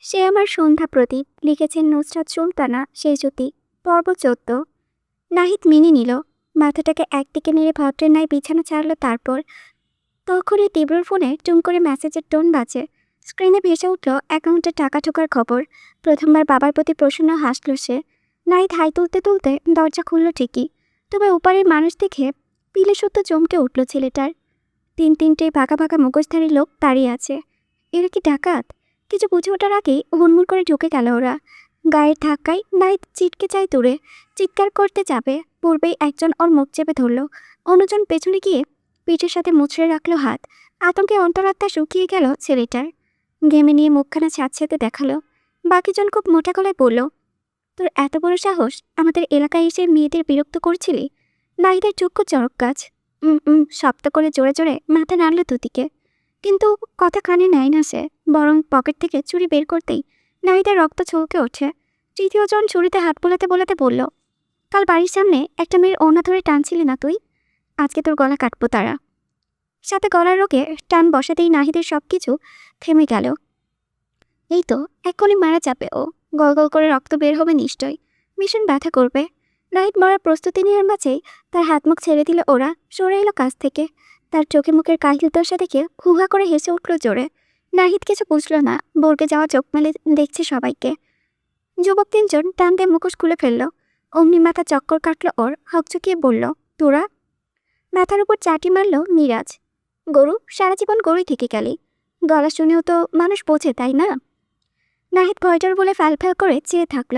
সে আমার সন্ধ্যা প্রদীপ লিখেছেন নুসরাত সুলতানা সেজুতি। পর্ব ১৪। নাহিদ মেনে নিল, মাথাটাকে একদিকে নেড়ে ভদ্রের ন্যায় বিছানা ছাড়ল। তারপর তখনই তীব্রর ফোনে টুং করে মেসেজের টোন বাজে। স্ক্রিনে ভেসে উঠল অ্যাকাউন্টে টাকা ঢোকার খবর। প্রথমবার বাবার প্রতি প্রসন্ন হাসল সে। নাহিদ হাই তুলতে তুলতে দরজা খুলল ঠিকই, তবে ওপারের মানুষ দেখে পিলে সত্য চমকে উঠল ছেলেটার। তিনটে বাঁকা বাঁকা মুখোশধারী লোক দাঁড়িয়ে আছে। এরা কি ডাকাত? কিছু বুঝে ওঠার আগেই হুড়মুড় করে ঢুকে গেল ওরা। গায়ের ধাক্কায় নাহিদ ছিটকে যায় দূরে। চিৎকার করতে যাবে, পূর্বেই একজন ওর মুখ চেপে ধরল। অন্যজন পেছনে গিয়ে পিঠের সাথে মুচড়ে রাখলো হাত। আতঙ্কে অন্তরাত্মা শুকিয়ে গেল ছেলেটার। ঘেমে নিয়ে মুখখানা ছাদছেতে দেখালো। বাকিজন খুব মোটা গলায় বলল, তোর এত বড় সাহস আমাদের এলাকায় এসে মেয়েদের বিরক্ত করছিলি? নাহিদের চক্ষু চড়ক গাছ। শব্দ করে জোরে জোরে মাথা নাড়ল দুদিকে, কিন্তু কথা কানে নেয় না সে। বরং পকেট থেকে ছুরি বের করতেই নাহিদের রক্ত ছলকে ওঠে। তৃতীয়জন ছুরিতে হাত বোলাতে বোলাতে বলল, কাল বাড়ির সামনে একটা মেয়ের ওড়না ধরে টানছিলি না তুই? আজকে তোর গলা কাটবো তারা। সাথে গলার রোগে টান বসাতেই নাহিদের সব কিছু থেমে গেল। এই তো এক্ষুনি মারা যাবে ও। গল গল করে রক্ত বের হবে নিশ্চয়। ভীষণ ব্যথা করবে। নাহিদ মরার প্রস্তুতি নেওয়ার মাঝেই তার হাত মুখ ছেড়ে দিল ওরা। সরে এলো কাছ থেকে। তার চোখে মুখের কাহিল দশা দেখে হুহা করে হেসে উঠল জোরে। নাহিদ কিছু বুঝল না, বর্গে যাওয়া চোখ মেলে দেখছে সবাইকে। যুবক তিনজন টান দিয়ে মুখোশ খুলে ফেলল। অমনি মাথা চক্কর কাটল ওর। হকচকিয়ে বলল, তোরা? মাথার উপর চাটি মারল মিরাজ। গরু, সারা জীবন গরুই থেকে গেলি। গলা শুনেও তো মানুষ বোঝে, তাই না? নাহিদ ভয়ডর বলে ফ্যাল করে চেয়ে থাকল।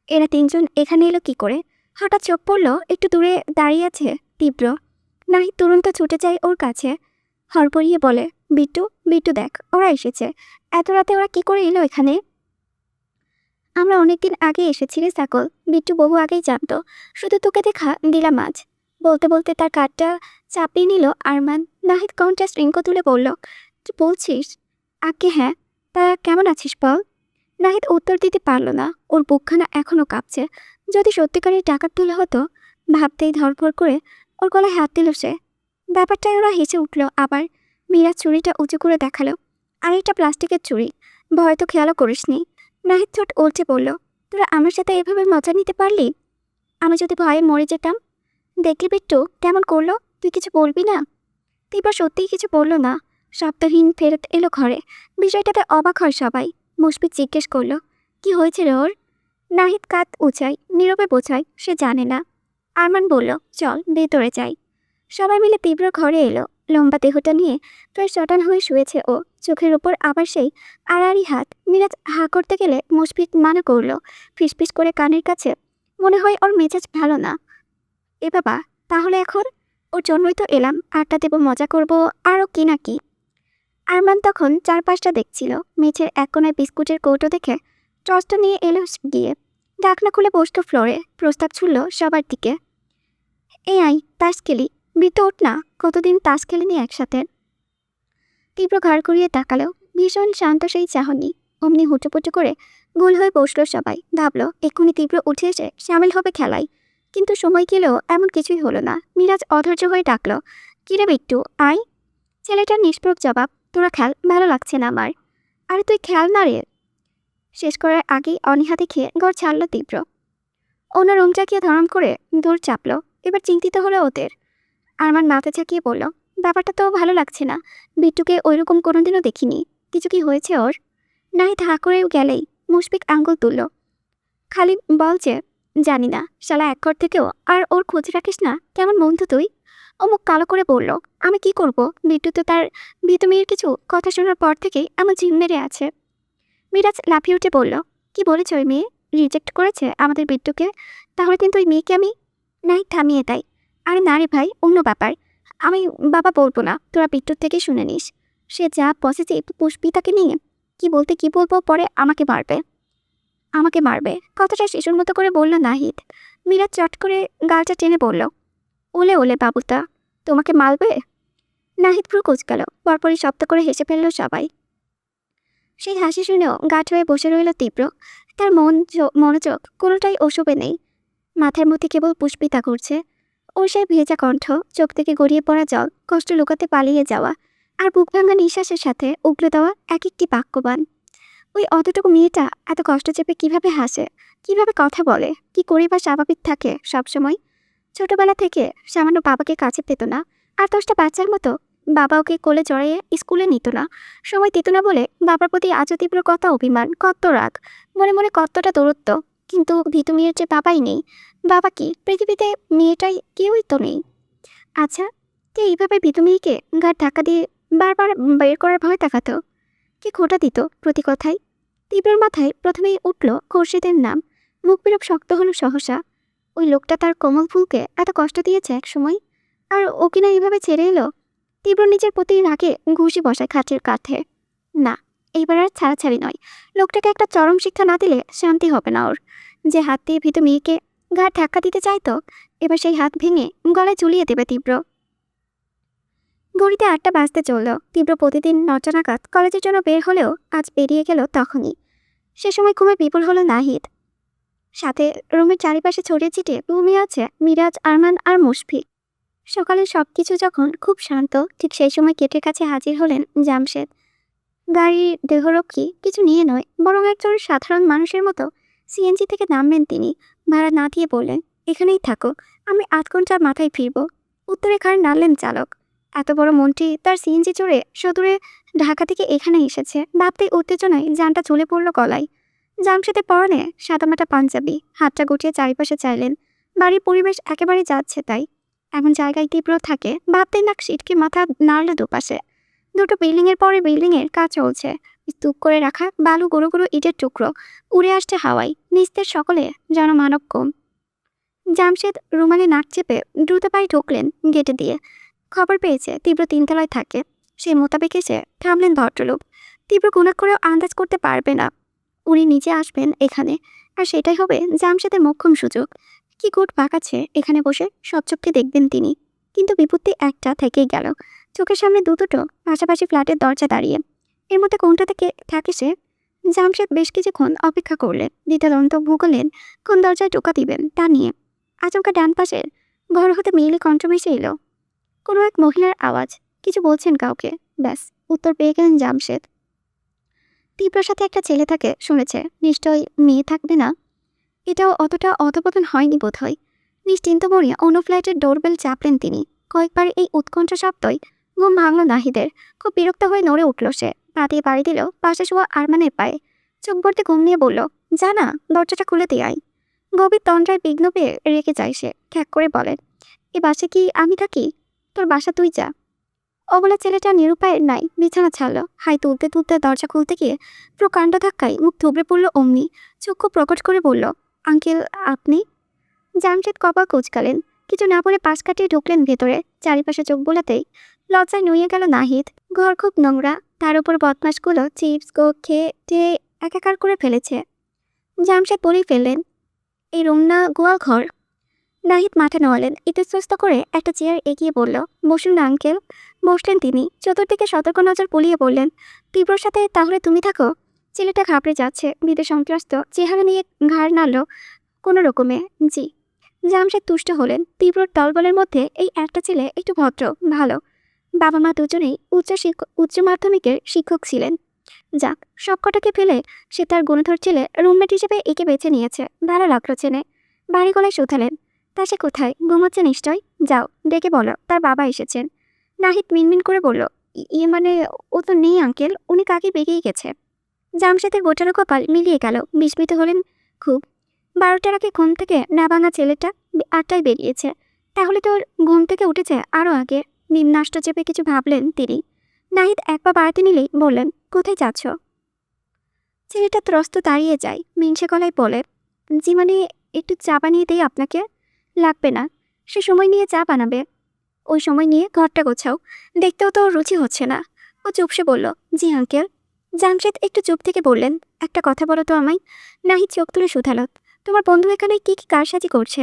এরা তিনজন এখানে এলো কি করে? হঠাৎ চোখ পড়ল একটু দূরে দাঁড়িয়ে আছে তীব্র। নাহিদ তুরন্ত ছুটে যায় ওর কাছে। হড়বড়িয়ে বলে, বিট্টু, বিট্টু দেখ, ওরা এসেছে। এত রাতে ওরা কি করে এলো এখানে? আমরা অনেকদিন আগে এসেছি রে সাকল। বিট্টু বহু আগেই জানতো, শুধু তোকে দেখা দিলাম আজ। বলতে বলতে তার কাঠটা চাপিয়ে নিল আরমান। নাহিদ কন্ট্রাস্ট রিঙ্কো তুলে বলল, তুই বলছিস? আগে হ্যাঁ। তা কেমন আছিস বল? নাহিদ উত্তর দিতে পারল না। ওর বুকখানা এখনো কাঁপছে। যদি সত্যিকারের টাকার তুলে হতো, ভাবতেই ধরফর করে ওর গলায় হাত দিল সে। ব্যাপারটায় ওরা হেসে উঠল আবার। মীরা ছুরিটা উঁচু করে দেখালো, আরেকটা প্লাস্টিকের ছুরি। ভয় তো খেয়ালও করিসনি। নাহিদ ঠোঁট উল্টে বলল, তোরা আমার সাথে এভাবে মজা নিতে পারলি? আমি যদি ভয়ে মরে যেতাম? দেখলি বিট্টু কেমন করলো? তুই কিছু বলবি না? তীব্র সত্যিই কিছু বলল না। শব্দহীন ফেরত এলো ঘরে। বিষয়টাতে অবাক হয় সবাই। মুশফিক জিজ্ঞেস করলো, কি হয়েছে রে ওর? নাহিদ কাঁধ উঁচাই, নীরবে বোঝায় সে জানে না। আরমান বলল, চল ভেতরে যাই। সবাই মিলে তীব্র ঘরে এলো। লম্বা দেহটা নিয়ে প্রায় শটান হয়ে শুয়েছে ও। চোখের ওপর আবার সেই আড়াআড়ি হাত। মিরাজ হা করতে গেলে মুশফিক মানা করলো ফিসফিস করে কানের কাছে। মনে হয় ওর মেজাজ ভালো না। এ বাবা, তাহলে এখন? ওর জন্যই তো এলাম, আড্ডা দেবো, মজা করব, আরও কি না কি। আরমান তখন চারপাশটা দেখছিল। মেঝের এক কোনায় বিস্কুটের কৌটো দেখে টর্চটা নিয়ে এলো গিয়ে। ঢাকনা খুলে বসতো ফ্লোরে। প্রস্তাব ছুড়ল সবার দিকে, এই আই তাস খেলি। বৃত্ত ওঠ না, কতদিন তাস খেলিনি একসাথে। তীব্র ঘাড় ঘুরিয়ে তাকালো। ভীষণ শান্ত সেই চাহনি। অমনি হুটোপুটো করে গোল হয়ে বসলো সবাই। ভাবলো এক্ষুনি তীব্র উঠে এসে সামিল হবে খেলায়। কিন্তু সময় গেলেও এমন কিছুই হলো না। মিরাজ অধৈর্য হয়ে ডাকলো, কিরে বিট্টু আয়। ছেলেটার নিষ্প্রভ জবাব, তোরা খেল, ভালো লাগছে না আমার। আরে তুই খেয়াল না রে। শেষ করার আগেই অনীহা দেখে ঘর ছাড়লো তীব্র। অন্য রুম চাকিয়ে ধরম করে দৌড় চাপলো। এবার চিন্তিত হলো ওদের। আরমান মাথা ঝাঁকিয়ে বলল, ব্যাপারটা তো ভালো লাগছে না। বিট্টুকে ওইরকম কোনোদিনও দেখিনি। কিছু কি হয়েছে ওর? নাহিদ হা করে গেলেই মুশফিক আঙ্গুল তুলল। খালি বল যে জানি না। শালা এক ঘর থেকেও আর ওর খোঁজ রাখিস না? কেমন বন্ধু তুই? ও মুখ কালো করে বলল, আমি কি করব? বিট্টু তো তার ভীত মেয়ের কিছু কথা শোনার পর থেকেই আমার জিম মেরে আছে। মিরাজ লাফিয়ে উঠে বলল, কি বলেছ ওই মেয়ে? রিজেক্ট করেছে আমাদের বিট্টুকে? তাহলে কিন্তু ওই মেয়েকে আমি। নাহিদ থামিয়ে দেয়, আরে না রে ভাই, অন্য ব্যাপার। আমি বাবা বলবো না, তোরা বিট্টুর থেকে শুনে নিস। সে যা পসেসিভ পুষ্পিতাকে নিয়ে। কি বলবো পরে আমাকে মারবে। আমাকে মারবে কথাটা শিশুর মতো করে বলল নাহিদ। মিরাজ চট করে গালটা টেনে বলল, ওলে ওলে বাবুতা, তোমাকে মারবে? নাহিদ পুরো কুচকাল। পরপরই শব্দ করে হেসে ফেলল সবাই। সেই হাসি শুনেও গাঢ় হয়ে বসে রইল তীব্র। তার মনোযোগ কোনোটাই ওসবে নেই। মাথার মধ্যে কেবল পুষ্পিতা করছে। ওর সেই ভেজা কণ্ঠ, চোখ থেকে গড়িয়ে পড়া জল, কষ্ট লুকাতে পালিয়ে যাওয়া, আর বুক ভাঙা নিঃশ্বাসের সাথে উগলে দেওয়া এক একটি বাক্যবান। ওই অতটুকু মেয়েটা এত কষ্ট চেপে কিভাবে হাসে, কিভাবে কথা বলে, কি করে বা স্বাভাবিক থাকে সবসময়। ছোটবেলা থেকে সামান্য বাবাকে কাছে পেত না, আর 10টা বাচ্চার মতো বাবা ওকে কোলে জড়িয়ে স্কুলে নিত না, সময় দিত না বলে বাবার প্রতি আজও তীব্র কত অভিমান, কত রাগ, মনে মনে কতটা দূরত্ব। কিন্তু ভীতু মেয়ের যে বাবাই নেই, বাবা কি পৃথিবীতে, মেয়েটাই কেউই তো নেই। আচ্ছা, কে এইভাবে ভীতু মেয়েকে ঘাট ধাক্কা দিয়ে বারবার বের করার ভয় দেখাতো? কে খোঁটা দিত প্রতি কথায়? তীব্রর মাথায় প্রথমেই উঠল খোরশেদের নাম। মুখ বিরূপ শক্ত হলো সহসা। ওই লোকটা তার কোমল ফুলকে এত কষ্ট দিয়েছে এক সময়, আর ও কিনা এইভাবে ছেড়ে এলো। তীব্র নিজের প্রতি রাগে ঘুষি বসায় খাটের কাঠে। না, এইবার আর ছাড়াছাড়ি নয়। লোকটাকে একটা চরম শিক্ষা না দিলে শান্তি হবে না ওর। যে হাত দিয়ে ভীত মেয়েকে ঘাট ধাক্কা দিতে চাইতো, এবার সেই হাত ভেঙে গলায় ঝুলিয়ে দেবে তীব্র। ঘড়িতে 8টা বাজতে চলল। তীব্র প্রতিদিন 9টা নাগাদ কলেজের জন্য বের হলেও আজ বেরিয়ে গেল তখনই। সে সময় ঘুমে বিপুল হলো নাহিদ। সাথে রুমের চারিপাশে ছড়িয়ে ছিটিয়ে ঘুমিয়ে আছে মিরাজ, আরমান আর মুশফিক। সকালে সবকিছু যখন খুব শান্ত, ঠিক সেই সময় গেটের কাছে হাজির হলেন জামশেদ। গাড়ির দেহরক্ষী কিছু নিয়ে নয়, বরং একজন সাধারণ মানুষের মতো সিএনজি থেকে নামলেন তিনি। ভাড়া না দিয়ে বললেন, এখানেই থাকো, আমি 8 ঘন্টার মাথায় ফিরব। উত্তরে ঘাড় নাড়লেন চালক। এত বড় মন্ত্রী তার সিএনজি চড়ে সদূরে ঢাকা থেকে এখানে এসেছে ভাবতেই উত্তেজনায় জানটা চলে পড়ল গলায়। জামশেদের পরনে সাদামাটা পাঞ্জাবি, হাতটা গুটিয়ে চারিপাশে চাইলেন। বাড়ির পরিবেশ একেবারে যাচ্ছে তাই। এমন জায়গায় তীব্র থাকে ভাবতেই নাক সিটকে মাথা নাড়ল দুপাশে। দুটো বিল্ডিংয়ের পরে বিল্ডিংয়ের কাজ চলছে। স্তূপ করে রাখা বালু গুঁড়ো গুঁড়ো ইটের টুকরো উড়ে আসছে হাওয়ায়। নিস্তেজ সকলে যেন মানব কম। জামশেদ রুমালে নাক চেপে দ্রুত পায়ে ঢুকলেন গেটে দিয়ে। খবর পেয়েছে তীব্র 3 তলায় থাকে। সেই মোতাবেক এসে থামলেন ভদ্রলোক। তীব্র গুণা করেও আন্দাজ করতে পারবে না উনি নিজে আসবেন এখানে, আর সেটাই হবে জামশেদের মোক্ষম সুযোগ। কি গুট পাকাচ্ছে এখানে বসে সব চোখকে দেখবেন তিনি। কিন্তু বিপত্তি একটা থেকেই গেল। চোখের সামনে দুটো পাশাপাশি ফ্ল্যাটের দরজা দাঁড়িয়ে। এর মধ্যে কোনটা থেকে থাকে সে? জামশেদ বেশ কিছুক্ষণ অপেক্ষা করলেন, দ্বিধাদ্বন্দ্ব ভুগলেন কোন দরজায় টোকা দিবেন তা নিয়ে। আচমকা ডান পাশের ঘর হতে মেয়েলি কণ্ঠ ভেসে এলো। কোনো এক মহিলার আওয়াজ, কিছু বলছেন কাউকে। ব্যাস, উত্তর পেয়ে গেলেন জামশেদ। তীব্রর সাথে একটা ছেলে থাকে শুনেছে, নিশ্চয় মেয়ে থাকবে না। এটাও অতটা অধপতন হয়নি বোধহয়। নিশ্চিন্ত মনে অন্য ফ্ল্যাটের ডোরবেল চাপলেন তিনি। কয়েকবার এই উৎকণ্ঠ শব্দই ঘুম ভাঙল নাহিদের। খুব বিরক্ত হয়ে নড়ে উঠল সে। পা দিয়ে বাড়ি দিল পাশে শোয়া আরমানের পায়ে। চোখ ভরতে ঘুম নিয়ে বলল, জানা দরজাটা খুলে দিয়ে আয়। গভীর তন্দ্রায় বিঘ্ন পেয়ে রেখে যায় সে। খ্যাক করে বলে, এ বাসে কি আমি থাকি? তোর বাসা তুই যা। অবলা ছেলেটা নিরুপায় নাই বিছানা ছাড়ল। হাই তুলতে তুলতে দরজা খুলতে গিয়ে প্রকাণ্ড ধাক্কায় মুখ থুবড়ে পড়ল অমনি। চক্ষু প্রকট করে বলল, আঙ্কেল আপনি? জামশেদ কপাল কুঁচকালেন। কিছু না বলে পাশ কাটিয়ে ঢুকলেন ভেতরে। চারিপাশে চোখ বোলাতেই লজ্জায় নুয়ে গেল নাহিদ। ঘর খুব নোংরা, তার উপর বদমাশগুলো চিপস কোক খেয়ে টেয়ে একাকার করে ফেলেছে। জামশেদ বলেই ফেললেন, এই রুম না গোয়াল ঘর? নাহিদ মাথা নোয়ালেন। ইতস্তত করে একটা চেয়ার এগিয়ে বলল, বসুন না আঙ্কেল। বসলেন তিনি। চতুর্দিকে সতর্ক নজর বুলিয়ে বললেন, তীব্রর সাথে তাহলে তুমি থাকো? ছেলেটা ঘাবড়ে যাচ্ছে, ভীতে সন্ত্রস্ত চেহারা নিয়ে ঘাড় নাড়ল কোনো রকমে। জি। জামশেদ তুষ্ট হলেন। তীব্রর দলবলের মধ্যে এই একটা ছেলে একটু ভদ্র, ভালো। বাবা মা দুজনেই উচ্চ মাধ্যমিকের শিক্ষক ছিলেন। যাক, সবকটাকে ফেলে সে তার গুণধর ছেলে রুমমেট হিসেবে একে বেছে নিয়েছে। ভালো লাগলো চেনে। বাড়ি গলায় শুধালেন, তা সে কোথায়? ঘুমোচ্ছে নিশ্চয়। যাও ডেকে বলো তার বাবা এসেছেন। নাহিদ মিনমিন করে বলল, ইয়ে মানে, ও তো নেই আঙ্কেল, উনি কাকে বেগেই গেছে। জামশেদের গোটানো কপাল মিলিয়ে গেল। বিস্মিত হলেন খুব। 12টার আগে ঘুম থেকে না ভাঙা ছেলেটা 8টায় বেরিয়েছে। তাহলে তো ঘুম থেকে উঠেছে আরও আগে। নিম্নাষ্ট চেপে কিছু ভাবলেন তিনি। নাহিদ এক পা বাড়াতে নিলেই বললেন, কোথায় যাচ্ছ? ছেলেটা ত্রস্ত দাঁড়িয়ে যায়। মিনসে গলায় বলে, জি মানে, একটু চা বানিয়ে দেই আপনাকে? লাগবে না, সে সময় নিয়ে চা বানাবে। ওই সময় নিয়ে ঘরটা গোছাও। দেখতেও তো ওর রুচি হচ্ছে না। ও চুপসে বলল, জি আঙ্কেল। জামশেদ একটু চুপ থেকে বললেন, একটা কথা বলো তো আমায়। নাহিদ চোখ তুলে শুধালো, তোমার বন্ধু এখানে কি কি কারসাজি করছে?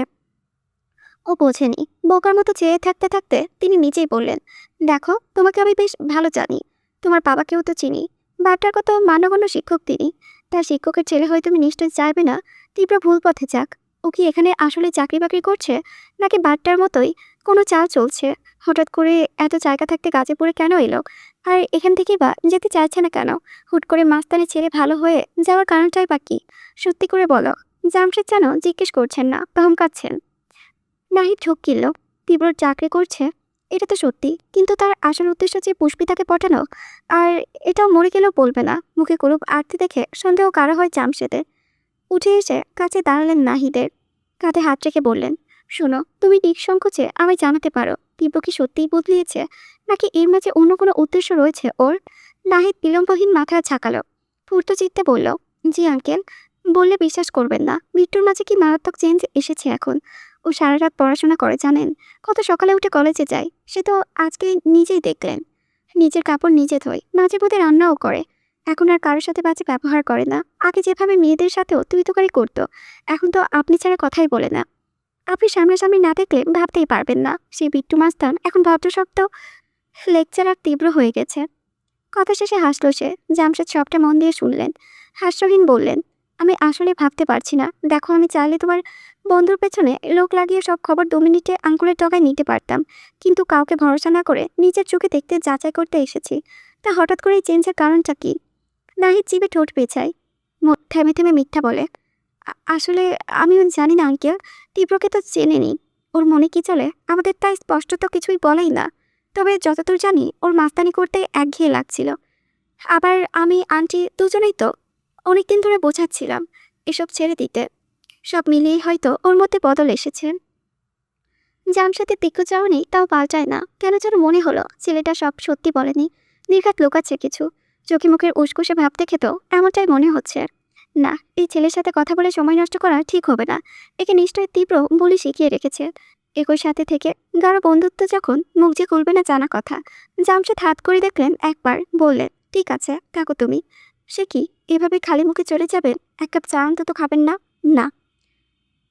ও বোঝেনি। বোকার মতো চেয়ে থাকতে থাকতে তিনি নিজেই বললেন, দেখো তোমাকে আমি বেশ ভালো জানি, তোমার বাবাকেও তো চিনি। বাটার কত মানগণ্য শিক্ষক তিনি। তার শিক্ষকের ছেলে হয়ে তুমি নিশ্চয়ই চাইবে না তীব্র ভুল পথে যাক। ও কি এখানে আসলে চাকরি বাকরি করছে, নাকি বাট্টার মতোই কোনো চাল চলছে? হঠাৎ করে এত জায়গা থাকতে গাজীপুরে কেন এলো? আর এখান থেকেই বা যেতে চাইছে না কেন? হুট করে মাস্তানি ছেড়ে ভালো হয়ে যাওয়ার কারণটাই বা কি? সত্যি করে বলো। জামশেদ যেন জিজ্ঞেস করছেন না, ধমকাচ্ছেন। নাহিদ ঢোক গিলল। তীব্র চাকরি করছে, এটা তো সত্যি, কিন্তু তার আসল উদ্দেশ্য যে পুষ্পিতাকে পটানো, আর এটাও মরে গেলেও বলবে না। মুখে কুরুপ আরতি দেখে সন্দেহ কারো হয় জামশেদের। উঠে এসে কাছে দাঁড়ালেন নাহিদের, কাঁধে হাত রেখে বললেন, শোনো, তুমি নিঃসংকোচে আমায় জানাতে পারো তীব্র কি সত্যিই বদলিয়েছে, নাকি এর মাঝে অন্য কোনো উদ্দেশ্য রয়েছে ওর? নাহিদ বিলম্বহীন মাথা ঝাঁকালো, পূর্ত চিত্তে বলল, জি আঙ্কেল। বললে বিশ্বাস করবেন না, মৃত্যুর মাঝে কি মারাত্মক চেঞ্জ এসেছে এখন। ও সারা রাত পড়াশোনা করে জানেন, কত সকালে উঠে কলেজে যায়, সে তো আজকে নিজেই দেখলেন। নিজের কাপড় নিজে ধোয়, মাঝে মধ্যে রান্নাও করে। এখন আর কারোর সাথে বাজে ব্যবহার করে না। আগে যেভাবে মেয়েদের সাথেও তুই তোকারি করতো, এখন তো আপনি ছাড়া কথাই বলে না। আপনি সামনাসামনি না দেখলে ভাবতেই পারবেন না, সেই বিট্টু মাস্তান এখন ভদ্রশব্দ লেকচারার তীব্র হয়ে গেছে। কথা শেষে হাসল সে। জামশেদ সবটা মন দিয়ে শুনলেন। হাস্যহীন বললেন, আমি আসলে ভাবতে পারছি না। দেখো, আমি চাইলে তোমার বন্ধুর পেছনে লোক লাগিয়ে সব খবর 2 মিনিটে আঙ্গুলের ডগায় নিতে পারতাম, কিন্তু কাউকে ভরসা না করে নিজের চোখে দেখতে যাচাই করতে এসেছি। তা হঠাৎ করে এই চেঞ্জের কারণটা কি? নাহিদ জিভে ঠোঁট পেঁচায়, থেমে থেমে মিথ্যা বলে, আসলে আমিও জানি না আঙ্কেল। তীব্রকে তো চেনেনি, ওর মনে কি চলে আমাদের তাই স্পষ্ট তো কিছুই বলেই না। তবে যতদূর জানি ওর মাস্তানি করতে একঘেয়ে লাগছিল। আবার আমি আন্টি দুজনেই তো অনেকদিন ধরে বোঝাচ্ছিলাম এসব ছেড়ে দিতে। সব মিলিয়েই হয়তো ওর মধ্যে বদল এসেছে। জামশেদের দিগ্গজ চাওনি তাও পাল্টায় না, কেন যেন মনে হলো ছেলেটা সব সত্যি বলেনি, নির্ঘাত লুকাচ্ছে কিছু। চোখে মুখের উসকুসে ভাব দেখে তো এমনটাই মনে হচ্ছে। না, এই ছেলের সাথে কথা বলে সময় নষ্ট করা ঠিক হবে না। একে নিশ্চয়ই তীব্র বলে শিখিয়ে রেখেছে। একই সাথে থেকে গাঢ় বন্ধুত্ব যখন মুখ যে খুলবে না জানা কথা। জামশেদ হাত করে দেখলেন একবার, বললেন, ঠিক আছে কাকু তুমি। সে কি এভাবে খালি মুখে চলে যাবেন? এক কাপ চা অন্তত খাবেন না? না।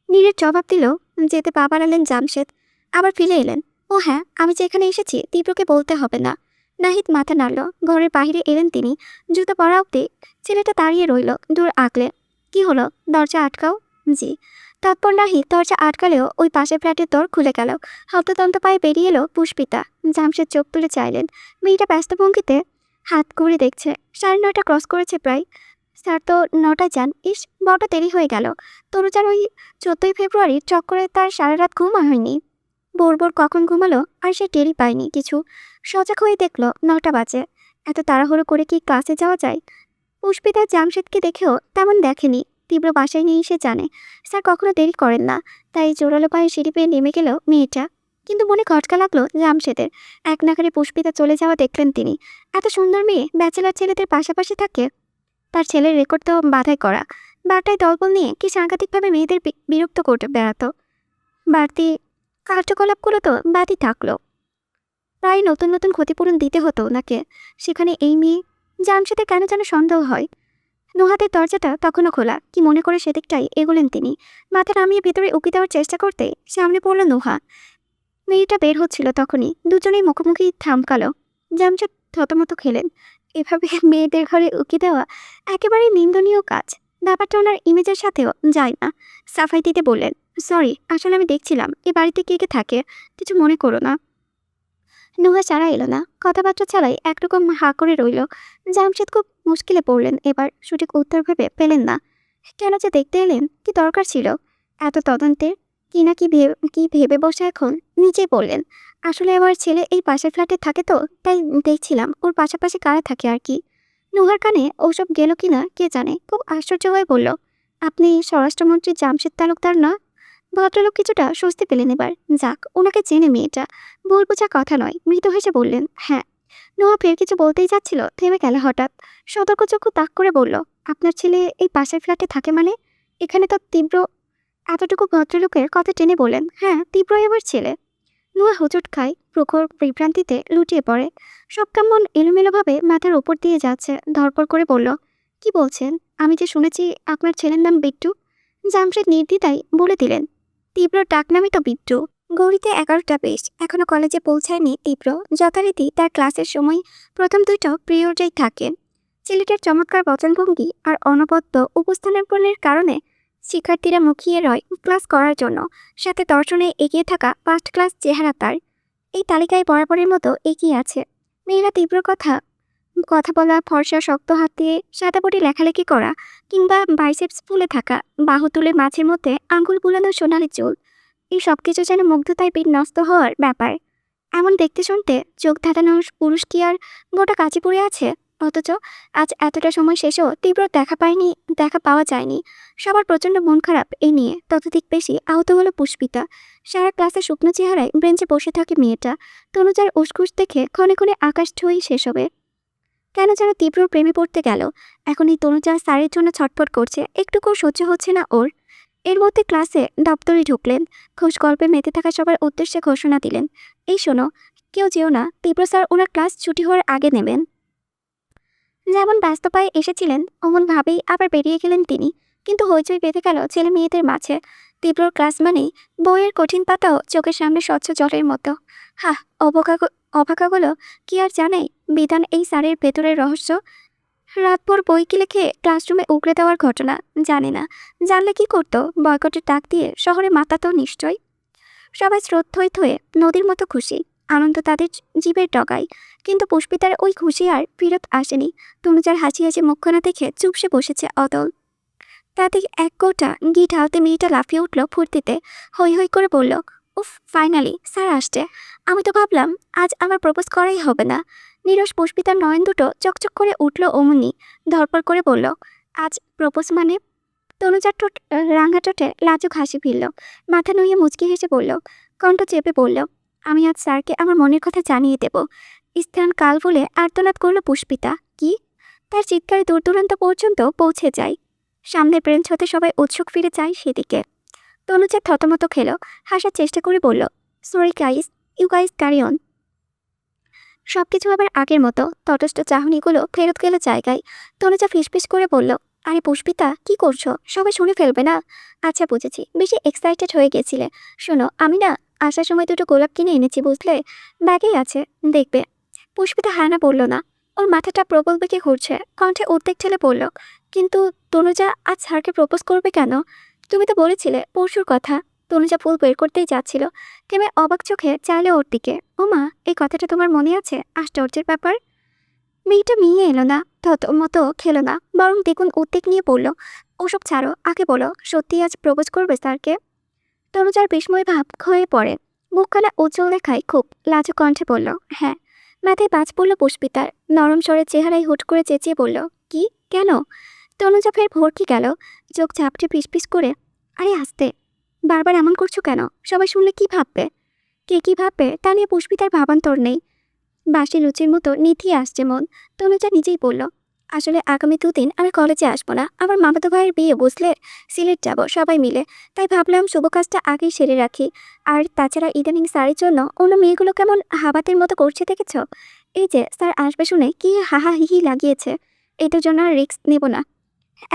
নীরের জবাব দিল, যেতে পা বাড়ালেন জামশেদ, আবার ফিরে এলেন। ও হ্যাঁ, আমি যে এখানে এসেছি তীব্রকে বলতে হবে না। নাহিদ মাথা নাড়ল। ঘরের বাহিরে এলেন তিনি। জুতো পরা অব্দি ছেলেটা দাঁড়িয়ে রইল দূর আগলে। কি হলো, দরজা আটকাও? জি। তৎপর নাহিদ দরজা আটকালেও ওই পাশের ফ্ল্যাটের দর খুলে গেল। হন্তদন্ত পায়ে বেরিয়ে এলো পুষ্পিতা। জামশেদ চোখ তুলে চাইলেন। মেয়েটা ব্যস্ত ভঙ্গিতে হাত ঘুরে দেখছে। 9:30 ক্রস করেছে প্রায়। স্যার তো 9টায় যান। ইস, বড় দেরি হয়ে গেল। তনুজার ওই 14ই ফেব্রুয়ারির চক্করে তার সারা রাত ঘুম হয়নি। ভোর ভোর কখন ঘুমালো আর সে টেরই পায়নি কিছু। সজাগ হয়ে দেখল 9টা বাজে। এত তাড়াহুড়ো করে কি ক্লাসে যাওয়া যায়? পুষ্পিতা জামশেদকে দেখেও তেমন দেখেনি। তীব্র বাসায় নিয়ে এসে জানে স্যার কখনো দেরি করেন না, তাই জোরালো পায়ে সিঁড়ি পেয়ে নেমে গেল মেয়েটা। কিন্তু মনে খটকা লাগলো জামশেদের। এক নাগারে পুষ্পিতা চলে যাওয়া দেখলেন তিনি। এত সুন্দর মেয়ে ব্যাচেলার ছেলেদের পাশাপাশি থাকে। তার ছেলের রেকর্ড তো বাধাই করা। বারটায় দলবল নিয়ে কি সাংঘাতিকভাবে মেয়েদের বিরক্ত করতে বেড়াতো। বাড়তি কার্যকলাপগুলো তো বাদই থাকলো, প্রায় নতুন নতুন ক্ষতিপূরণ দিতে হতো ওনাকে। সেখানে এই মেয়ে। জামশেদের কেন যেন সন্দেহ হয়। নুহাতের দরজাটা তখনও খোলা। কি মনে করে সেদিকটাই এগোলেন তিনি। মাথা নামিয়ে ভেতরে উকি দেওয়ার চেষ্টা করতে সামনে পড়ল নুহা। মেয়েটা বের হচ্ছিল তখনই দুজনেই মুখোমুখি থামকালো। জামশেদ থতমত খেলেন। এভাবে মেয়েদের ঘরে উকি দেওয়া একেবারেই নিন্দনীয় কাজ। ব্যাপারটা ওনার ইমেজের সাথেও যায় না। সাফাই দিতে বললেন, সরি, আসলে আমি দেখছিলাম এই বাড়িতে কে কে থাকে, কিছু মনে করো না। নুহা সারা এলো না। কথাবার্তা ছাড়াই একরকম হা করে রইল। জামশেদ খুব মুশকিলে পড়লেন এবার। সঠিক উত্তর ভেবে পেলেন না। কেন যে দেখতে এলেন, কি দরকার ছিল এত তদন্তের? কি ভেবে বসে এখন নিজেই বললেন, আসলে আমার ছেলে এই পাশের ফ্ল্যাটে থাকে তো, তাই দেখছিলাম ওর পাশাপাশি কারা থাকে আর কি। নুহার কানে ওসব গেল কিনা কে জানে। খুব আশ্চর্য হয়ে বলল, আপনি স্বরাষ্ট্রমন্ত্রী জামশেদ তালুকদার না? ভদ্রলোক কিছুটা স্বস্তি পেলেন এবার। যাক, ওনাকে চেনে মেয়েটা, ভুল বোঝা কথা নয়। মৃদু হেসে বললেন, হ্যাঁ। নোয়া ফের কিছু বলতেই যাচ্ছিল, থেমে গেল হঠাৎ। সতর্ক চক্ষু তাক করে বলল, আপনার ছেলে এই পাশের ফ্ল্যাটে থাকে মানে? এখানে তো তীব্র। এতটুকু ভদ্রলোকের কথা টেনে বলেন, হ্যাঁ, তীব্রই আমার ছেলে। নোয়া হোঁচট খায়, প্রখর বিভ্রান্তিতে লুটিয়ে পড়ে। সব কেমন এলোমেলোভাবে মাথার ওপর দিয়ে যাচ্ছে। ধরপড় করে বলল, কি বলছেন? আমি যে শুনেছি আপনার ছেলের নাম বিট্টু। জামশেদ নির্দ্বিধায় বলে দিলেন, তীব্র ডাকনামই তো বিট্টু। গৌরীতে 11টা বেশ, এখনো কলেজে পৌঁছায়নি তীব্র। যথারীতি তার ক্লাসের সময় প্রথম 2টা পিরিয়ডেই থাকে। ছেলেটার চমৎকার বচনভঙ্গি আর অনবদ্য উপস্থাপনের কারণে শিক্ষার্থীরা মুখিয়ে রয় ক্লাস করার জন্য। সাথে দর্শনে এগিয়ে থাকা ফার্স্ট ক্লাস চেহারা তার। এই তালিকায় বরাবরের মতো এগিয়ে আছে। মেয়েরা তীব্র কথা কথা বলা, ফর্সা শক্ত হাত দিয়ে সাদা বোর্ডে লেখালেখি করা, কিংবা বাইসেপস ফুলে থাকা বাহু তুলে মাঝের মধ্যে আঙ্গুল বুলানো সোনালি চুল, এই সবকিছু যেন মুগ্ধতায় বিন্যস্ত হওয়ার ব্যাপার। এমন দেখতে শুনতে চোখ ধাঁধানো পুরুষ কি আর গোটা কাছে পড়ে আছে? অথচ আজ এতটা সময় শেষেও তীব্র দেখা পাওয়া যায়নি। সবার প্রচণ্ড মন খারাপ এই নিয়ে। ততোধিক বেশি আহত হলো পুষ্পিতা। সারা ক্লাসে শুকনো চেহারায় বেঞ্চে বসে থাকে মেয়েটা। তনুজার উসখুস দেখে ক্ষণে ক্ষণে আকাশ ছুঁয়েই শেষ হবে। কেন যেন তীব্র প্রেমে পড়তে গেল। এখন এই তনুজা স্যারের জন্য ছটফট করছে, একটুকুও সহ্য হচ্ছে না ওর। এর মধ্যে ক্লাসে দপ্তরে ঢুকলেন। খোঁজ গল্পে মেতে থাকা সবার উদ্দেশ্যে ঘোষণা দিলেন, এই শোনো, কেউ যেও না, তীব্র স্যার ওনার ক্লাস ছুটি হওয়ার আগে নেবেন। যেমন ব্যস্ত পায়ে এসেছিলেন অমন ভাবেই আবার বেরিয়ে গেলেন তিনি। কিন্তু হইচই বেঁধে গেল ছেলে মেয়েদের মাঝে। তীব্রর ক্লাস মানেই বইয়ের কঠিন পাতাও চোখের সামনে স্বচ্ছ জলের মতো। হা, অভাগাগুলো কি আর জানে বিধান এই স্যারের ভেতরের রহস্য? রাতভর বই কি লিখে ক্লাসরুমে উগড়ে দেওয়ার ঘটনা জানে না। জানলে কি করতো? বয়কটের ডাক দিয়ে শহরে মাতাতো নিশ্চয়। সবাই স্রোত থই থয়ে নদীর মতো খুশি। আনন্দ তাদের জীবের ডগায়। কিন্তু পুষ্পিতার ওই খুশি আর ফেরত আসেনি। তনুজার হাসি হাসি মুখখানা দেখে চুপসে বসেছে অদল। তাতে এক কৌটা ঘি ঢালতে মেয়েটা লাফিয়ে উঠল ফুর্তিতে। হৈ হৈ করে বলল, উফ, ফাইনালি স্যার আসছে। আমি তো ভাবলাম আজ আমার প্রপোজ করাই হবে না। নীরস পুষ্পিতার নয়ন দুটো চকচক করে উঠল অমনি। ধরপড় করে বলল, আজ প্রপোজ মানে? তনুজার ঠোঁট রাঙা ঠোঁটে লাজুক হাসি ফিরল। মাথা নুয়ে মুচকি হেসে বলল, কণ্ঠ চেপে বলল, আমি আজ স্যারকে আমার মনের কথা জানিয়ে দেব। স্থান কাল বলে আর্তনাদ করল পুষ্পিতা। কি? তার চিৎকারে দূর দূরান্ত পর্যন্ত পৌঁছে যায়। সামনের বেঞ্চ হতে সবাই উৎসুক ফিরে যায় সেদিকে। তনুজা থতমত খেল, হাসার চেষ্টা করে বলল, sorry guys, you guys carry on. সবকিছু আবার আগের মতো। তটস্থ চাহনিগুলো ফেরত গেল জায়গায়। তনুজা ফিসফিস করে বলল, আরে পুষ্পিতা, কি করছো? সবাই শুনে ফেলবে না? আচ্ছা বুঝেছি, বেশি এক্সাইটেড হয়ে গেছিলে। শোনো, আমি না আসার সময় দুটো গোলাপ কিনে এনেছি, বুঝলে? ব্যাগেই আছে, দেখবে। পুষ্পিতা হ্যাঁ না বলল না। ওর মাথাটা প্রবল বেগে ঘুরছে। কণ্ঠে উদ্বেগ ঠেলে বলল, কিন্তু তনুজা আজ স্যারকে প্রপোজ করবে কেন? তুমি তো বলেছিলে পরশুর কথা। তনুজা ফুল বের করতেই যাচ্ছিল। থেমে অবাক চোখে চাইলে ওর দিকে। ওমা, এই কথাটা তোমার মনে আছে? আশ্চর্যের ব্যাপার। মেয়েটা মিয়ে এলো না, মতো খেলো না, বরং দ্বিগুণ উদ্বেগ নিয়ে বলল, ওসব ছাড়ো, আগে বলো, সত্যি আজ প্রপোজ করবে স্যারকে? তনুজার বিস্ময় ভাব ক্ষয়ে পড়ে। মুখখানা উজ্জ্বল দেখায় খুব লাজুক কণ্ঠে বলল, হ্যাঁ। মাথায় বাজ পড়ল পুষ্পিতার। নরম স্বরের চেহারায় হুট করে চেঁচিয়ে বলল, কি? কেন? তনুজা ফের ভরকে গেল, চোখ ঝাপটে ফিসফিস করে, আরে আস্তে, বারবার এমন করছো কেন? সবাই শুনলে কি ভাববে? কে কি ভাববে তা নিয়ে পুষ্পিতার ভাবান্তর নেই। বাসি লুচির মতো নিথিয়ে আসছে মন। তনুজা নিজেই বলল, আসলে আগামী 2 দিন আমি কলেজে আসবো না। আমার মামাতো ভাইয়ের বিয়ে, বুঝলে? সিলেট যাব সবাই মিলে। তাই ভাবলাম শুভ কাজটা আগেই সেরে রাখি। আর তাছাড়া ইদানিং স্যারের জন্য অন্য মেয়েগুলো কেমন হাবাতের মতো করছে দেখেছ? এই যে স্যার আসবে শুনে কি হাহা হিহি লাগিয়েছে। এটার জন্য আর রিস্ক নেব না।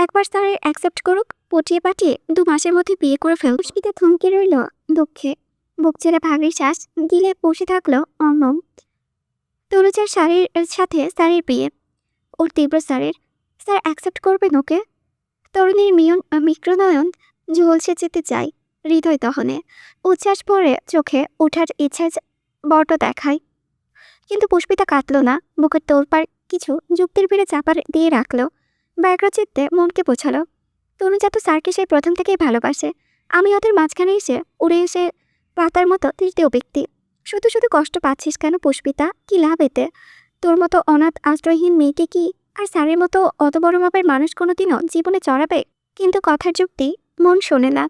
একবার স্যার অ্যাকসেপ্ট করুক, পটিয়ে পাঠিয়ে 2 মাসের মধ্যে বিয়ে করে ফেল। পুষ্পিতা থমকে রইল দুঃখে। বুক ছেড়ে ভাগের শ্বাস গিলে বসে থাকলো অর্ণব। তনুজার সাথে স্যারের বিয়ে, ওর তীব্র স্যারের। স্যার অ্যাকসেপ্ট করবেন ওকে? তরুণীর মিক্রনয়ন ঝলসে যেতে চায় হৃদয় দহনে। উচ্ছ্বাস পরে চোখে ওঠার ইচ্ছা বড্ড দেখায়। কিন্তু পুষ্পিতা কাটল না। বুকের তোলপাড় কিছু যুক্তির ভিড়ে চাপা দিয়ে রাখলো। ব্যগ্রচিত্তে মনকে বোঝালো, তনুজা তো স্যারকে সেই প্রথম থেকেই ভালোবাসে। আমি ওদের মাঝখানে এসে উড়ে এসে পাতার মতো তৃতীয় ব্যক্তি। শুধু শুধু কষ্ট পাচ্ছিস কেন পুষ্পিতা? কি লাভ এতে? তোর মতো অনাথ আশ্রয়হীন মেয়েকে কি আর স্যারের মতো অত বড় মাপের মানুষ কোনোদিনও জীবনে চড়াবে? কিন্তু কথার যুক্তি মন শোনে না।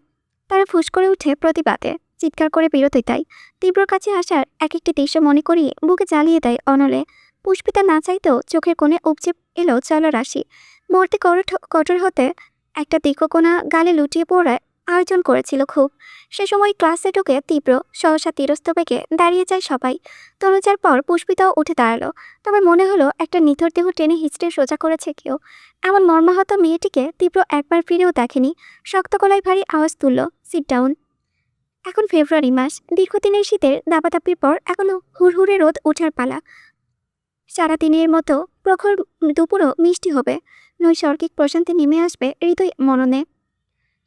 তারা ফুস করে উঠে প্রতিবাদে, চিৎকার করে বিরতি দেয়। তীব্র কাছে আসার এক একটি দৃশ্য মনে করিয়ে বুকে জ্বালিয়ে দেয় অনলে। পুষ্পিতা না চাইতেও চোখের কোণে উপচে এলো জলরাশি। মূর্তি কঠোর হতে একটা দীর্ঘকোণা গালে লুটিয়ে পড়ার আয়োজন করেছিল খুব। সে সময় ক্লাসে ঢুকে তীব্র সহসা তীরস্থ বেগে দাঁড়িয়ে যায় সবাই। তনুজার পর পুষ্পিতাও উঠে দাঁড়ালো। তবে মনে হলো একটা নিথর দেহ টেনে হিচড়ে সোজা করেছে কেউ। এমন মর্মাহত মেয়েটিকে তীব্র একবার ফিরেও দেখেনি। শক্ত গলায় ভারী আওয়াজ তুলল, সিট ডাউন। এখন ফেব্রুয়ারি মাস। দীর্ঘদিনের শীতের দাপাদাপির পর এখনো হুড়হুড়ে রোদ ওঠার পালা। সারাদিনের মতো প্রখর দুপুরও মিষ্টি হবে। নৈসর্গিক প্রশান্তি নেমে আসবে হৃদয় মননে।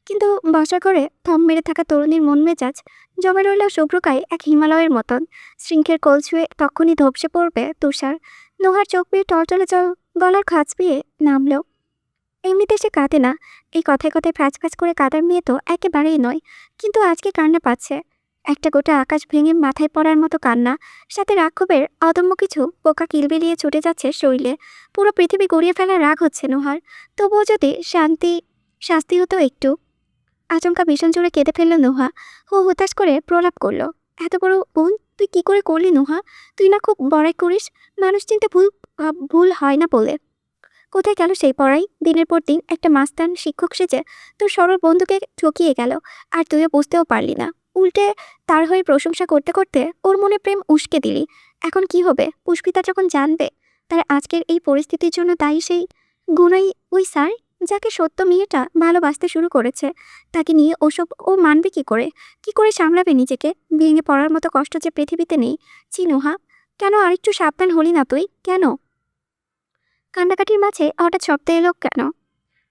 কিন্তু বর্ষা করে থম মেরে থাকা তরুণীর মন মেজাজ জমে রইল শুভ্রকায় এক হিমালয়ের মতন। শৃঙ্খের কোল ছুঁয়ে তখনই ধপসে পড়বে তুষার। নোহার চোখ বেয়ে টলটলে জল গলার খাঁজ পেয়ে নামলো। এমনিতে সে কাঁদে না, এই কথায় কথায় ফ্যাচ ফ্যাচ করে কাঁদার মেয়ে তো একেবারেই নয়, কিন্তু আজকে কান্না পাচ্ছে। একটা গোটা আকাশ ভেঙে মাথায় পড়ার মতো কান্না, সাথে রাক্ষবের অদম্য কিছু পোকা কিলবিলিয়ে ছুটে যাচ্ছে শরীরে। পুরো পৃথিবী গড়িয়ে ফেলার রাগ হচ্ছে নোহার। তবুও যদি শাস্তি হতো একটু। আচমকা ভীষণ জোরে কেঁদে ফেলল নোহা। হুতাশ করে প্রলাপ করলো, এত বড় বোন তুই কি করে করলি নোহা? তুই না খুব বড়াই করিস, মানুষ চিনতে ভুল হয় না বলে। কোথায় গেল সেই পড়াই? দিনের পর দিন একটা মাস্তান শিক্ষক সেজে তোর সরল বন্ধুকে ঠকিয়ে গেল, আর তুইও বুঝতেও পারলি না। উল্টে তার হয়ে প্রশংসা করতে করতে ওর মনে প্রেম উস্কে দিলি। এখন কি হবে পুষ্পিতা যখন জানবে তার আজকের এই পরিস্থিতির জন্য দায়ী সেই গুণাই ওই স্যার, যাকে সত্য মেয়েটা ভালোবাসতে শুরু করেছে। তাকে নিয়ে ওসব ও মানবে কি করে? কি করে সামলাবে নিজেকে? ভেঙে পড়ার মতো কষ্ট যে পৃথিবীতে নেই। চিনুহা, কেন আরেকটু সাবধান হলি না তুই? কেন? কান্নাকাটির মাঝে হঠাৎ শব্দ এলো কেন?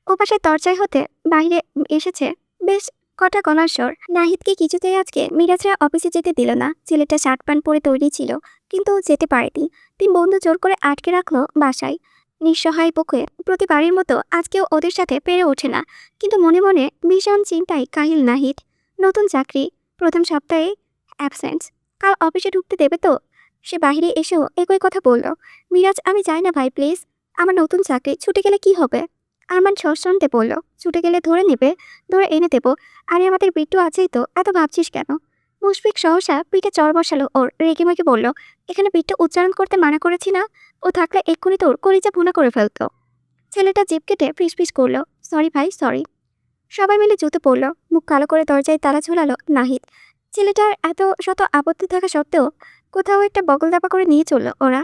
ওপাশের দরজায় হতে বাইরে এসেছে বেশ কটা গলার স্বর। নাহিদকে কিছুতেই আজকে মিরাজরা অফিসে যেতে দিল না। ছেলেটা শার্ট প্যান্ট পরে তৈরি ছিল, কিন্তু যেতে পারেনি। তিন বন্ধু জোর করে আটকে রাখলো বাসায়। নিঃসহায় বুকে প্রতিবারের মতো আজকেও ওদের সাথে পেরে ওঠে না, কিন্তু মনে মনে ভীষণ চিন্তায় কাহিল নাহিদ। নতুন চাকরি, প্রথম সপ্তাহে অ্যাবসেন্স, কাল অফিসে ঢুকতে দেবে তো? সে বাইরে এসেও একই কথা বলল। মিরাজ, আমি যাই না ভাই প্লিজ। আমার নতুন চাকরি ছুটে গেলে কি হবে? আরমান সশ্রন্তে বলল, ছুটে গেলে ধরে নেবে, ধরে এনে দেবো। আরে আমাদের বিট্টু আছেই তো, এত ভাবছিস কেন? মুশফিক সহসা পিঠে চড় বসালো ওর, রেগেমেগে বলল, এখানে বিট্টু উচ্চারণ করতে মানা করেছি না? ও থাকলে এক্ষুনি তোর কলিজা ভুনা করে ফেলতো। ছেলেটা জিভ কেটে ফিসফিস করলো, সরি ভাই সরি। সবাই মিলে জুতো পড়লো, মুখ কালো করে দরজায় তালা ঝোলালো নাহিদ। ছেলেটার এত শত আপত্তি থাকা সত্ত্বেও কোথাও একটা বগল দাপা করে নিয়ে চললো ওরা।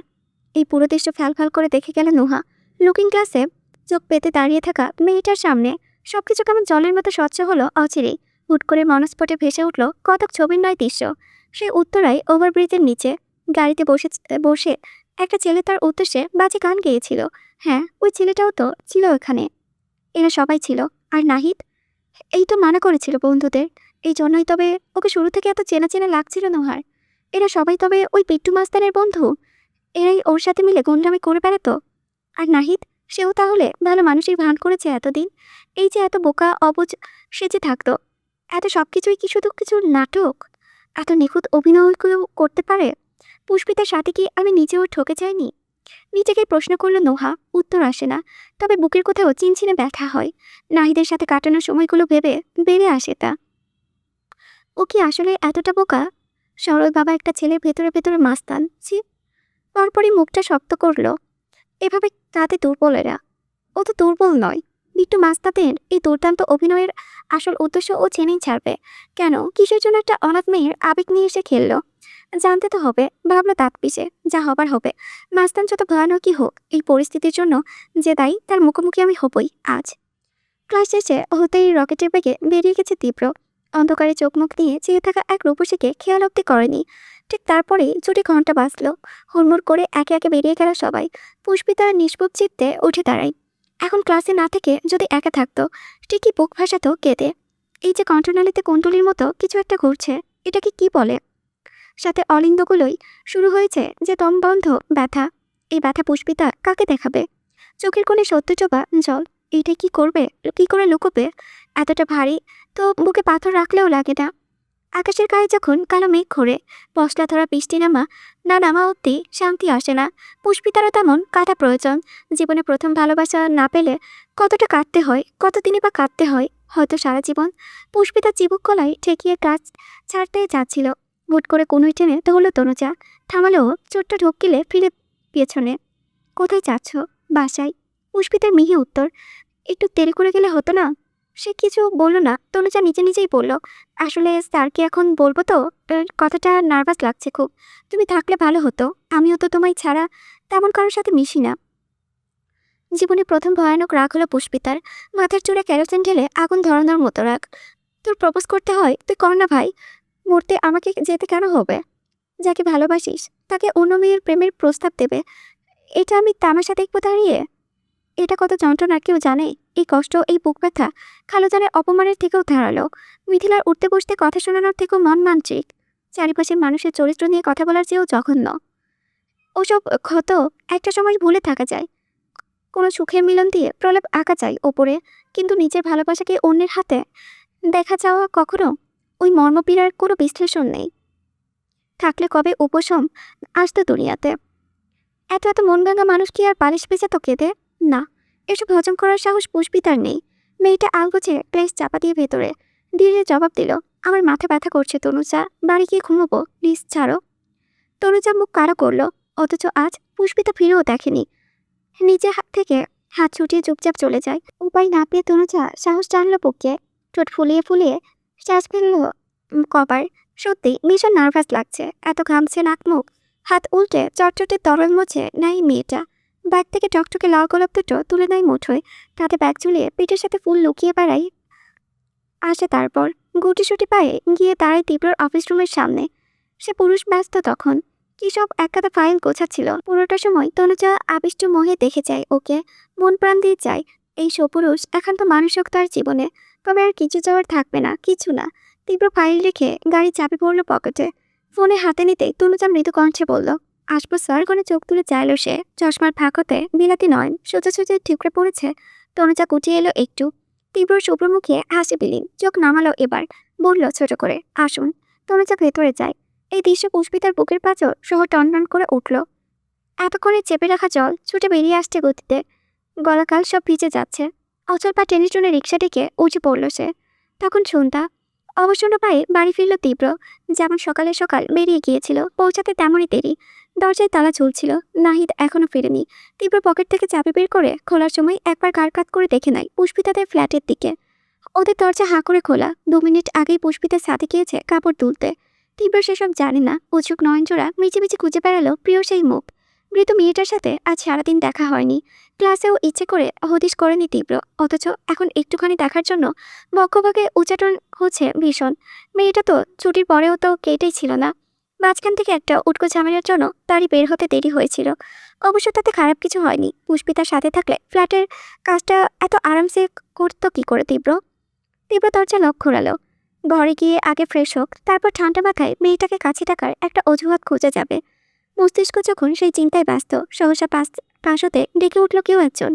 এই পুরো দৃশ্য ফ্যাল ফ্যাল করে দেখে গেল নোহা। লুকিং গ্লাসে চোখ পেতে দাঁড়িয়ে থাকা মেয়েটার সামনে সবকিছু কেমন জলের মতো স্বচ্ছ হলো অচিরেই। হুট করে মনস্ফটে ভেসে উঠল কতক ছবির নয় দৃশ্য। সেই উত্তরায় ওভারব্রিজের নিচে গাড়িতে বসে বসে একটা ছেলে তার উদ্দেশ্যে বাজে গান গেয়েছিল। হ্যাঁ, ওই ছেলেটাও তো ছিল ওখানে। এরা সবাই ছিল। আর নাহিদ, এই তো মানা করেছিল বন্ধুদের। এই জন্যই তবে ওকে শুরু থেকে এত চেনা চেনা লাগছিল নোহার। এরা সবাই তবে ওই পিট্টু মাস্তানের বন্ধু? এরাই ওর সাথে মিলে গুন্ডামি করে বেড়াতো? আর নাহিদ, সেও তাহলে ভালো মানুষের ভান করেছে এতদিন? এই যে এত বোকা অবুঝ সেজে থাকতো, এত সবকিছুই কি শুধু কিছু নাটক? এত নিখুঁত অভিনয় কেউ করতে পারে? পুষ্পিতার সাথে কি আমি নিজেও ঠকে যাইনি? নিজেকে প্রশ্ন করলো নোহা। উত্তর আসে না, তবে বুকের কোথাও চিনচিনে ব্যথা হয়। নাহিদের সাথে কাটানোর সময়গুলো ভেবে বেড়ে আসে তা। ও কি আসলে এতটা বোকা? সরল বাবা একটা ছেলের ভেতরে ভেতরে মাস্তান, ছি। পরপরই মুখটা শক্ত করলো। এভাবে কাঁদে দুর্বলেরা। ও তো দুর্বল নয়। বিট্টু মাস্তাদের এই দুর্দান্ত অভিনয়ের আসল উদ্দেশ্য ও চেনেই ছাড়বে কেন? কিসের জন্য একটা অনাথ মেয়ের আবেগ নিয়ে এসে খেললো? জানতে তো হবে। ভাবলো দাঁত পিষে, যা হবার হবে। মাস্তান যত ভয়ানকই হোক, এই পরিস্থিতির জন্য যে দায়ী তার মুখোমুখি আমি হবই আজ। ক্লাস শেষে হতেই রকেটের বেগে বেরিয়ে গেছে তীব্র। অন্ধকারে চোখ মুখ দিয়ে চেয়ে থাকা এক রূপসীকে খেয়াল অব্দি করেনি। ঠিক তারপরেই ছুটি ঘন্টা বাজলো। হুড়মুড় করে একে একে বেরিয়ে গেল সবাই। পুষ্পিতা নিষ্পপ চিত্তে উঠে দাঁড়ায়। এখন ক্লাসে না থেকে যদি একা থাকতো, ঠিকই বুক ভাসাতো কেঁদে। এই যে কণ্ঠনালীতে কুণ্ডলির মতো কিছু একটা ঘুরছে, এটাকে কি বলে? সাথে অলিন্দগুলোই শুরু হয়েছে যে দমবন্ধ ব্যথা। এই ব্যথা পুষ্পিতা কাকে দেখাবে? চোখের কোণে সত্য চোপা জল। এইটা কি করবে? কি করে লুকোবে? এতটা ভারী তো বুকে পাথর রাখলেও লাগে না। আকাশের গায়ে যখন কালো মেঘ ঘোরে, পশলা ধরা বৃষ্টি না নামা অব্দি শান্তি আসে না। পুষ্পিতারও তেমন কাটা প্রয়োজন। জীবনে প্রথম ভালোবাসা না পেলে কতটা কাটতে হয়, কতদিনই বা কাটতে হয়, হয়তো সারা জীবন। পুষ্পিতার চিবুক গলায় ঠেকিয়ে কাজ ছাড়তে যাচ্ছিল। হুট করে কোনোই টেনে ধরল তনুজা। থামালো ছোট্ট ঢোকিলে ফিরে পেছনে। কোথায় যাচ্ছ? বাসায়। পুষ্পিতার মিহি উত্তর, একটু দেরি করে গেলে হতো না? সে কিছু বলল না। তনুজা নিজে নিজেই বলল, আসলে স্যারকে এখন বলবো তো, কথাটা নার্ভাস লাগছে খুব। তুমি থাকলে ভালো হতো। আমিও তো তোমায় ছাড়া তেমন কারোর সাথে মিশি না। জীবনে প্রথম ভয়ানক রাগ হলো পুষ্পিতার। মাথার চূড়ে কেরোসিন ঢেলে আগুন ধরানোর মতো রাগ। তোর প্রপোজ করতে হয়, তুই কর না ভাই। মরতে আমাকে যেতে কেন হবে? যাকে ভালোবাসিস তাকে অন্য মেয়ের প্রেমের প্রস্তাব দেবে, এটা আমি তামাশা দেখবো দাঁড়িয়ে? এটা কত যন্ত্রণার কেউ জানে? এই কষ্ট, এই বুক ব্যথা খালুজানের অপমানের থেকেও ধারালো। মিথিলার উঠতে বসতে কথা শোনানোর থেকেও মন মানসিক। চারিপাশের মানুষের চরিত্র নিয়ে কথা বলার চেয়েও জঘন্য। ওসব ক্ষত একটা সময় ভুলে থাকা যায়। কোনো সুখের মিলন দিয়ে প্রলেপ আঁকা যায় ওপরে, কিন্তু নিজের ভালোবাসাকে অন্যের হাতে দেখা চাওয়া কখনো ওই মর্মপীড়ার কোনো বিশ্লেষণ নেই। থাকলে কবে উপশম আসতো দুনিয়াতে। এত এত মন ভাঙা মানুষ কি আর বালিশ পেঁচাতো কেঁদে? না, এসব হজম করার সাহস পুষ্পিতার নেই। মেয়েটা আলগোছে ক্লেশ চাপা দিয়ে ভেতরে ধীরে জবাব দিল, আমার মাথা ব্যথা করছে তনুজা, বাড়ি গিয়ে ঘুমোবো, প্লিজ ছাড়ো। তনুজা মুখ কারো করলো, অথচ আজ পুষ্পিতা ফিরেও দেখেনি। নিজে হাত থেকে হাত ছুটিয়ে চুপচাপ চলে যায়। উপায় না পেয়ে তনুজা সাহস টানলো বুকে, ঠোঁট ফুলিয়ে ফুলিয়ে শ্বাস ফেললো কবার। সত্যি ভীষণ নার্ভাস লাগছে, এত ঘামছে নাক মুখ। হাত উল্টে চটচটে তরল মোছে নাই মেয়েটা। ব্যাগ থেকে টকটকে লাল গোলাপ দুটো তুলে নেয় মুঠোয়, তাতে ব্যাগ ঝুলিয়ে পিঠের সাথে ফুল লুকিয়ে বেড়াই আসে। তারপর গুটিসুটি পায়ে গিয়ে দাঁড়ায় তীব্রর অফিস রুমের সামনে। সে পুরুষ ব্যস্ত তখন, কি সব একগাদা ফাইল গোছাচ্ছিল। পুরোটা সময় তনুজা আবিষ্ট মোহে দেখে যায় ওকে, মন প্রাণ দিয়ে চায় এই সপুরুষ এখন তো মানুষ হোক তার জীবনে, তবে আর কিছু যাওয়ার থাকবে না, কিছু না। তীব্র ফাইল রেখে গাড়ি চাপে পড়ল পকেটে। ফোনে হাতে নিতেই তনুজা মৃদু কণ্ঠে বলল, আসবো স্যার। কোণে চোখ তুলে চাইল সে, চশমার ফাঁকতে বিলাতি নয়ন সোজাসুজি ঠিকরে পড়েছে। তনুজা কুটিয়ে এলো একটু। তীব্র শুভ্রমুখে হাসি বিলীন, চোখ নামালো এবার, বলল ছোট করে, আসুন। তনুজা ভেতরে যায়। এই দৃশ্য পুষ্পিতার বুকের পাঁচর সহ টনটন করে উঠল। এতক্ষণে চেপে রাখা জল ছুটে বেরিয়ে আসছে গতিতে, গলাকাল সব ভিজে যাচ্ছে। অচল পা টেনে টুনে রিক্সাটিকে উঁচু পড়ল সে। তখন সন্ধ্যা। অবসন্ন পায়ে বাড়ি ফিরল তীব্র। যেমন সকালে সকাল বেরিয়ে গিয়েছিল, পৌঁছাতে তেমনই দেরি। দরজায় তালা ঝুলছিল, নাহিদ এখনো ফেরেনি। তীব্র পকেট থেকে চাবি বের করে খোলার সময় একবার কাট করে দেখে নেয় পুষ্পিতাদের ফ্ল্যাটের দিকে। ওদের দরজা হাঁ করে খোলা। 2 মিনিট আগেই পুষ্পিতা ছাদে গিয়েছে কাপড় তুলতে। তীব্র সেসব জানে না। উৎসুক নয়নজোড়া মিচিমিচি খুঁজে বেড়ালো প্রিয় সেই মুখ। মৃত মেয়েটার সাথে আজ সারাদিন দেখা হয়নি। ক্লাসেও ইচ্ছে করে হদিশ করেনি তীব্র, অথচ এখন একটুখানি দেখার জন্য বক্ষভাগে উচ্চাটন হচ্ছে ভীষণ। মেয়েটা তো ছুটির পরেও তো কেটেই ছিল না। মাঝখান থেকে একটা উটকো ঝামেলার জন্য তারই বের হতে দেরি হয়েছিল। অবশ্য তাতে খারাপ কিছু হয়নি। পুষ্পিতার সাথে থাকলে ফ্ল্যাটের কাজটা এত আরামসে করতো কি করে তীব্র? তীব্র দরজা লক ঘোরালো। ঘরে গিয়ে আগে ফ্রেশ হোক, তারপর ঠান্ডা মাথায় মেয়েটাকে কাছে টাকার একটা অজুহাত খোঁজা যাবে। মস্তিষ্ক যখন সেই চিন্তায় ব্যস্ত, সহসা পাশ হতে ডেকে উঠল কেউ একজন,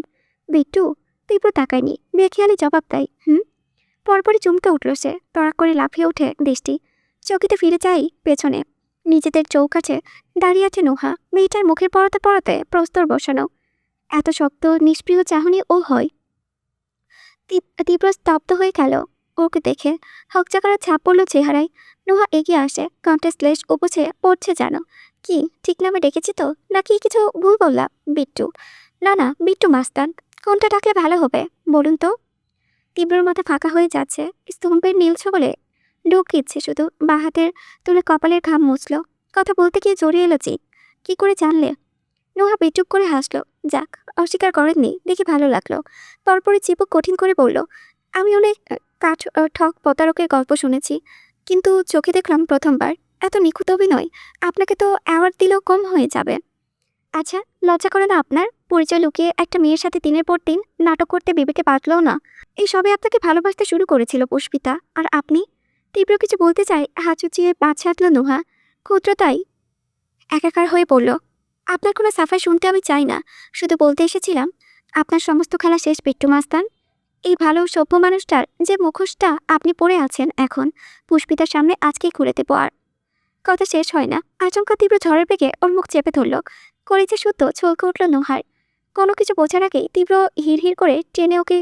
বিট্টু। তীব্র তাকায়নি, বেখেয়ালি জবাব দেয়, হুম। পরপরই চমকে উঠল সে, তড়াক করে লাফিয়ে ওঠে দৃষ্টি। চকিতে ফিরে যাই পেছনে। নিজেদের চৌকাছে দাঁড়িয়ে আছে নোহা, মেয়েটার মুখের পরতে পরতে প্রস্তর বসানো। এত শক্ত নিষ্প্রিয় চাহনি ও হয়। তীব্র স্তব্ধ হয়ে গেল ওকে দেখে। হকচাকারা ছাপ পড়ল চেহারায়। নোহা এগিয়ে আসে, কণ্ঠে শ্লেষ উপচে পড়ছে যেন। কি ঠিক নামে ডেকেছি তো, নাকি কিছু ভুল বললাম? বিট্টু? না না, বিট্টু মাস্তান। কোনটা ডাকলে ভালো হবে বলুন তো? তীব্রর মাথা ফাঁকা হয়ে যাচ্ছে, স্তম্ভের নীল ছবলে ঢোক ইচ্ছে শুধু। বাঁ হাতের তুলে কপালের ঘাম মুছল। কথা বলতে গিয়ে জড়িয়ে এলো চিৎ। কি করে জানলে? নোহা বেচুপ করে হাসলো। যাক, অস্বীকার করেননি দেখে ভালো লাগলো। তারপরে চিবুক কঠিন করে বলল, আমি অনেক ঠক প্রতারকের গল্প শুনেছি, কিন্তু চোখে দেখলাম প্রথমবার। এত নিখুঁত অভিনয়, আপনাকে তো অ্যাওয়ার্ড দিলেও কম হয়ে যাবে। আচ্ছা, লজ্জা করে না আপনার? পরিচয় লুকিয়ে একটা মেয়ের সাথে দিনের পর দিন নাটক করতে বিবেকে বাঁধলও না। এই সবে আপনাকে ভালোবাসতে শুরু করেছিল পুষ্পিতা, আর আপনি? তীব্র কিছু বলতে চাই, হাত চুচিয়ে পা ছাড়ল নোহা। ক্ষুদ্রতাই একাকার হয়ে পড়ল। আপনার কোনো সাফাই শুনতে আমি চাই না, শুধু বলতে এসেছিলাম আপনার সমস্ত খেলা শেষ বিট্টু মাস্তান। এই ভালো সভ্য মানুষটার যে মুখোশটা আপনি পরে আছেন এখন, পুষ্পিতার সামনে আজকেই খুলে দেবো। আর কথা শেষ হয় না, আচমকা তীব্র ঝড়ের বেগে ওর মুখ চেপে ধরল। কলেজে শুদ্ধ ছলকে উঠল নোহার। কোনো কিছু বোঝার আগেই তীব্র হিড় করে টেনে ওকে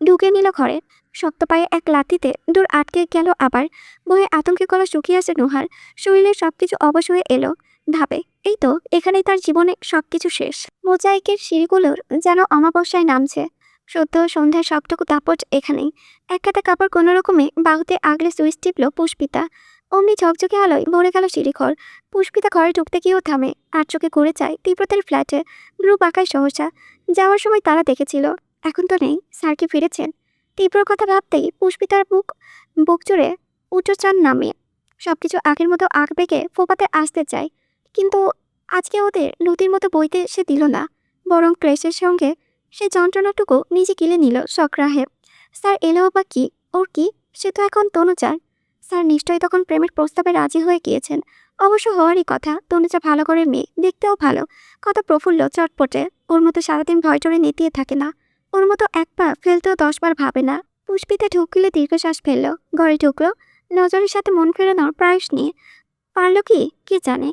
ঢুকে নিল ঘরে। শক্ত পায়ে এক লাথিতে দূর আটকে গেল আবার। বয়ে আতঙ্কে গলা শুকিয়ে আসে নোহার। শরীরের সবকিছু অবশ হয়ে এলো ধাপে। এই তো এখানেই তার জীবনে সবকিছু শেষ। মোজাইকের সিঁড়িগুলোর যেন অমাবস্যায় নামছে। সদ্য সন্ধ্যার সবটুকু দাপট এখানেই। এক কাটা কাপড় কোনো রকমে বাহুতে আগলে সুইচ টিপল পুষ্পিতা। অমনি ঝকঝকে আলোয় ভরে গেল সিঁড়িঘর। পুষ্পিতা ঘরে ঢুকতে গিয়েও থামে, আর চোখে ঘুরে যায় তীব্রতার ফ্ল্যাটে। গ্রুপ আঁকায় সহসা। যাওয়ার সময় তারা দেখেছিল, এখন তো নেই। স্যার কি ফিরেছেন? তীব্রর কথা ভাবতেই পুষ্পিতার বুক জুড়ে উচ্চচান নামে। সবকিছু আগের মতো আগ বেগে ফোপাতে আসতে চায়, কিন্তু আজকে ওদের নদীর মতো বইতে সে দিল না, বরং ক্লেশের সঙ্গে সেই যন্ত্রণাটুকু নিজে গিলে নিল সগ্রাহে। স্যার এলেও বা কি, ওর কি, সে তো এখন তনুজার। স্যার নিশ্চয়ই তখন প্রেমের প্রস্তাবে রাজি হয়ে গিয়েছেন। অবশ্য হওয়ারই কথা, তনুজা ভালো করে মেয়ে, দেখতেও ভালো, কত প্রফুল্ল, চটপটে। ওর মতো সারাদিন ভয় টরে নেতিয়ে থাকে না। ওর মতো এক পা ফেলতেও 10 বার ভাবে না। পুষ্পিতে ঢুকলে দীর্ঘশ্বাস ফেলল, ঘরে ঢুকলো, নজরের সাথে মন ফেরানোর প্রয়াস নিয়ে। পারল কি, কে জানে।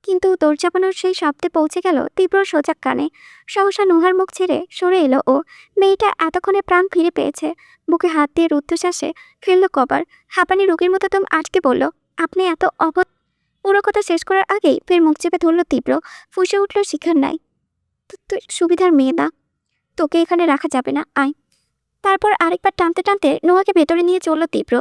কিন্তু দৌড় চাপানোর সেই শব্দে পৌঁছে গেল তীব্র সোজা কানে। সহসা নুহার মুখ ছেড়ে সরে এলো ও। মেয়েটা এতক্ষণে প্রাণ ফিরে পেয়েছে। বুকে হাত দিয়ে রুদ্ধশ্বাসে ফেলল কবার। হাঁপানি রোগীর মতো দম আটকে বলল, আপনি এত পুরো কথা শেষ করার আগেই ফের মুখ চেপে ধরল তীব্র। ফুঁসে উঠল শিখার নাই, তুই সুবিধার মেয়ে না, তোকে এখানে রাখা যাবে না, আয়। তারপর আরেকবার টানতে টানতে নোয়াকে ভেতরে নিয়ে চলল তীব্র।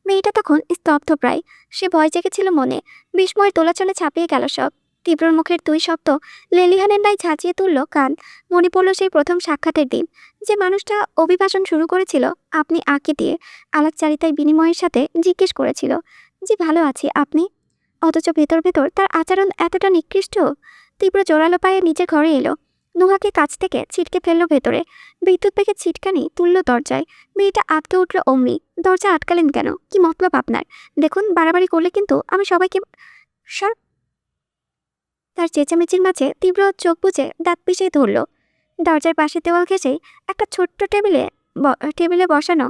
মেয়েটা তখন স্তব্ধ প্রায়। সে ভয় জেগেছিল মনে, বিস্ময়ের দোলাচলে ছাপিয়ে গেল সব। তীব্রর মুখের 2 শব্দ লেলিহানের ন্যায় ঝাঁচিয়ে তুলল কান। মনে পড়ল সেই প্রথম সাক্ষাতের দিন, যে মানুষটা অভিবাসন শুরু করেছিল আপনি আঁকে দিয়ে, আলাপচারিতায় বিনিময়ের সাথে জিজ্ঞেস করেছিল যে ভালো আছি আপনি, অথচ ভেতর ভেতর তার আচরণ এতটা নিকৃষ্ট। তীব্র জোরালো পায়ে নিজের ঘরে এলো, নুহাকে কাছ থেকে ছিটকে ফেললো ভেতরে। বিদ্যুৎ বেগে ছিটকানি তুলল দরজায়। মেয়েটা আটকে উঠল অমনি। দরজা আটকালেন কেন, কি মতলব আপনার? দেখুন, বাড়াবাড়ি করলে কিন্তু আমি সবাইকে সর। তার চেঁচামেচির মাঝে তীব্র চোখ বুজে দাঁত পিষে ধরল। দরজার পাশে দেওয়াল ঘেঁষে একটা ছোট্ট টেবিলে বসানো,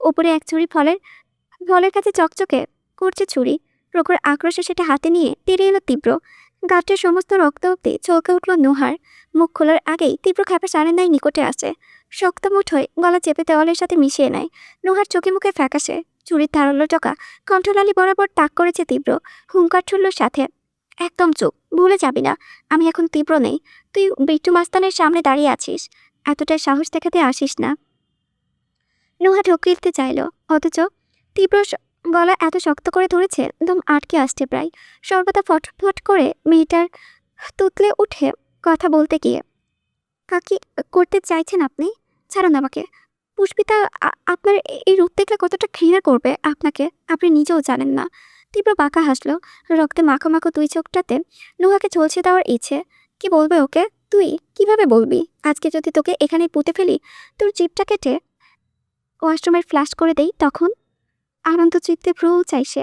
উপরে এক ছুরি ফলের ফলের কাছে চকচকে করছে ছুরি। প্রখর আক্রোশে সেটা হাতে নিয়ে তেড়ে এলো তীব্র। গাঁটের সমস্ত রক্ত অব্দি চলকে উঠল নুহার। মুখ খোলার আগেই তীব্র খ্যাপা সারেন নাই নিকটে আসে। শক্ত মুঠোয় গলা চেপে দেওয়ালের সাথে মিশিয়ে নেয়। নুহার চোখে মুখে ফ্যাকাশে, চুরির ধারালো টকা কণ্ঠলালি বরাবর তাক করেছে তীব্র। হুঙ্কার ছুড়ল সাথে, একদম চুপ, ভুলে যাবি না আমি এখন তীব্র নেই। তুই বিট্টু মাস্তানের সামনে দাঁড়িয়ে আছিস, এতটাই সাহস দেখাতে আসিস না। নুহা ঢোকিতে চাইল, অথচ তীব্র গলা এত শক্ত করে ধরেছে, দম আটকে আসছে প্রায়। সর্বদা ফটফট করে মেয়েটার তুতলে উঠে কথা বলতে গিয়ে, কাকি করতে চাইছেন আপনি? ছাড়ুন আমাকে। পুষ্পিতা আপনার এই রূপ দেখলে কতটা ঘৃণা করবে আপনাকে, আপনি নিজেও জানেন না। তীব্র বাঁকা হাসলো, রক্তে মাখো মাখো 2 চোখটাতে নুহাকে ঝলসে দেওয়ার ইচ্ছে। কি বলবে ওকে? তুই কিভাবে বলবি? আজকে যদি তোকে এখানে পুঁতে ফেলি, তোর জিভটা কেটে ওয়াশরুমের ফ্লাশ করে দেই, তখন? আনন্দ চিত্তে ভ্রু চাইছে।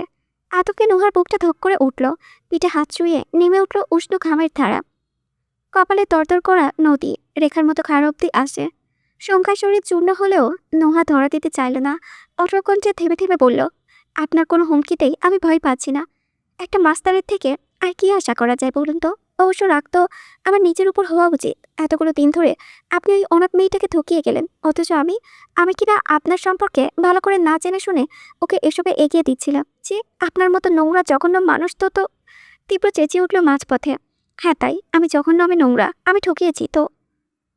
আতকে নুহার বুকটা ধক করে উঠল, পিঠে হাত ছুঁয়ে নেমে উঠল উষ্ণ ঘামের ধারা। কপালে তরতর করা নদী রেখার মতো খাড়া অব্দি আসে। সংখ্যায় শরীর চূর্ণ হলেও নোহা ধরা দিতে চাইল না। অটকণ্ঠে থেমে থেমে বলল, আপনার কোনো হুমকিতেই আমি ভয় পাচ্ছি না। একটা মাস্টারের থেকে আর কি আশা করা যায় বলুন তো? অবশ্য রাগ তো আমার নিজের উপর হওয়া উচিত। এতগুলো দিন ধরে আপনি ওই অনাথ মেয়েটাকে ঠকিয়ে গেলেন, অথচ আমি কিনা আপনার সম্পর্কে ভালো করে না জেনে শুনে ওকে এসবে এগিয়ে দিচ্ছিলাম। যে আপনার মতো নোংরা জঘন্য মানুষ তো। তীব্র চেঁচিয়ে উঠল মাঝপথে। হ্যাঁ তাই, আমি জঘন্য, আমি নোংরা, আমি ঠকিয়েছি তো।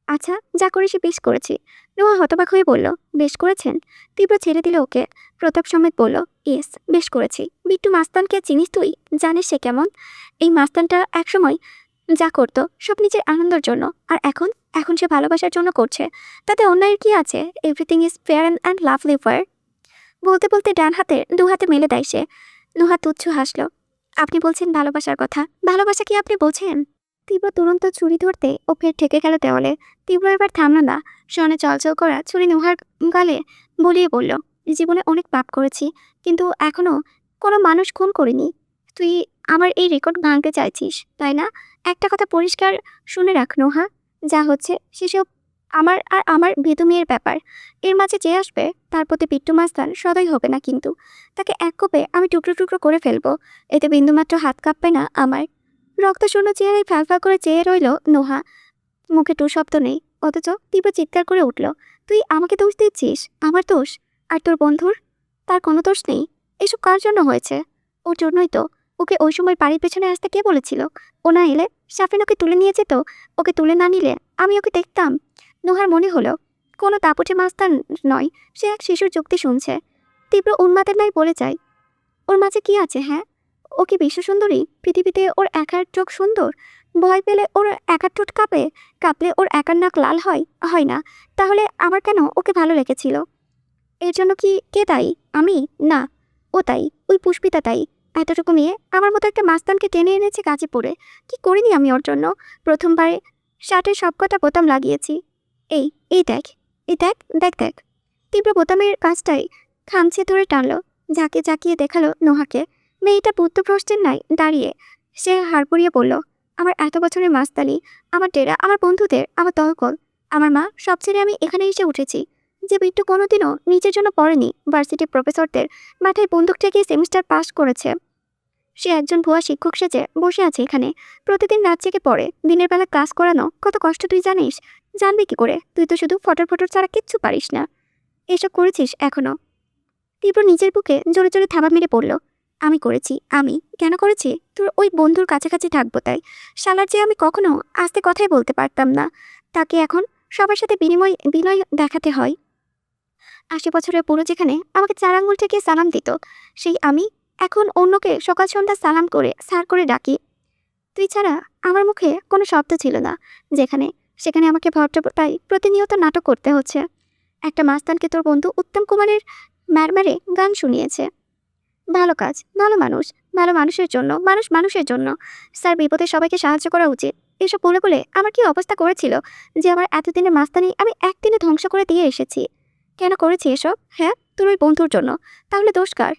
আচ্ছা, যা করেছি বেশ করেছি। নোয়া হতবাক হয়ে বলল, বেশ করেছেন? তীব্র ছেড়ে দিল ওকে। প্রতাপ সমেত বলল, ইয়েস, বেশ করেছি। বিট্টু মাস্তানকে চিনিস তুই? জানিস সে কেমন? এই মাস্তানটা একসময় যা করতো সব নিজের আনন্দের জন্য, আর এখন এখন সে ভালোবাসার জন্য করছে। তাতে অন্যায়ের কি আছে? Everything is fair and lovely far. বলতে বলতে ডান হাতের 2 হাতে মেলে দেয় সে। নুহা তুচ্ছ হাসল। আপনি বলছেন ভালোবাসার কথা, ভালোবাসা কি আপনি বোঝেন? তীব্র তুরন্ত ছুরি ধরতে ও ফের ঠেকে গেল দেওয়ালে। তীব্র এবার থামল না। শনে চলচল করা ছুরি নুহার গালে বলিয়ে বলল, জীবনে অনেক পাপ করেছি, কিন্তু এখনো কোনো মানুষ খুন করিনি। তুই আমার এই রেকর্ড ভাঙতে চাইছিস, তাই না? একটা কথা পরিষ্কার শুনে রাখ নোহা, যা হচ্ছে সেসব আমার ভীতু মেয়ের ব্যাপার। এর মাঝে যে আসবে তার প্রতি বিট্টু মাস্তান সদয় হবে না, কিন্তু তাকে এক কোপে আমি টুকরো টুকরো করে ফেলবো। এতে বিন্দুমাত্র হাত কাঁপবে না আমার। রক্তশূন্য চেহারায় ফ্যালফ্যাল করে চেয়ে রইল নোহা, মুখে টু শব্দ নেই। অথচ তীব্র চিৎকার করে উঠল, তুই আমাকে দোষ দিচ্ছিস? আমার দোষ? আর তোর বন্ধুর? তার কোনো দোষ নেই। এসব কার জন্য হয়েছে? ওর জন্যই তো। ওকে ওই সময় বাড়ির পেছনে আসতে কে বলেছিল? ও না এলে সাফিন ওকে তুলে নিয়ে যেত। ওকে তুলে না নিলে আমি ওকে দেখতাম। নোহার মনে হলো কোনো দাপুটে মাস্তান নয়, সে এক শিশুর যুক্তি শুনছে। তীব্র উন্মাদের নাই বলে যায়, ওর মাঝে কি আছে? হ্যাঁ, ও কি বিশ্ব সুন্দরী? পৃথিবীতে ওর একার চোখ সুন্দর? ভয় পেলে ওর একার ঠোঁট কাঁপে? কাঁপলে ওর একার নাক লাল হয়? হয় না। তাহলে আমার কেন ওকে ভালো লেগেছিল? এর জন্য কি কে দায়ী? আমি না, ও তাই, ওই পুষ্পিতা তাই। এতটুকু মেয়ে আমার মতো একটা মাস্তানকে টেনে এনেছে গাছে পড়ে। কি করিনি আমি ওর জন্য? প্রথমবারে শার্টের সবকটা বোতাম লাগিয়েছি, এই এই দেখ, এই দেখ, দেখ দেখ। তীব্র বোতামের কাজটাই খামচে ধরে টানলো, ঝাঁকিয়ে ঝাঁকিয়ে দেখালো নোহাকে। মেয়েটা বুদ্ধভ্রষ্টের নাই দাঁড়িয়ে। সে হাড় পুড়িয়ে বলল, আমার এত বছরের মাস্তানি, আমার ডেরা, আমার বন্ধুদের, আমার দলকল, আমার মা সব ছেড়ে আমি এখানে এসে উঠেছি। যে বিট্টু কোনোদিনও নিজের জন্য পড়েনি, ভার্সিটির প্রফেসরদের মাথায় বন্দুক ঠেকিয়ে সেমিস্টার পাস করেছে, সে একজন ভুয়া শিক্ষক সেজে বসে আছে এখানে। প্রতিদিন রাত জেগে পড়ে, দিনের বেলা ক্লাস করানো কত কষ্ট তুই জানিস? জানবি কি করে? তুই তো শুধু ফটর ফটর ছাড়া কিচ্ছু পারিস না। এসব করেছিস এখনো? তীব্র নিজের বুকে জোরে জোরে থাবা মেরে পড়ল, আমি করেছি। আমি কেন করেছি? তোর ওই বন্ধুর কাছাকাছি থাকবো তাই। শালার যে আমি কখনো আস্তে কথাই বলতে পারতাম না, তাকে এখন সবার সাথে বিনয় দেখাতে হয়। ৮০ বছরের বুড়ো যেখানে আমাকে ৪ আঙুল থেকে সালাম দিত, সেই আমি এখন অন্যকে সকাল সন্ধ্যা সালাম করে স্যার করে ডাকি। তুই ছাড়া আমার মুখে কোনো শব্দ ছিল না যেখানে, সেখানে আমাকে ভদ্রতায় প্রতিনিয়ত নাটক করতে হচ্ছে। একটা মাস্তানকে তোর বন্ধু উত্তম কুমারের ম্যারম্যারে গান শুনিয়েছে। ভালো কাজ, ভালো মানুষ, ভালো মানুষের জন্য, মানুষ মানুষের জন্য। স্যার বিপদে সবাইকে সাহায্য করা উচিত, এসব বলে বলে আমার কি অবস্থা করেছিল যে আমার এতদিনের মাস্তানি আমি একদিনে ধ্বংস করে দিয়ে এসেছি। কেন করেছি এসব? হ্যাঁ, তোর ওই বন্ধুর জন্য। তাহলে দোষ কার?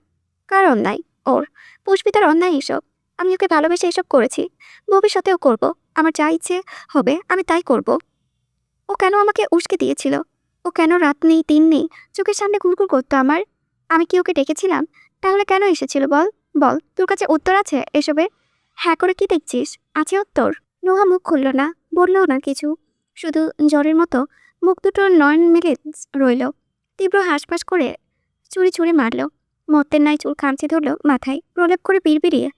কার অন্যায়? ওর। পুষ্পিতার অন্যায় এসব। আমি ওকে ভালোবেসে এসব করেছি, ভবিষ্যতেও করব। আমার যা ইচ্ছে হবে আমি তাই করব। ও কেন আমাকে উস্কে দিয়েছিল? ও কেন রাত নেই দিন নেই চোখের সামনে ঘুরঘুর করতো আমার? আমি কি ওকে ডেকেছিলাম? তাহলে কেন এসেছিল বল? বল, তোর কাছে উত্তর আছে এসবের? হ্যাঁ করে কি দেখছিস? আছে উত্তর? নোহা মুখ খুলল না, বললও না কিছু, শুধু জ্বরের মতো মুখ দুটো নয়ন মেলে রইল। তীব্র হাঁসফাঁস করে চুরি ছুঁড়ে মারল, মত্তের নাই চুল খামচে ধরল মাথায়, প্রলেপ করে বিড়বিড়িয়ে,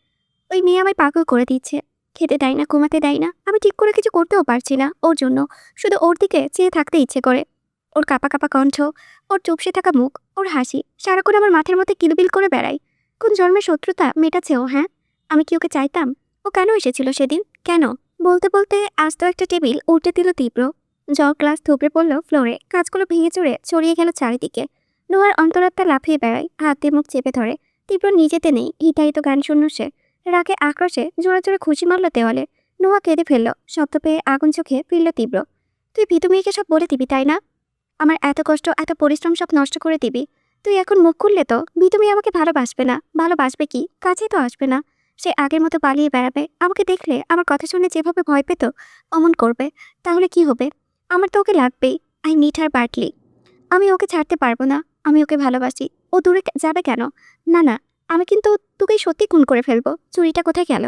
ওই মেয়ে আমায় পাগল করে দিচ্ছে। খেতে দেয় না, ঘুমাতে দেয় না, আমি ঠিক করে কিছু করতেও পারছি না ওর জন্য। শুধু ওর দিকে চেয়ে থাকতে ইচ্ছে করে। ওর কাঁপা কাঁপা কণ্ঠ, ওর চুপসে থাকা মুখ, ওর হাসি সারাক্ষণ আমার মাথার মধ্যে কিলবিল করে বেড়ায়। কোন জন্মের শত্রুতা মেটাচ্ছে ও? হ্যাঁ, আমি কি ওকে চাইতাম? ও কেন এসেছিল সেদিন? কেন? বলতে বলতে আস্ত একটা টেবিল উল্টে দিল তীব্র। জল গ্লাস থুবড়ে পড়ল ফ্লোরে, কাঁচগুলো ভেঙে চড়ে ছড়িয়ে গেল চারিদিকে। নোয়ার অন্তরাত্মা লাফিয়ে বেড়ায়, হাত দিয়ে মুখ চেপে ধরে। তীব্র নিজেতে নেই, হিতাহিত গান শুনল সে। রাগে আক্রোশে জোরে জোরে খুশি মারল দেওয়ালে। নোয়া কেঁদে ফেলল, শব্দ পেয়ে আগুন চোখে ফিরল তীব্র। তুই ভীতু মেয়েকে সব বলে দিবি তাই না? আমার এত কষ্ট এত পরিশ্রম সব নষ্ট করে দিবি? তুই এখন মুখ খুললে তো ভীতু মেয়ে আমাকে ভালোবাসবে না। ভালোবাসবে কি? কাছেই তো আসবে না। সে আগের মতো পালিয়ে বেড়াবে, আমাকে দেখলে আমার কথা শুনে যেভাবে ভয় পেত অমন করবে। তাহলে কি হবে? আমার তো ওকে লাগবেই। I need her badly. আমি ওকে ছাড়তে পারবো না। আমি ওকে ভালোবাসি। ও দূরে যাবে কেন? না না, আমি কিন্তু তোকেই সত্যি খুন করে ফেলবো। চুরিটা কোথায় গেল?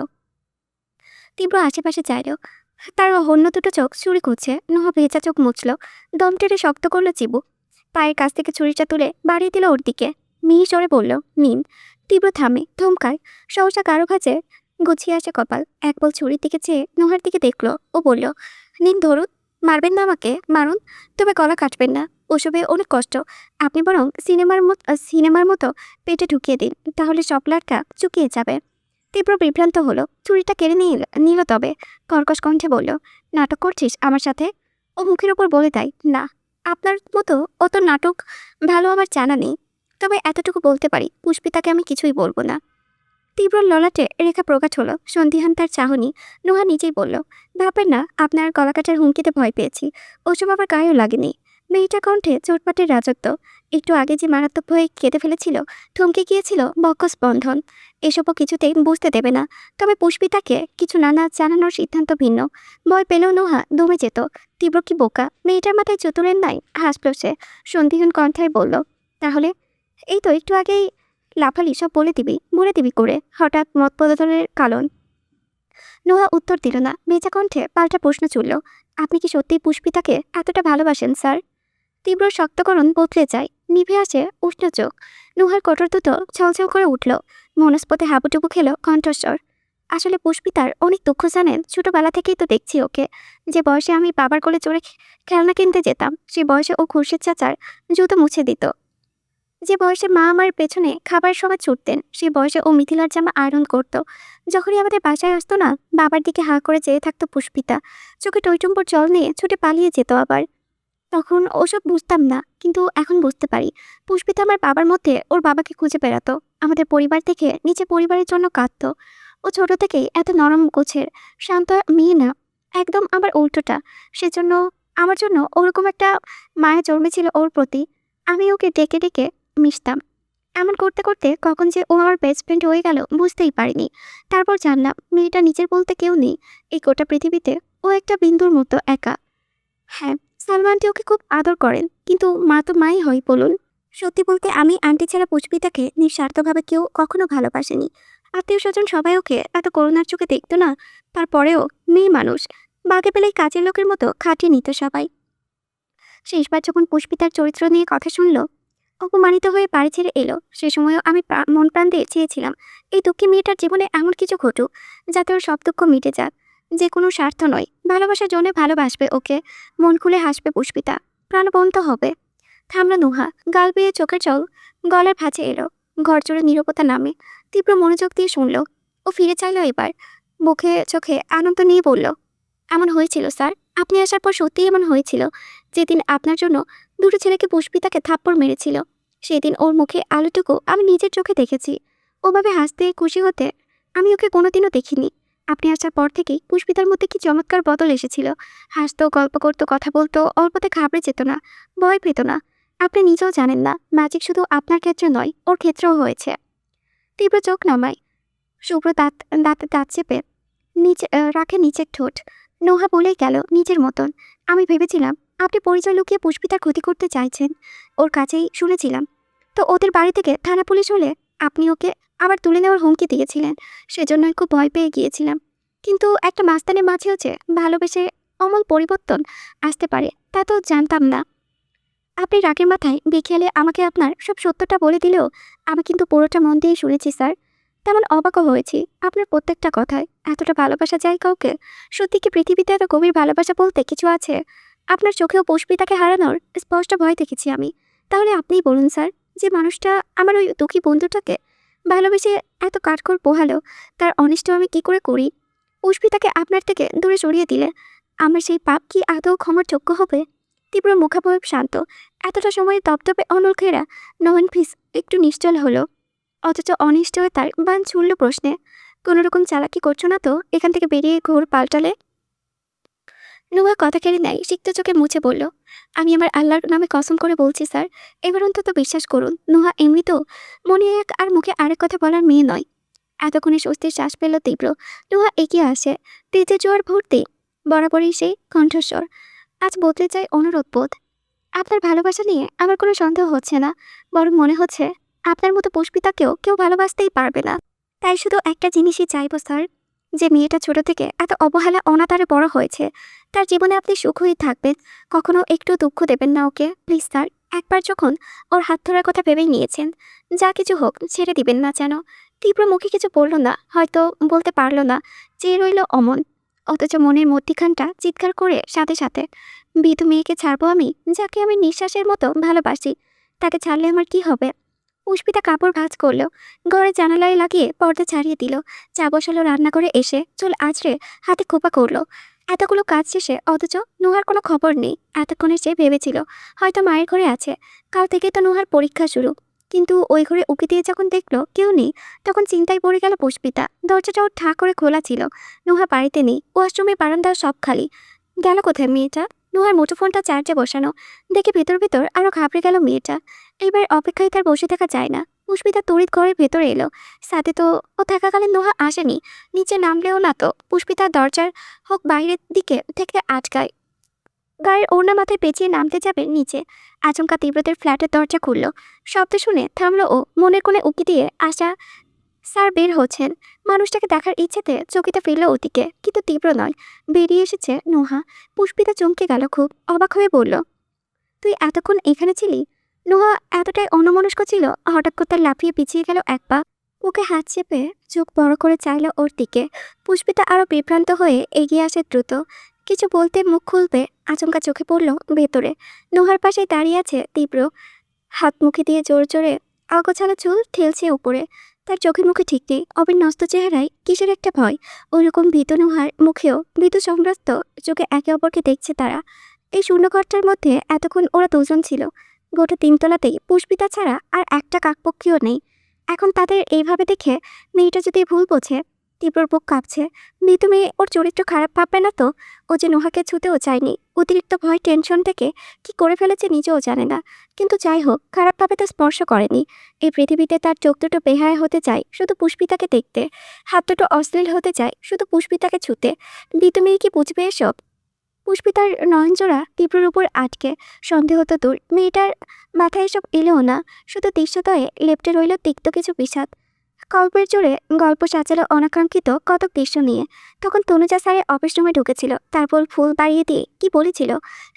তীব্র আশেপাশে চাইল, তার হন্য দুটো চোখ চুরি করছে। নোহা ভেজা চোখ মুছল, দম টেনে শক্ত করলো চিবু, পায়ের কাছ থেকে ছুরিটা তুলে বাড়িয়ে দিল ওর দিকে। মিহি স্বরে বলল, নিন। তীব্র থামে, থমকায়, সহসা কারো ভাঁজে গুছিয়ে আসে কপাল। এক বল ছুরির দিকে চেয়ে নোহার দিকে দেখলো। ও বলল, নিন ধরুন। মারবেন না আমাকে? মারুন, তবে গলা কাটবেন না। ওসবে অনেক কষ্ট। আপনি বরং সিনেমার মতো পেটে ঢুকিয়ে দিন, তাহলে চপলারটা চুকিয়ে যাবে। তীব্র বিভ্রান্ত হলো, ছুরিটা কেড়ে নিল তবে কর্কশ কণ্ঠে বলল, নাটক করছিস আমার সাথে? ও মুখের ওপর বলে দেয়, না, আপনার মতো অত নাটক ভালো আমার জানা নেই। তবে এতটুকু বলতে পারি, পুষ্পিতাকে আমি কিছুই বলবো না। তীব্র ললাটে রেখা প্রকাশ হলো, সন্ধিহান তার চাহনি। নোহা নিজেই বলল, ভাববেন না আপনার গলা কাটার হুমকিতে ভয় পেয়েছি, ওসব আবার গায়েও লাগেনি। মেয়েটা কণ্ঠে চোটপাটের রাজত্ব। একটু আগে যে মারাত্মক ভয়ে কেঁদে ফেলেছিল, থমকে গিয়েছিল বক্ষস্পন্দন, এসবও কিছুতেই বুঝতে দেবে না। তবে পুষ্পিতাকে কিছু না জানানোর সিদ্ধান্ত ভিন্ন। ভয় পেলেও নোহা দমে যেত। তীব্র কি বোকা? মেয়েটার মাথায় চতুরের নাই হাসল সে, সন্ধিহান কণ্ঠায় বলল, তাহলে এই তো একটু আগেই লাফালি সব বলে দিবি করে হঠাৎ মত বদলের কারণ? নোহা উত্তর দিল না, বেচা কণ্ঠে পাল্টা প্রশ্ন চলল, আপনি কি সত্যিই পুষ্পিতাকে এতটা ভালোবাসেন স্যার? তীব্র শক্তকরণ বদলে যায়, নিভে আসে উষ্ণ চোখ। নোহার কঠোর দুটো ছলছল করে উঠল, মনস্পতে হাবুডুবু খেল কণ্ঠস্বর। আসলে পুষ্পিতার অনেক দুঃখ জানেন। ছোটবেলা থেকেই তো দেখছি ওকে। যে বয়সে আমি বাবার কোলে চড়ে খেলনা কিনতে যেতাম, সে বয়সে ও খুরশেদ চাচার জুতো মুছে দিত। যে বয়সে মা আমার পেছনে খাবার সময় ছুটতেন, সে বয়সে ও মিথিলার জামা আয়রন করত। যখনই আমাদের বাসায় আসতো না, বাবার দিকে হাঁ করে চেয়ে থাকতো পুষ্পিতা, চোখে টইটুম্বর জল নিয়ে ছুটে পালিয়ে যেত আবার। তখন ওসব বুঝতাম না, কিন্তু এখন বুঝতে পারি। পুষ্পিতা আমার বাবার মধ্যে ওর বাবাকে খুঁজে বেড়াতো, আমাদের পরিবার থেকে নিজের পরিবারের জন্য কাঁদতো। ও ছোট থেকেই এত নরম গোছের শান্ত মেয়ে না, একদম আমার উল্টোটা। সেজন্য আমার জন্য ওরকম একটা মায়া জন্মেছিল ওর প্রতি। আমি ওকে ডেকে ডেকে মিশতাম। এমন করতে করতে কখন যে ও আমার বেস্ট ফ্রেন্ড হয়ে গেল বুঝতেই পারিনি। তারপর জানলাম মেয়েটা নিজের বলতে কেউ নেই এই গোটা পৃথিবীতে। ও একটা বিন্দুর মতো একা। হ্যাঁ, সালমা আন্টি ওকে খুব আদর করেন, কিন্তু মা তো মাই হয় বলুন। সত্যি বলতে আমি আন্টি ছাড়া পুষ্পিতাকে নিঃস্বার্থভাবে কেউ কখনো ভালোবাসেনি। আত্মীয় স্বজন সবাই ওকে এত করুণার চোখে দেখতো না। তারপরেও মেয়ে মানুষ, বাগে পেলেই কাজের লোকের মতো খাটিয়ে নিত সবাই। শেষবার যখন পুষ্পিতার চরিত্র নিয়ে কথা শুনল, অপমানিত হয়ে বাড়ি ছেড়ে এলো, সে সময়ও আমি মন প্রাণ দিয়ে চেয়েছিলাম এই দুঃখী মেয়েটার জীবনে এমন কিছু ঘটুক যাতে ওর সব দুঃখ মিটে যাক। যে কোনো স্বার্থ নয়, ভালোবাসার জন্য ভালোবাসবে ওকে, মন খুলে হাসবে পুষ্পিতা, প্রাণবন্ত হবে। থামলো নুহা, গাল বেয়ে চোখের জল গলার ভাঁজে এলো। ঘর জুড়ে নীরবতা নামে। তীব্র মনোযোগ দিয়ে শুনল। ও ফিরে চাইলো এবার, মুখে চোখে আনন্দ নিয়ে বলল, এমন হয়েছিল স্যার, আপনি আসার পর সত্যিই এমন হয়েছিল। যেদিন আপনার জন্য দুটো ছেলেকে পুষ্পিতাকে থাপ্পড় মেরেছিল, সেদিন ওর মুখে আলোটুকু আমি নিজের চোখে দেখেছি। ওভাবে হাসতে খুশি হতে আমি ওকে কোনোদিনও দেখিনি। আপনি আসার পর থেকেই পুষ্পিতার মধ্যে কি চমৎকার বদল এসেছিল। হাসতো, গল্প করতো, কথা বলতো, অল্পতে ঘাবড়ে যেত না, ভয় পেত না। আপনি নিজেও জানেন না ম্যাজিক শুধু আপনার ক্ষেত্রে নয়, ওর ক্ষেত্রেও হয়েছে। তীব্র চোখ নামায়। শুভ্র দাঁতে দাঁত চেপে নিচে রাখে নিচের ঠোঁট। নোহা বলেই গেল নিজের মতন, আমি ভেবেছিলাম আপনি পরিচয় লুকিয়ে পুষ্পিতার ক্ষতি করতে চাইছেন। ওর কাছেই শুনেছিলাম। তো ওদের বাড়ি থেকে থানা পুলিশ হলে আপনি ওকে আবার তুলে নেওয়ার হুমকি দিয়েছিলেন। সেজন্যই খুব ভয় পেয়ে গিয়েছিলাম। কিন্তু একটা মাস্তানের মাঝেও যে ভালোবেসে অমল পরিবর্তন আসতে পারে তা তো জানতাম না। আপনি রাগের মাথায় বিকেলে আমাকে আপনার সব সত্যটা বলে দিলেও আমি কিন্তু পুরোটা মন দিয়ে শুনেছি স্যার। তেমন অবাকও হয়েছি আপনার প্রত্যেকটা কথায়। এতটা ভালোবাসা যায় কাউকে? সত্যি কি পৃথিবীতে এত গভীর ভালোবাসা বলতে কিছু আছে? আপনার চোখেও পুষ্পিতাকে হারানোর স্পষ্ট ভয় দেখেছি আমি। তাহলে আপনিই বলুন স্যার, যে মানুষটা আমার ওই দুঃখী বন্ধুটাকে ভালোবেসে এত কাঠখড় পোহালো, তার অনিষ্ট আমি কি করে করি? পুষ্পিতাকে আপনার থেকে দূরে সরিয়ে দিলে আমার সেই পাপ কি আদৌ ক্ষমার যোগ্য হবে? তীব্র মুখাবয়ব শান্ত, এতটা সময় তপতপে অনল ঘেরা নয়ন ফিস একটু নিশ্চল হলো। অথচ অনিশ্চয়তার বান ছুড়ল প্রশ্নে, কোনোরকম চালাকি করছো না তো এখান থেকে বেরিয়ে ঘোর পাল্টালে? নুহা কথা কেড়ে নেয়, সিক্ত চোখে মুছে বলল, আমি আমার আল্লাহর নামে কসম করে বলছি স্যার, এবার অন্তত বিশ্বাস করুন। নুহা এমনিতেও মনে এক আর মুখে আরেক কথা বলার মেয়ে নয়। এতক্ষণে স্বস্তির শ্বাস পেল তীব্র। নুহা এগিয়ে আসে, তেজের জোয়ার ভর্তি, বরাবরই সেই কণ্ঠস্বর। আজ বদলে যায় অনুরোধ বোধ। আপনার ভালোবাসা নিয়ে আমার কোনো সন্দেহ হচ্ছে না, বরং মনে হচ্ছে আপনার মতো পুষ্পিতাকেও কেউ ভালোবাসতেই পারবে না। তাই শুধু একটা জিনিসই চাইব স্যার, যে মেয়েটা ছোট থেকে এত অবহেলা অনাতারে বড় হয়েছে, তার জীবনে আপনি সুখই থাকবেন, কখনো একটু দুঃখ দেবেন না ওকে। প্লিজ স্যার, একবার যখন ওর হাত ধরার কথা ভেবেই নিয়েছেন, যা কিছু হোক ছেড়ে দিবেন না যেন। তীব্র মুখে কিছু বলল না, হয়তো বলতে পারল না, চেয়ে রইল অমন। অথচ মনের মধ্যিখানটা চিৎকার করে সাথে সাথে, বিধু মেয়েকে ছাড়বো আমি, যাকে আমি নিঃশ্বাসের মতো ভালোবাসি, তাকে ছাড়লে আমার কি হবে? পুষ্পিতা কাপড় ভাঁজ করলো, ঘরে জানালায় লাগিয়ে পর্দা ছাড়িয়ে দিল, চা বসালো রান্নাঘরে এসে, চুল আঁচড়ে হাতে খোপা করলো। এতগুলো কাজ শেষে অথচ নুহার কোনো খবর নেই। এতক্ষণে সে ভেবেছিল হয়তো মায়ের ঘরে আছে, কাল থেকে তো নুহার পরীক্ষা শুরু। কিন্তু ওই ঘরে উকি দিয়ে যখন দেখলো কেউ নেই, তখন চিন্তায় পড়ে গেল পুষ্পিতা। দরজাটাও ঠা করে খোলা ছিল। নুহা বাড়িতে নেই, ওয়াশরুমের বারান্দা সব খালি। গেল কোথায় মেয়েটা? নুহার মুঠোফোনটা চার্জে বসানো দেখে ভেতর ভেতর আরো ঘাবড়ে গেল মেয়েটা। এবার অপেক্ষায় তার বসে থাকা যায় না। পুষ্পিতা তড়িৎ ঘরের ভেতরে এলো। সাথে তো ও থাকাকালীন নুহা আসেনি, নিচে নামলেও না তো। পুষ্পিতার দরজার হোক বাইরের দিকে থেকে আটকায়, গায়ের ওড়না মাথায় পেঁচিয়ে নামতে যাবে নিচে, আচমকা তীব্রদের ফ্ল্যাটের দরজা খুলল। শব্দ শুনে থামলো ও, মনের কোণে উকি দিয়ে আসা স্যার বের হচ্ছেন। মানুষটাকে দেখার ইচ্ছেতে চকিতে ফিরল ওদিকে, কিন্তু তীব্র নয়, বেরিয়ে এসেছে নুহা। পুষ্পিতা চমকে গেল, খুব অবাক হয়ে বলল, তুই এতক্ষণ এখানে ছিলি? নুহা এতটাই অন্যমনস্ক ছিল, হঠাৎ করে তার লাফিয়ে পিছিয়ে গেল এক পা। ওকে হাত চেপে চোখ বড় করে চাইল ওর দিকে। পুষ্পিতা আরো বিভ্রান্ত হয়ে এগিয়ে আসে দ্রুত, কিছু বলতে মুখ খুলবে, আচমকা চোখে পড়ল ভেতরে নুহার পাশে দাঁড়িয়ে আছে তীব্র। হাত মুখে দিয়ে জোর জোরে অগোছালো চুল ঠেলছে উপরে। তার চোখে মুখে ঠিক নেই, অবিন্যস্ত চেহারায় কিসের একটা ভয়। ওইরকম ভীত নুহার মুখেও ভীত সংগ্রস্ত চোখে একে অপরকে দেখছে তারা। এই শূন্যঘরটার মধ্যে এতক্ষণ ওরা দুজন ছিল। গোটা তিনতলাতেই পুষ্পিতা ছাড়া আর একটা কাকপক্ষীও নেই। এখন তাদের এইভাবে দেখে মেয়েটা যদি ভুল বোঝে, তীব্রর বুক কাঁপছে। মৃত্যু মেয়ে ওর চরিত্র খারাপ ভাববে না তো? ও যে নুহাকে ছুতেও চায়নি, অতিরিক্ত ভয় টেনশন থেকে কি করে ফেলেছে নিজেও জানে না। কিন্তু যাই হোক, খারাপভাবে তো স্পর্শ করেনি। এই পৃথিবীতে তার চোখ দুটো বেহায়া হতে চায় শুধু পুষ্পিতাকে দেখতে, হাত দুটো অশ্লীল হতে চায় শুধু পুষ্পিতাকে ছুতে। মৃত্যু মেয়ে কি বুঝবে এসব? পুষ্পিতার নয়নজোড়া তীব্রর উপর আটকে। সন্দেহ তো দূর, মেয়েটার মাথায় এসব এলেও না। শুধু দৃশ্যতয়ে লেপ্টে রইল তিক্ত কিছু বিষাদ। গল্পের জোরে গল্প সাজালো অনাকাঙ্ক্ষিত কতক দৃশ্য নিয়ে। তখন তনুজা স্যারের অফিস রুমে ঢুকেছিল, তারপর ফুল বাড়িয়ে দিয়ে কি বলেছিল,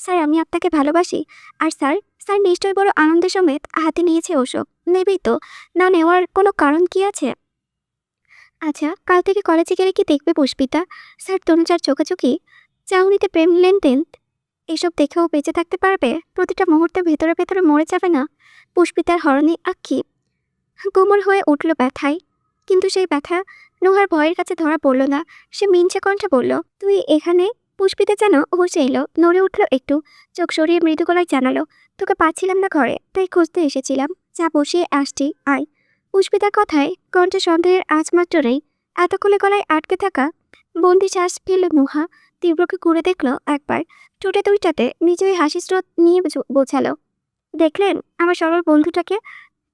স্যার আমি আপনাকে ভালোবাসি। আর স্যার, স্যার নিশ্চয়ই বড় আনন্দের সমেত হাতে নিয়েছে ওসব। নেবেই তো, না নেওয়ার কোনো কারণ কি আছে? আচ্ছা, কাল থেকে কলেজে গেলে কি দেখবে পুষ্পিতা? স্যার তনুজার চোখাচোখি, চাউনিতে প্রেম লেনদেন, এসব দেখেও বেঁচে থাকতে পারবে? প্রতিটা মুহূর্তে ভেতরে ভেতরে মরে যাবে না? পুষ্পিতার হরণে আক্ষি কোমল হয়ে উঠল ব্যথায়। কিন্তু সেই ব্যথা নোহার ভয়ের কাছে ধরা পড়ল না। সে মিনচে কণ্ঠে বলল, তুই এখানে? পুষ্পিতা যেন হুঁশে এলো, নড়ে উঠল একটু, চোখ সরিয়ে মৃদু গলায় জানালো, তোকে পাচ্ছিলাম না ঘরে, তাই খুঁজতে এসেছিলাম। চা বসিয়ে আসছি, আয়। পুষ্পিতার কথায় কণ্ঠে সন্দেহের আঁচ মাত্র নেই। এতক্ষণে গলায় আটকে থাকা বন্দি শ্বাস ফেলল নুহা। তীব্রকে ঘুরে দেখলো একবার, ঠোঁটে দুইটাতে নিজেই হাসি স্রোত নিয়ে বোঝালো, দেখলেন আমার সরল বন্ধুটাকে?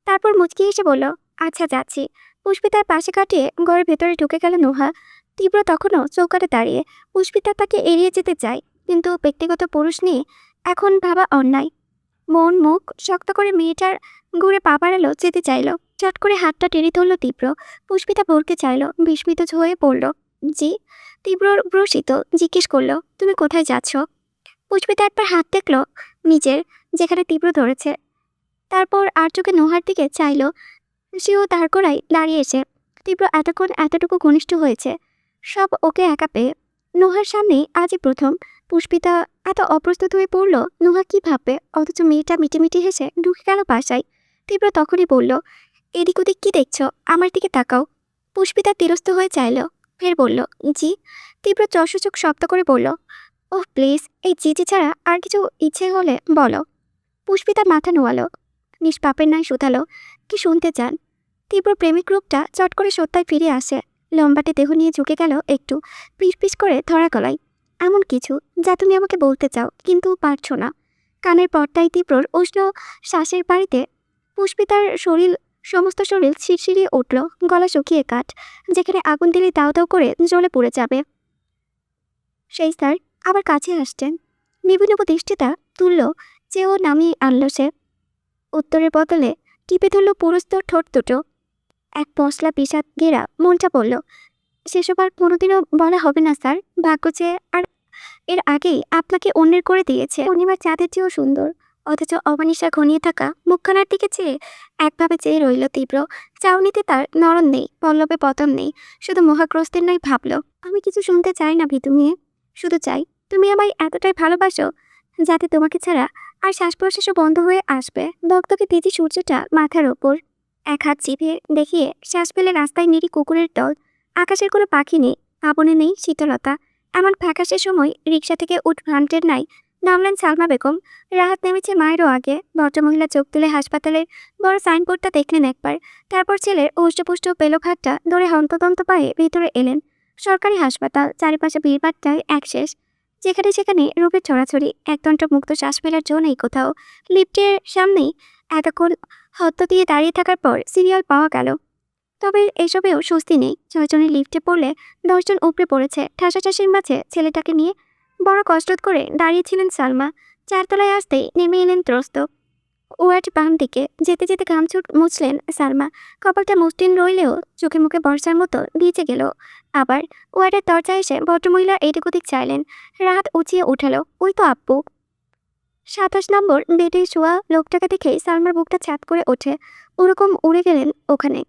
তারপর মুচকি হেসে বলল, আচ্ছা যাচ্ছি। পুষ্পিতার পাশে কাটিয়ে ঘরের ভেতরে ঢুকে গেল নুহা। তীব্র তখনও চৌকাটে দাঁড়িয়ে। পুষ্পিতা তাকে এড়িয়ে যেতে চায়, কিন্তু ব্যক্তিগত পুরুষ নিয়ে এখন ভাবা অন্যায়। মন মুখ শক্ত করে মেয়েটার ঘুরে পা বাড়ালো, যেতে চাইল। চট করে হাতটা টেনে ধরল তীব্র। পুষ্পিতা ভরকে চাইল, বিস্মিত হয়ে পড়ল, জি। তীব্র ব্রসিত জিজ্ঞেস করলো, তুমি কোথায় যাচ্ছ? পুষ্পিতা একবার হাত দেখল নিজের, যেখানে তীব্র ধরেছে। তারপর আর চোখে নোহার দিকে চাইল। সেও তার করাই দাঁড়িয়েছে। তীব্র এতক্ষণ এতটুকু ঘনিষ্ঠ হয়েছে, সব ওকে একা পেয়ে। নোহার সামনে আজই প্রথম। পুষ্পিতা এত অপ্রস্তুত হয়ে পড়ল, নোহা কি ভাববে, অথচ মেয়েটা মিটিমিটি হেসে ঢুকে গেল বাসায়। তীব্র তখনই বলল, এদিক ওদিক কি দেখছ, আমার দিকে তাকাও। পুষ্পিতা তিরস্ত হয়ে চাইল, ফের বলল, জি। তীব্র চশচোখ শব্দ করে বলল, ওহ প্লিজ, এই জি জি ছাড়া আর কিছু ইচ্ছে হলে বলো। পুষ্পিতা মাথা নোয়ালো, নিষ্পাপের নয় শুধালো, কি শুনতে চান? তীব্র প্রেমিক রূপটা চট করে সত্যায় ফিরে আসে। লম্বাটে দেহ নিয়ে ঝুঁকে গেল একটু, পিস পিস করে ধরা গলায়, এমন কিছু যা তুমি আমাকে বলতে চাও কিন্তু পারছো না। কানের পর্দায় তীব্রর উষ্ণ শ্বাসের বাড়িতে পুষ্পিতার সমস্ত শরীর শিরশিরিয়ে উঠল, গলা শুকিয়ে কাঠ, যেখানে আগুন দিলে দাও দাও করে জ্বলে পুড়ে যাবে। সেই স্যার আবার কাছে আসছেন। নিবু নিবু দৃষ্টিটা তুলল, চেয়েও নামিয়ে আনলো সে। উত্তরের বদলে টিপে ধরল পুরুস্তর ঠোঁট দুটো। এক পশলা বিষাদ ঘেরা মনটা বলল, সেসব আর কোনোদিনও বলা হবে না স্যার। ভাগ্য যে আর এর আগেই আপনাকে অন্যের করে দিয়েছে। পূর্ণিমার চাঁদের চেয়েও সুন্দর। অথচ অমানিসা ঘনিয়ে থাকা মুখখানার দিকে চেয়ে একভাবে চেয়ে রইল তীব্র। চাউনিতে তার নরম নেই, পল্লবে পতন নেই, শুধু মহাগ্রস্তের নয় ভাবল, আমি কিছু শুনতে চাই না ভিতু মেয়ে, শুধু চাই তুমি আমায় এতটাই ভালোবাসো যাতে তোমাকে ছাড়া আর শ্বাস প্রশ্বাসও বন্ধ হয়ে আসবে। দগদগে তেজি সূর্যটা মাথার ওপর। এক হাত চিপে দেখিয়ে শ্বাস ফেলে রাস্তায় নিরি কুকুরের দল। আকাশের কোনো পাখি নেই, আবনে নেই শীতলতা। এমন ফ্যাকাশের সময় রিকশা থেকে উঠভ্রান্তের নাই নামলেন সালমা বেগম। রাহাত নেমেছে মায়েরও আগে। ভদ্রমহিলা চোখ তুলে হাসপাতালের বড় সাইনবোর্ডটা দেখলেন একবার, তারপর ছেলের ওষ্ঠপুষ্ট পেলোঘাটটা ধরে হন্তদন্ত পায়ে ভিতরে এলেন। সরকারি হাসপাতাল, চারিপাশে ভিড়ভাট্টায় একশেষ, যেখানে সেখানে রোগের ছড়াছড়ি। একদণ্ড মুক্ত শ্বাস ফেলার জো নেই কোথাও। লিফটের সামনেই এতক্ষণ হত্ত দিয়ে দাঁড়িয়ে থাকার পর সিরিয়াল পাওয়া গেল। তবে এসবেও স্বস্তি নেই। 6 জনের লিফটে পড়লে 10 জন উপরে পড়েছে। ঠাসাঠাসির মাঝে ছেলেটাকে নিয়ে বড় কষ্ট করে দাঁড়িয়েছিলেন সালমা। 4 তলায় আসতেই নেমে এলেন ত্রস্ত। ওয়ার্ড বাম দিকে যেতে যেতে ঘামছুট মুছলেন সালমা। কপালটা মসৃণ রইলেও চোখে মুখে বর্ষার মতো ভিজে গেল। আবার ওয়ার্ডের দরজায় এসে ভদ্রমহিলা এদিক ওদিক চাইলেন। রাত উঁচিয়ে উঠালো, ওই তো আব্বু। 27 নম্বর বেডে শোয়া লোকটাকে দেখে সালমার বুকটা ছাদ করে ওঠে। ওরকম উড়ে গেলেন ওখানে।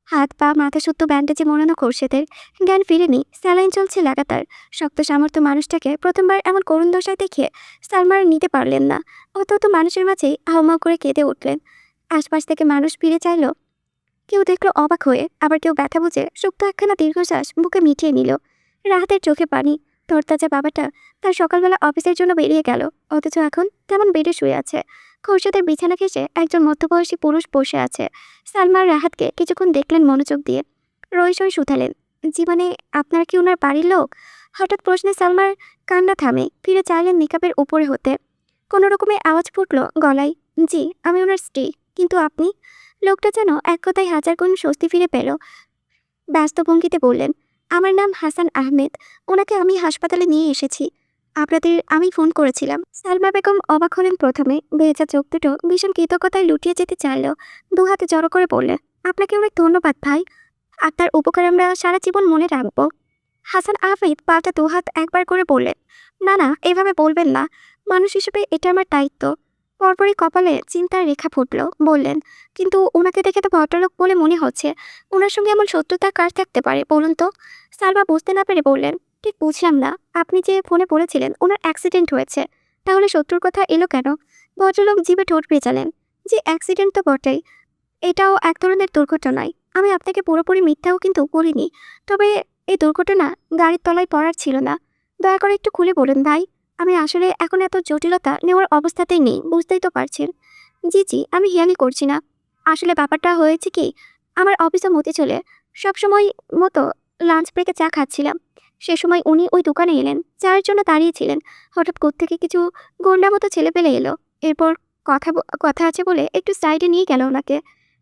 হাত পা মাথা সুদ্ধ ব্যান্ডেজে মোড়ানো খোরশেদের। জ্ঞান ফিরেনি, স্যালাইন চলছে লাগাতার। শক্ত সামর্থ্য মানুষটাকে প্রথমবার এমন করুণ দশায় দেখে সালমার নিতে পারলেন না। অত মানুষের মাঝেই হাউমাউ করে কেঁদে উঠলেন। আশপাশ থেকে মানুষ ফিরে চাইল। কেউ দেখলো অবাক হয়ে, আবার কেউ ব্যথা বুঝে সুপ্ত একখানা দীর্ঘশ্বাস বুকে মিটিয়ে নিল। রাহাতের চোখে পানি। তরতাজা বাবাটা তার সকালবেলা অফিসের জন্য বেরিয়ে গেল, অথচ এখন তেমন বেডে শুয়ে আছে। খোরশেদের বিছানা ঘেঁষে একজন মধ্যবয়সী পুরুষ বসে আছে। সালমার রাহাতকে কিছুক্ষণ দেখলেন মনোযোগ দিয়ে, রই সই শুধালেন, জি মানে আপনার কি ওনার বাড়ির লোক? হঠাৎ প্রশ্নে সালমার কান্না থামে, ফিরে চাইলেন নিকাবের উপরে হতে। কোনো রকমের আওয়াজ ফুটল গলায়। জি, আমি ওনার স্ত্রী। কিন্তু আপনি? লোকটা যেন এক কথায় হাজার গুণ স্বস্তি ফিরে পেল। ব্যস্ত ভঙ্গিতে বললেন, আমার নাম হাসান আহমেদ। ওনাকে আমি হাসপাতালে নিয়ে এসেছি। আপনাদের আমি ফোন করেছিলাম। সালমা বেগম অবাক হলেন প্রথমে, ভেজা চোখ দুটো ভীষণ কৃতজ্ঞতায় লুটিয়ে যেতে চাইল। দু হাতে জড়ো করে বললেন, আপনাকে অনেক ধন্যবাদ ভাই। আপনার উপকার আমরা সারা জীবন মনে রাখবো। হাসান আহমেদ পাল্টা দুহাত একবার করে বললেন, না না, এভাবে বলবেন না। মানুষ হিসেবে এটা আমার দায়িত্ব। পরপরই কপালে চিন্তার রেখা ফুটল। বললেন, কিন্তু ওনাকে দেখে তো ভদ্রলোক বলে মনে হচ্ছে। ওনার সঙ্গে এমন শত্রুতা কার থাকতে পারে বলুন তো? সালমা বুঝতে না পেরে বললেন, ঠিক বুঝলাম না। আপনি যে ফোনে বলেছিলেন ওনার অ্যাক্সিডেন্ট হয়েছে, তাহলে শত্রুর কথা এলো কেন? ভদ্রলোক জিভে ঠোঁট ভেজালেন, যে অ্যাক্সিডেন্ট তো বটেই, এটাও এক ধরনের দুর্ঘটনাই। আমি আপনাকে পুরোপুরি মিথ্যাও কিন্তু বলিনি। তবে এই দুর্ঘটনা গাড়ির তলায় পড়ার ছিল না। দয়া করে একটু খুলে বলুন ভাই। আমি আসলে এখন এত জটিলতা নেওয়ার অবস্থাতেই নেই, বুঝতেই তো পারছেন। জি জি, আমি হেয়ালি করছি না। আসলে ব্যাপারটা হয়েছে কি, আমার অফিসে মতি চলে সবসময় মতো লাঞ্চ ব্রেকে চা খাচ্ছিলাম। সে সময় উনি ওই দোকানে এলেন, চায়ের জন্য দাঁড়িয়েছিলেন। হঠাৎ কোত্থেকে কিছু গোন্ডা মতো ছেলেপেলে এলো। এরপর কথা আছে বলে একটু সাইডে নিয়ে গেল ওনাকে।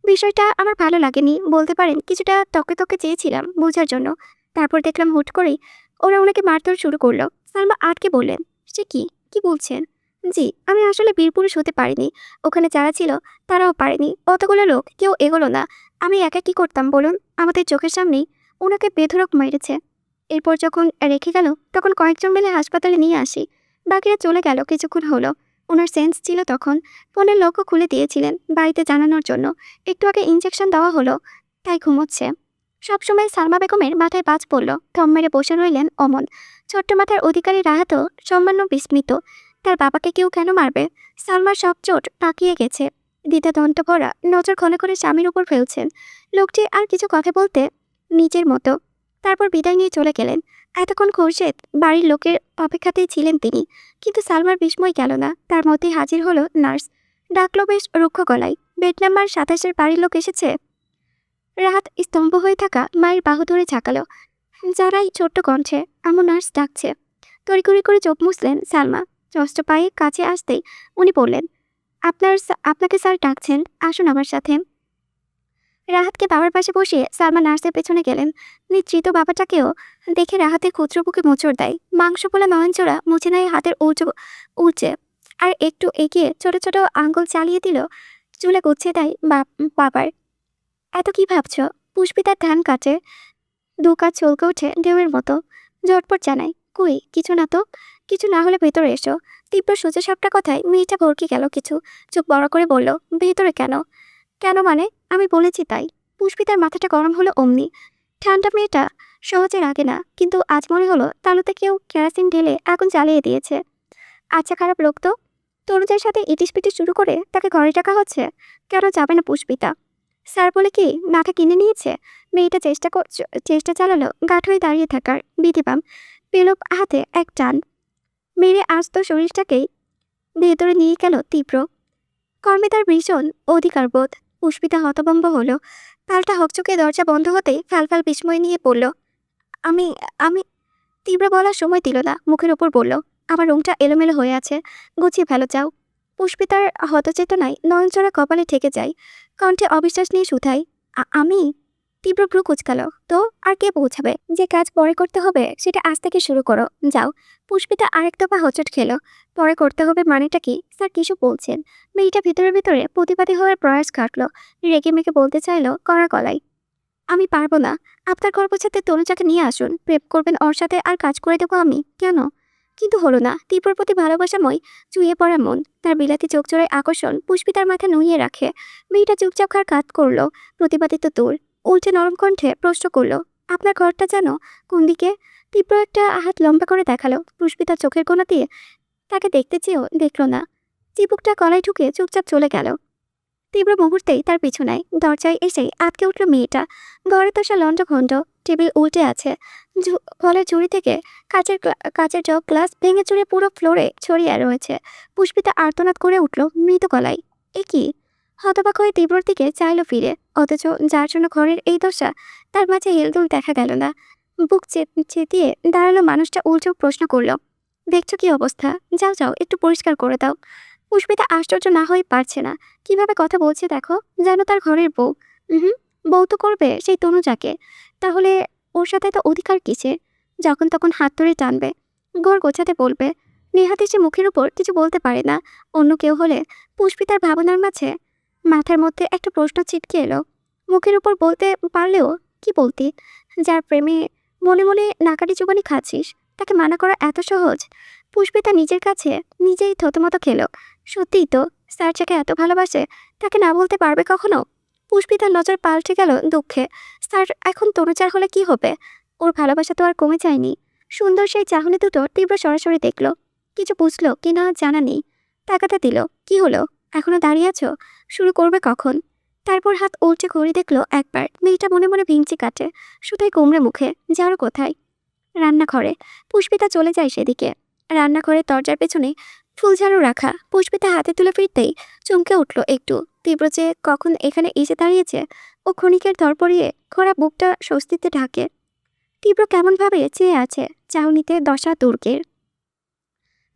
বিষয়টা আমার ভালো লাগেনি, বলতে পারেন কিছুটা তকে তকে চেয়েছিলাম বোঝার জন্য। তারপর দেখলাম হুট করেই ওরা ওনাকে মারধর শুরু করলো। সালমা আটকে বললেন, সে কি, কি বলছেন? জি, আমি আসলে বীরপুরুষ হতে পারিনি। ওখানে যারা ছিল তারাও পারেনি। অতগুলো লোক কেউ এগোলো না। আমি একা কি করতাম বলুন? আমাদের চোখের সামনেই ওনাকে বেধড়ক মেরেছে। এরপর যখন রেখে গেল তখন কয়েকজন মিলে হাসপাতালে নিয়ে আসি। বাকিরা চলে গেল কিছুক্ষণ হলো। ওনার সেন্স ছিল তখন। ফোনের লকও খুলে দিয়েছিলেন বাড়িতে জানানোর জন্য। একটু আগে ইনজেকশন দেওয়া হলো, তাই ঘুমোচ্ছে। সবসময় সালমা বেগমের মাথায় বাজ পড়ল। থম মেরে বসে রইলেন অমন। ছোট্ট মাথার অধিকারী রাহাতও সামান্য বিস্মিত। তার বাবাকে কেউ কেন মারবে? সালমার সব চোট পাকিয়ে গেছে। দ্বিধাদ্বন্দ্ব ভরা নজর ক্ষণে ক্ষণে স্বামীর উপর ফেলছেন। লোকটি আর কিছু কথা বলতে নিজের মতো। তারপর বিদায় নিয়ে চলে গেলেন। এতক্ষণ খোরশেদ বাড়ির লোকের অপেক্ষাতেই ছিলেন তিনি। কিন্তু সালমার বিস্ময় গেল না। তার মধ্যেই হাজির হলো নার্স। ডাকলো বেশ রুক্ষ গলায়, বেড নাম্বার 27-এর বাড়ির লোক এসেছে। রাহাত স্তম্ভ হয়ে থাকা মায়ের বাহু ধরে ঝাঁকালো। যারাই ছোট্ট কণ্ঠে আমার নার্স ডাকছে। তড়িঘড়ি করে চোখ মুছলেন সালমা। চষ্ট পায়ে কাছে আসতেই উনি বললেন, আপনাকে স্যার ডাকছেন, আসুন আমার সাথে। রাহাতকে বাবার পাশে বসিয়ে সালমা নার্সের পেছনে গেলেন। নিশ্চিত বাবাটাকেও দেখে রাহাতের ক্ষুদ্র বুকে মোচড় দেয়। মাংস পোলা নয়নচোরা মুছে নেয় হাতের উল্চে আর একটু এগিয়ে ছোট ছোট আঙ্গুল চালিয়ে দিল চুলে গুছিয়ে দেয় বাবার। এত কি ভাবছ? পুষ্পিতার ধান কাটে, দু কাজ চলকে ওঠে ঢেউয়ের মতো। ঝটপট জানাই, কই কিছু না তো। কিছু না হলে ভেতরে এসো। তীব্র সোজা সাপটা কথায় মেয়েটা ভরকে গেল কিছু। চোখ বড় করে বলল, ভেতরে কেন? কেন মানে? আমি বলেছি তাই। পুষ্পিতার মাথাটা গরম হলো অমনি। ঠান্ডা মেয়েটা সহজে রাগে না, কিন্তু আজ মনে হলো তালুতে কেউ কেরাসিন ঢেলে আগুন জ্বালিয়ে দিয়েছে। আচ্ছা, খারাপ লোক তো। তরুজের সাথে ইটিস পিটিস শুরু করে তাকে ঘরে রাখা হচ্ছে। কেন যাবে না পুষ্পিতা? স্যার বলে কি মাথা কিনে নিয়েছে? মেয়েটা চেষ্টা চালালো গাঠ হয়ে দাঁড়িয়ে থাকার। বিধিবাম পেলব হাতে এক টান মেরে আস্ত শরীরটাকেই ভেতরে নিয়ে গেল তীব্র। কর্মে তার ভীষণ অধিকারবোধ। পুষ্পিতা হতভম্ব হলো। পাল্টা হকচকে দরজা বন্ধ হতেই ফ্যালফ্যাল বিস্ময় নিয়ে পড়ল। আমি আমি তীব্র বলার সময় দিল না, মুখের ওপর বলল, আমার রুমটা এলোমেলো হয়ে আছে, গুছিয়ে ফেলো যাও। পুষ্পিতার হতচেতনায় নয়নচড়া কপালে ঠেকে যায়। কণ্ঠে অবিশ্বাস নিয়ে শুধাই, আমি? তীব্র ভ্রু কুচকালো। তো আর কে পৌঁছাবে? যে কাজ পরে করতে হবে সেটা আজ থেকে শুরু করো, যাও। পুষ্পিতা আরেক দফা হোঁচট খেলো। পরে করতে হবে মানেটা কি? স্যার কিছু বলছেন? মেয়েটা ভিতরে ভিতরে প্রতিবাদী হওয়ার প্রয়াস কাটলো। রেগে মেগে বলতে চাইলো কড়া গলায়, আমি পারবো না। আপনার গর্ভছাতে তনুজাকে নিয়ে আসুন, প্রেম করবেন ওর সাথে আর কাজ করে দেবো আমি। কেন? কিন্তু হলো না। তীব্রর প্রতি ভালোবাসাময় চুইয়ে পড়া মন, তার বিলাতি চোখজোড়ায় আকর্ষণ পুষ্পিতার মাথা নুইয়ে রাখে। মেয়েটা চুপচাপ খার কাজ করলো। প্রতিবাদিত দূর। উল্টে নরম কণ্ঠে প্রশ্ন করলো, আপনার ঘরটা জানো কোন দিকে? তীব্র একটা হাত লম্বা করে দেখালো। পুষ্পিতার চোখের কোণা দিয়ে তাকে দেখতে চেয়েও দেখলো না। চিবুকটা গলায় ঢুকে চুপচাপ চলে গেল। তীব্র মুহূর্তেই তার পিছনায় দরজায় এসে আটকে উঠল মেয়েটা। ঘরে তো সে লন্ডভন্ড, টেবিল উল্টে আছে। ফলের ঝুড়ি থেকে কাচের জগ গ্লাস ভেঙে চুরে পুরো ফ্লোরে ছড়িয়ে রয়েছে। পুষ্পিতা আর্তনাদ করে উঠল মৃদু গলায়, এ কি? হতবাক হয়ে তীব্রর দিকে চাইলো ফিরে, অথচ যার জন্য ঘরের এই দশা তার মাঝে হেলদোল দেখা গেল না। বুক চেতিয়ে দাঁড়ালো মানুষটা, উল্টো প্রশ্ন করলো, দেখছো কি অবস্থা? যাও যাও, একটু পরিষ্কার করে দাও। পুষ্পিতা আশ্চর্য না হয়ে পারছে না। কিভাবে কথা বলছে দেখো, যেন তার ঘরের বউ। হুম, বউ তো করবে সেই তনুজাকে, তাহলে ওর সাথে তো অধিকার কিসের? যখন তখন হাত ধরে টানবে, ঘর গোছাতে বলবে। নেহাতি সে মুখের উপর কিছু বলতে পারে না। অন্য কেউ হলে পুষ্পিতার ভাবনার মাঝে মাথার মধ্যে একটা প্রশ্ন ছিটকে এলো। মুখের উপর বলতে পারলেও কি বলতি? যার প্রেমে মনে মনে নাকাটি চুবানি খাচ্ছিস, তাকে মানা করা এত সহজ? পুষ্পিতা নিজের কাছে নিজেই থতমত খেলো। সত্যিই তো, স্যার যাকে এত ভালোবাসে তাকে না বলতে পারবে কখনো? পুষ্পিতার নজর পাল্টে গেল দুঃখে। স্যার এখন তনুচার হলে কি হবে? ওর ভালোবাসা তো আর কমে যায়নি। সুন্দর সেই চাহনি দুটো তীব্র সরাসরি দেখলো। কিছু বুঝলো কিনা জানা নেই। টাকাটা দিল। কি হলো? এখনো দাঁড়িয়ে আছো? শুরু করবে কখন? তারপর হাত উল্টে ঘড়ি দেখলো একবার। মেয়েটা মনে মনে ভিঞ্চি কাটে, শুধুই কুমড়ে মুখে। যারও কোথায়? রান্নাঘরে। পুষ্পিতা চলে যায় সেদিকে। রান্নাঘরের দরজার পেছনে ফুলঝাড়ু রাখা। পুষ্পিতা হাতে তুলে ফিরতেই চমকে উঠল একটু। তীব্র যে কখন এখানে এসে দাঁড়িয়েছে, ও ক্ষণিকের ধরপড়িয়ে খোঁড়া বুকটা স্বস্তিতে ঢাকে। তীব্র কেমনভাবে চেয়ে আছে চাউনিতে দশা দুর্গের।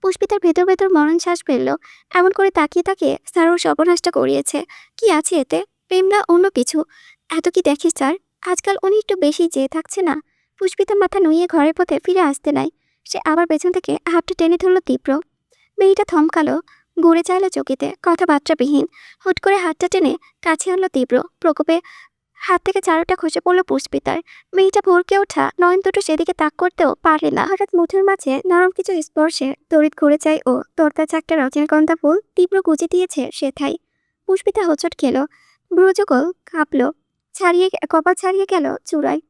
পুষ্পিতার ভেতর ভেতর মরণ শ্বাস ফেলল। এমন করে তাকিয়ে তাকিয়ে স্যার ওর সর্বনাশটা করিয়েছে। কি আছে এতে? প্রেম না অন্য কিছু? এত কি দেখি স্যার, আজকাল উনি একটু বেশি চেয়ে থাকছে না? পুষ্পিতার মাথা নুইয়ে ঘরের পথে ফিরে আসতে নাই। সে আবার পেছন থেকে হাতটা টেনে ধরল তীব্র। মেয়েটা থমকালো, ঘুরে চাইল চকিতে, কথাবার্তাবিহীন। হুট করে হাতটা টেনে কাছে আনলো তীব্র। প্রকোপে হাত থেকে চারুটা খসে পড়ল পুষ্পিতার। মেয়েটা ভরকে ওঠা নয়ন দুটো সেদিকে তাক করতেও পারে না। হঠাৎ মুঠের মাঝে নরম কিছু স্পর্শে তড়িৎ ঘুরে যায় ও। তরতাজা একটা রজনীগন্ধা ফুল তীব্র গুজে দিয়েছে সেথায়। পুষ্পিতা হোঁচট খেলো, ব্রজগল কাঁপলো, কপাল ছাড়িয়ে গেল চূড়ায়।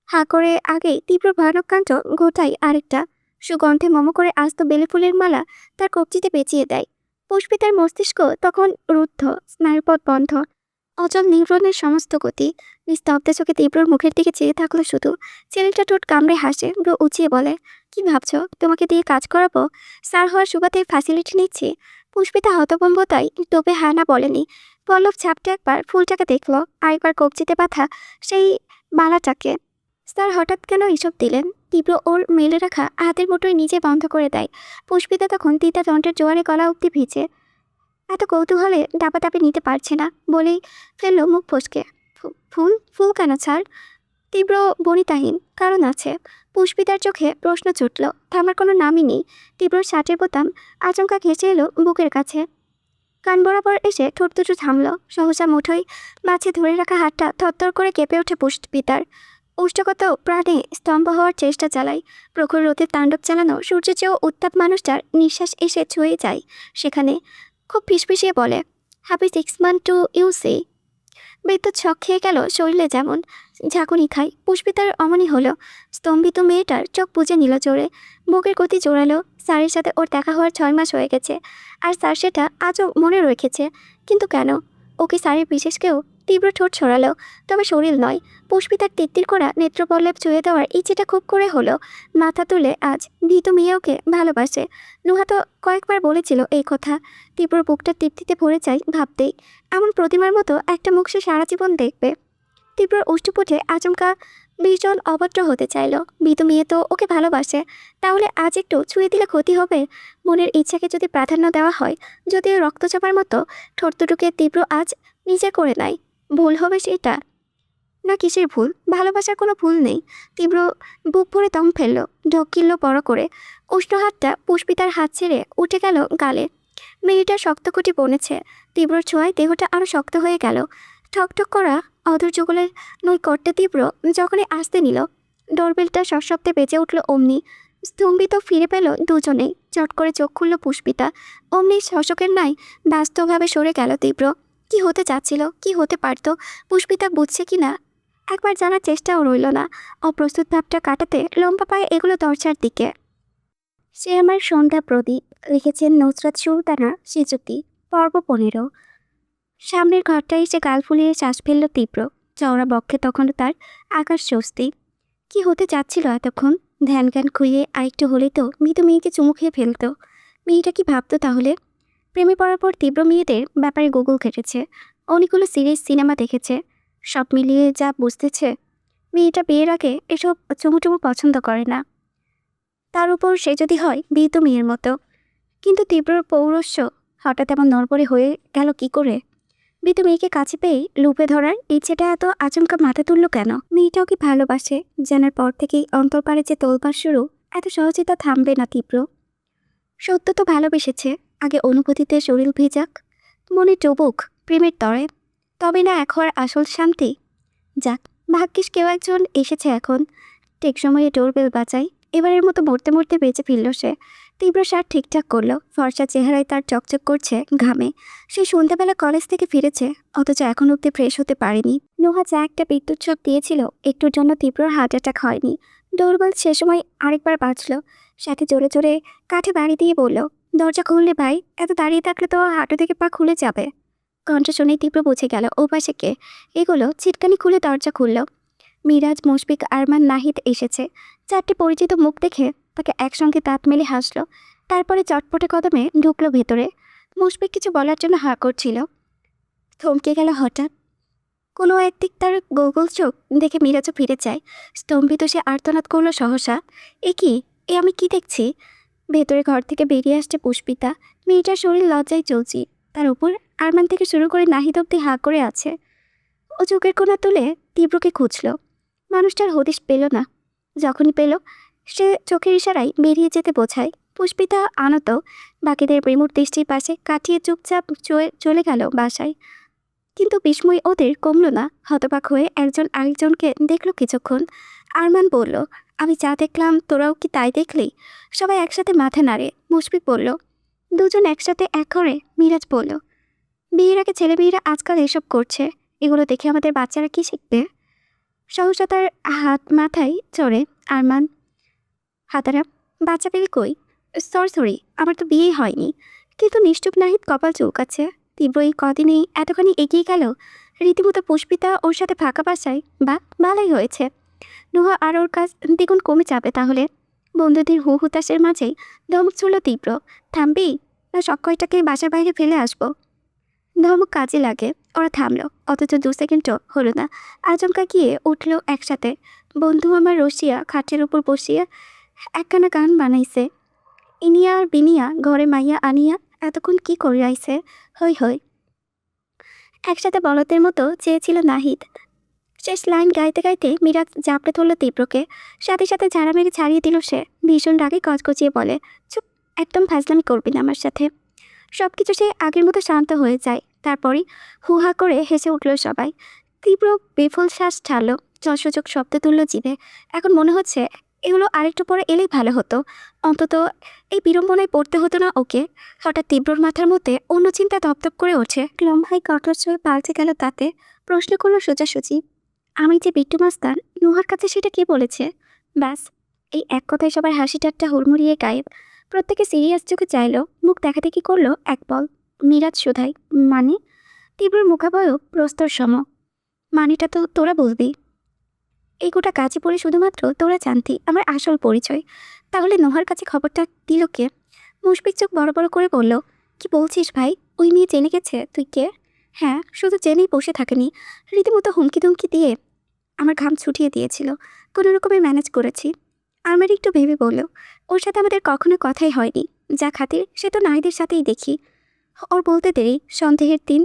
হা করে আগেই তীব্র ভয়ানক কাণ্ড ঘটাই আরেকটা। সুগন্ধে মম করে আস্ত বেলে ফুলের মালা তার কবজিতে পেঁচিয়ে দেয়। পুষ্পিতার মস্তিষ্ক তখন রুদ্ধ, স্নায়ুপথ বন্ধ, অচল নিউরনের সমস্ত গতি। নিস্তব্ধ চোখে তীব্রর মুখের দিকে চেয়ে থাকলো শুধু। ছেলেটা ঠোঁট কামড়ে হাসে, ব্রু উঁচিয়ে বলে, কি ভাবছো তোমাকে দিয়ে কাজ করাবো? স্যার হওয়ার সুবাদে ফ্যাসিলিটি নিচ্ছি? পুষ্পিতা হতভম্বতায় তোপে হ্যাঁ না বলেনি। পল্লব ঝাপটে একবার ফুলটাকে দেখলো, আরেকবার কবজিতে বাঁধা সেই মালাটাকে। স্যার হঠাৎ কেন এসব দিলেন? তীব্র ওর মেলে রাখা হাতের মুঠোয় নিজে বন্ধ করে দেয়। পুষ্পিতা তখন তিতা দণ্ডের জোয়ারে গলা অব্দি ভিজে। এত কৌতূহলে ডাপাটাপি নিতে পারছে না বলেই ফেললো মুখ ফসকে, ফুল? ফুল কেন ছাড়? তীব্র বনিতাহীন কারণ আছে। পুষ্পিতার চোখে প্রশ্ন ছুটল, থামার কোনো নামই নেই। তীব্র শার্টের বোতাম আচমকা ঘেঁষে এলো বুকের কাছে। কান বরাবর এসে ঠোঁট দুটো থামল। সহসা মুঠোয় মাঝে ধরে রাখা হাতটা থরথর করে কেঁপে ওঠে পুষ্পিতার। উষ্ঠগত প্রাণে স্তম্ভ হওয়ার চেষ্টা চালায়। প্রখর রোদের তাণ্ডব চালানো সূর্যের চেয়েও উত্তাপ মানুষটার নিঃশ্বাস এসে ছুঁয়ে যায় সেখানে। খুব ফিসফিসিয়ে বলে, হ্যাপি 6 month টু ইউ সে। বিদ্যুৎ ছক খেয়ে গেল শরীরে, যেমন ঝাঁকুনি খায়। পুষ্পিতার অমনি হলো। স্তম্ভিত মেয়েটার চোখ বুজে নিল জোরে। বুকের গতি জোরালো। স্যারের সাথে ওর দেখা হওয়ার 6 মাস হয়ে গেছে, আর স্যার সেটা আজও মনে রেখেছে। কিন্তু কেন? ওকে স্যারের বিশেষ কেউ? তীব্র ঠোঁট ছড়ালো, তবে শরীর নয়। পুষ্পিতার তিত্তির করা নেত্রপল্লব ছুঁয়ে দেওয়ার ইচ্ছেটা খুব করে হলো। মাথা তুলে আজ ভীতু মেয়ে ওকে ভালোবাসে। নুহা তো কয়েকবার বলেছিল এই কথা। তীব্র বুকটা তৃপ্তিতে ভরে যায় ভাবতেই। এমন প্রতিমার মতো একটা মুখ সে সারা জীবন দেখবে। তীব্রর অষ্টপুটে আচমকা ভীষণ অভদ্র হতে চাইল। ভীতু মেয়ে তো ওকে ভালোবাসে, তাহলে আজ একটু ছুঁয়ে দিলে ক্ষতি হবে? মনের ইচ্ছাকে যদি প্রাধান্য দেওয়া হয়, যদি রক্তচাপার মতো ঠোঁট দুটোকে তীব্র আজ নিজে করে নেয়, ভুল হবে সেটা? না কিসের ভুল? ভালোবাসার কোনো ভুল নেই। তীব্র বুক ভরে দম ফেলল, ঢোক গিলল বড় করে। উষ্ণ হাতটা পুষ্পিতার হাত ছেড়ে উঠে গেল গালে। মেয়েটার শক্তকুটি বনেছে। তীব্রর ছোঁয়ায় দেহটা আরও শক্ত হয়ে গেল। ঠকঠক করা অধর যুগলের নৈকট্যে তীব্র যখনই আসতে নিল, ডোরবেলটা সশব্দে বেজে উঠল অমনি। স্তম্ভিত ফিরে পেল দুজনেই। চট করে চোখ খুলল পুষ্পিতা। অমনি শশকের ন্যায় ব্যস্তভাবে সরে গেল তীব্র। কি হতে চাচ্ছিল, কি হতে পারত, পুষ্পিতা বুঝছে কি না একবার জানার চেষ্টাও রইল না। অপ্রস্তুত ভাবটা কাটাতে লম্বা পায়ে এগুলো দরজার দিকে। সে আমার সন্ধ্যা প্রদীপ। লিখেছেন নুসরাত সুলতানা সেঁজুতি। পর্ব 15। সামনের ঘরটায় এসে গাল ফুলিয়ে শ্বাস ফেলল তীব্র। চওড়া বক্ষে তখনও তার আকাশ স্বস্তি। কি হতে চাচ্ছিল এতক্ষণ? ধ্যান জ্ঞান খুইয়ে আরেকটু হলেই তো মৃত মেয়েকে চুমু খেয়ে ফেলত। মেয়েটা কি ভাবতো তাহলে? প্রেমে পড়ার পর তীব্র মেয়েদের ব্যাপারে গুগল ঘেটেছে। অনেকগুলো সিরিজ সিনেমা দেখেছে। সব মিলিয়ে যা বুঝতেছে, মেয়েটা বিয়ের আগে এসব চুমুটুমু পছন্দ করে না। তার উপর সে যদি হয় বিয়ে তো মেয়ের মতো। কিন্তু তীব্রর পৌরস্য হঠাৎ এমন নড়বড়ে হয়ে গেল কি করে? বিতু মেয়েকে কাছে পেয়ে লুপে ধরার ইচ্ছেটা এত আচমকা মাথা তুলল কেন? মেয়েটাও কি ভালোবাসে? জানার পর থেকেই অন্তরপাড়ে যে তোলপাড় শুরু, এত সহজে তা থামবে না তীব্র। সত্য তো ভালোবেসেছে, আগে অনুভূতিতে শরীর ভেজাক, মনে টুবুক প্রেমের তরে, তবে না এক হওয়ার আসল শান্তি। যাক, ভাগ্যিস কেউ একজন এসেছে এখন, ঠিক সময়ে ডোরবেল বাজাই। এবারের মতো মরতে মরতে বেঁচে ফিরল সে। তীব্র সার ঠিকঠাক করলো, ফর্সা চেহারায় তার চকচক করছে ঘামে। সে সন্ধ্যাবেলা কলেজ থেকে ফিরেছে, অথচ এখন অব্দি ফ্রেশ হতে পারেনি। নোহা যা একটা বিদ্যুৎ শক দিয়েছিল, একটুর জন্য তীব্রর হার্ট অ্যাটাক হয়নি। ডোরবেল সে সময় আরেকবার বাজল। সাথে জোরে জোরে কাঠে বাড়ি দিয়ে বলল, দরজা খুললে ভাই, এত দাঁড়িয়ে থাকলে তো হাঁটু থেকে পা খুলে যাবে। কণ্ঠ শুনেই তীব্র বুঝে গেল ও পাশে কে। এগুলো ছিটকানি খুলে দরজা খুলল। মিরাজ, মুশফিক, আরমান, নাহিদ এসেছে। চারটি পরিচিত মুখ দেখে তাকে একসঙ্গে দাঁত মেলে হাসল। তারপরে চটপটে কদমে ঢুকলো ভেতরে। মুশফিক কিছু বলার জন্য হাঁ করছিল, থমকে গেল হঠাৎ। কোনো একদিক তার গোগল চোখ দেখে মিরাজও ফিরে যায়। স্তম্ভিত সে আর্তনাদ করলো সহসা, এ কি, এ আমি কি দেখছি? ভেতরে ঘর থেকে বেরিয়ে আসছে পুষ্পিতা। মেয়েটার শরীর লজ্জায় চলছি, তার উপর আরমান থেকে শুরু করে নাহিদ অব্দি হাঁ করে আছে। ও চোখের কোণা তুলে তীব্রকে খুঁজল। মানুষটার হদিশ পেল না। যখনই পেল, সে চোখের ইশারায় বেরিয়ে যেতে বোঝায়। পুষ্পিতা আনত বাকিদের প্রেমুর দৃষ্টির পাশে কাটিয়ে চুপচাপ চলে গেল বাসায়। কিন্তু বিস্ময় ওদের কমল না। হতবাক হয়ে একজন আরেকজনকে দেখল কিছুক্ষণ। আরমান বলল, আমি যা দেখলাম তোরাও কি তাই দেখলি? সবাই একসাথে মাথা নাড়ে। মুশফিক বলল, দুজন একসাথে এক করে। মিরাজ বলল, বিয়ের আগে ছেলেমেয়েরা আজকাল এসব করছে, এগুলো দেখে আমাদের বাচ্চারা কি শিখবে? সহসা তার হাত মাথায় চড়ে। আরমান, হাতারা, বাচ্চা পেলে কই? সরি, আমার তো বিয়েই হয়নি। কিন্তু নিশ্চুপ নাহিদ কপাল চৌকাচ্ছে। তীব্র এই কদিনেই এতখানি এগিয়ে গেল, রীতিমতো পুষ্পিতা ওর সাথে ফাঁকা বাসায়। বা ভালোই হয়েছে, নুহা আর ওর কাজ দ্বিগুণ কমে যাবে তাহলে। বন্ধুদের হু হুতাশের মাঝেই ধমক ছুড়ল তীব্র, থামবি না সব কয়টাকে বাসার বাইরে ফেলে আসবো? ধমক কাজে লাগে, ওরা থামলো, অথচ 2 সেকেন্ডও হলো না। আচমকা গিয়ে উঠল একসাথে। বন্ধু আমার রসিয়া খাটের উপর বসিয়া একখানা গান বানাইছে, ইনিয়া আর বিনিয়া ঘরে মাইয়া আনিয়া এতক্ষণ কি করিয়াইছে, হই হই। একসাথে বলদের মতো চেয়েছিল নাহিদ। শেষ লাইন গাইতে গাইতে মিরাজ জাপড়ে ধরল তীব্রকে। সাথে সাথে ঝাড়া মেরে ছাড়িয়ে দিল সে। ভীষণ রাগে কচকচিয়ে বলে, চুপ, একদম ফাজলামি করবি না আমার সাথে। সব কিছু সে আগের মতো শান্ত হয়ে যায়। তারপরই হুহা করে হেসে উঠল সবাই। তীব্র বেফল শ্বাস ছাড়ল, যশোচক শব্দ তুলল জিভে। এখন মনে হচ্ছে এগুলো আরেকটু পরে এলেই ভালো হতো, অন্তত এই বিড়ম্বনায় পড়তে হতো না ওকে। হঠাৎ তীব্রর মাথার মধ্যে অন্য চিন্তা ধপধপ করে ওঠে। লম্বাই কঠোর ছয়ে পাল্টে গেল তাতে। প্রশ্ন করলো সোজাসুজি, আমি যে বিট্টু মাস্তান, নুহার কাছে সেটা কে বলেছে? ব্যাস, এই এক কথায় সবার হাসি ঠাট্টা হুড়মুড়িয়ে গায়েব। প্রত্যেকে সিরিয়াস চোখে চাইল, মুখ দেখাতে কি করলো এক বল। মিরাজ শোধাই, মানে? তীব্রর মুখাবয়ব প্রস্তর সম। মানেটা তো তোরা বলবি। এই গোটা কাজে পড়ে শুধুমাত্র তোরা জানতি আমার আসল পরিচয়। তাহলে নোহার কাছে খবরটা দিল কে? মুশফিক চোখ বড় বড় করে বলল, কি বলছিস ভাই? ওই মেয়ে জেনে গেছে তুই কে? হ্যাঁ, শুধু জেনেই বসে থাকেনি, রীতিমতো হুমকি ধুমকি দিয়ে আমার ঘাম ছুটিয়ে দিয়েছিল। কোনো রকমে ম্যানেজ করেছি। আমার একটু ভেবে বলল, ওর সাথে আমাদের কখনো কথাই হয়নি, যা খাতির সে তো নাহিদের সাথেই দেখি। ওর বলতে দেরি, সন্দেহের দিন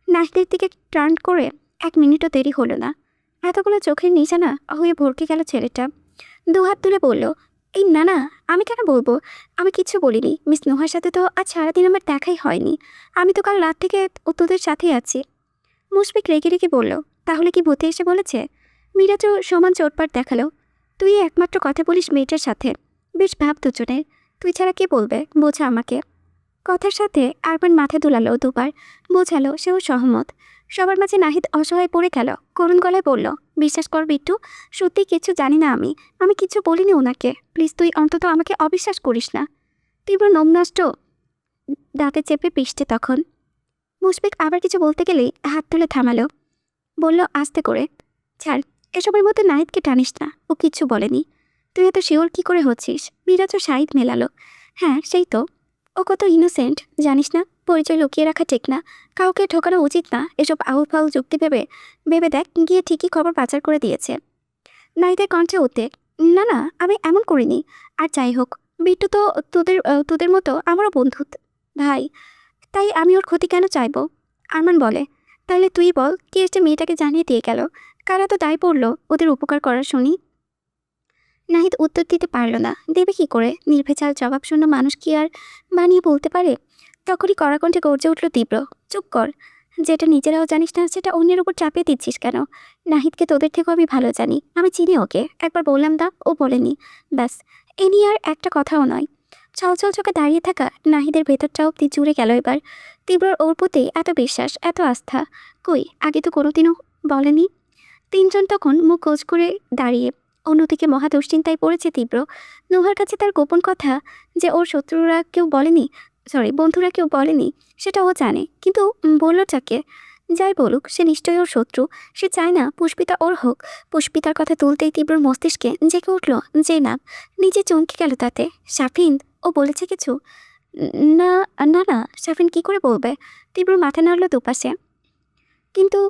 নাহিদের দিকে টার্ন করে 1 মিনিটও দেরি হলো না। এতগুলো চোখের নিশানা হয়ে ভরকে গেল ছেলেটা। 2 হাত তুলে বলল, এই না না, আমি কেন বলবো? আমি কিচ্ছু বলিনি। মিস নোহার সাথে তো আজ সারাদিন আমার দেখাই হয়নি। আমি তো কাল রাত থেকে তোদের সাথেই আছি। মুশফিক রেগে রেগে বলল, তাহলে কি ভূতে এসে বলেছে? মিরাজও সমান চোটপাট দেখালো, তুই একমাত্র কথা বলিস মেয়েটার সাথে। বেশ ভাব দুজনের, তুই ছাড়া কে বলবে, বোঝা আমাকে। কথার সাথে আরমান মাথা দুলালো দুবার, বোঝালো সেও সহমত। সবার মাঝে নাহিদ অসহায় পড়ে গেল, করুণ গলায় বলল, বিশ্বাস কর বিট্টু, সত্যি কিছু জানি না আমি কিছু বলিনি ওনাকে। প্লিজ তুই অন্তত আমাকে অবিশ্বাস করিস না। তীব্র নোমনষ্ট দাঁতে চেপে পিষতে তখন। মুশফিক আবার কিছু বলতে গেলেই হাত তুলে থামালো, বলল আস্তে করে, ছাড়, এসবের মধ্যে নাহিদকে টানিস না, ও কিচ্ছু বলেনি। তুই এত শিওর কি করে হচ্ছিস? মিরাজও শাহিদ মেলালো, হ্যাঁ সেই তো, ও কত ইনোসেন্ট জানিস না, পরিচয় লুকিয়ে রাখা ঠিক না, কাউকে ঠকানো উচিত না। এসব আউল ফাউল যুক্তি ভেবে ভেবে দেখ, গিয়ে ঠিকই খবর পাচার করে দিয়েছে। নাহিদের কণ্ঠে উদ্বেগ। না না, আমি এমন করিনি। আর যাই হোক, বিট্টু তো তোদের মতো আমারও বন্ধু ভাই, তাই আমি ওর ক্ষতি কেন চাইবো? আরমান বলে, তাহলে তুই বল, কে এসে মেয়েটাকে জানিয়ে দিয়ে গেল? কারা তো দায় পড়লো ওদের উপকার করার শুনি? নাহিদ উত্তর দিতে পারল না। দেবে কি করে? নির্ভেজাল জবাব শূন্য মানুষ কি আর বানিয়ে বলতে পারে? তখনই কড়াকণ্ঠে গর্জে উঠল তীব্র, চুপ কর! যেটা নিজেরাও জানিস না সেটা অন্যের উপর চাপিয়ে দিচ্ছিস কেন? নাহিদকে তোদের থেকেও আমি ভালো জানি, আমি চিনি ওকে। একবার বললাম দা, ও বলেনি। ব্যাস, এ নিয়ে আর একটা কথাও নয়। ছলছল চোখে দাঁড়িয়ে থাকা নাহিদের ভেতরটা অব্দি জুড়ে গেল এবার। তীব্রর ওর প্রতি এত বিশ্বাস, এত আস্থা, কই আগে তো কোনোদিনও বলেনি। তিনজন তখন মুখ গোজ করে দাঁড়িয়ে। অন্যদিকে মহা দুশ্চিন্তায় পড়েছে তীব্র। নোহার কাছে তার গোপন কথা যে ওর বন্ধুরা কেউ বলেনি, সেটা ও জানে, কিন্তু বলল যাকে। যাই বলুক, সে নিশ্চয়ই ওর শত্রু। সে চায় না পুষ্পিতা ওর হোক। পুষ্পিতার কথা তুলতেই তীব্রর মস্তিষ্কে জেগে উঠল যে নাম। নিজে চমকে গেল তাতে। সাফিন? ও বলেছে কিছু? না না না, সাফিন কি করে বলবে? তীব্র মাথা নাড়ল দুপাশে, কিন্তু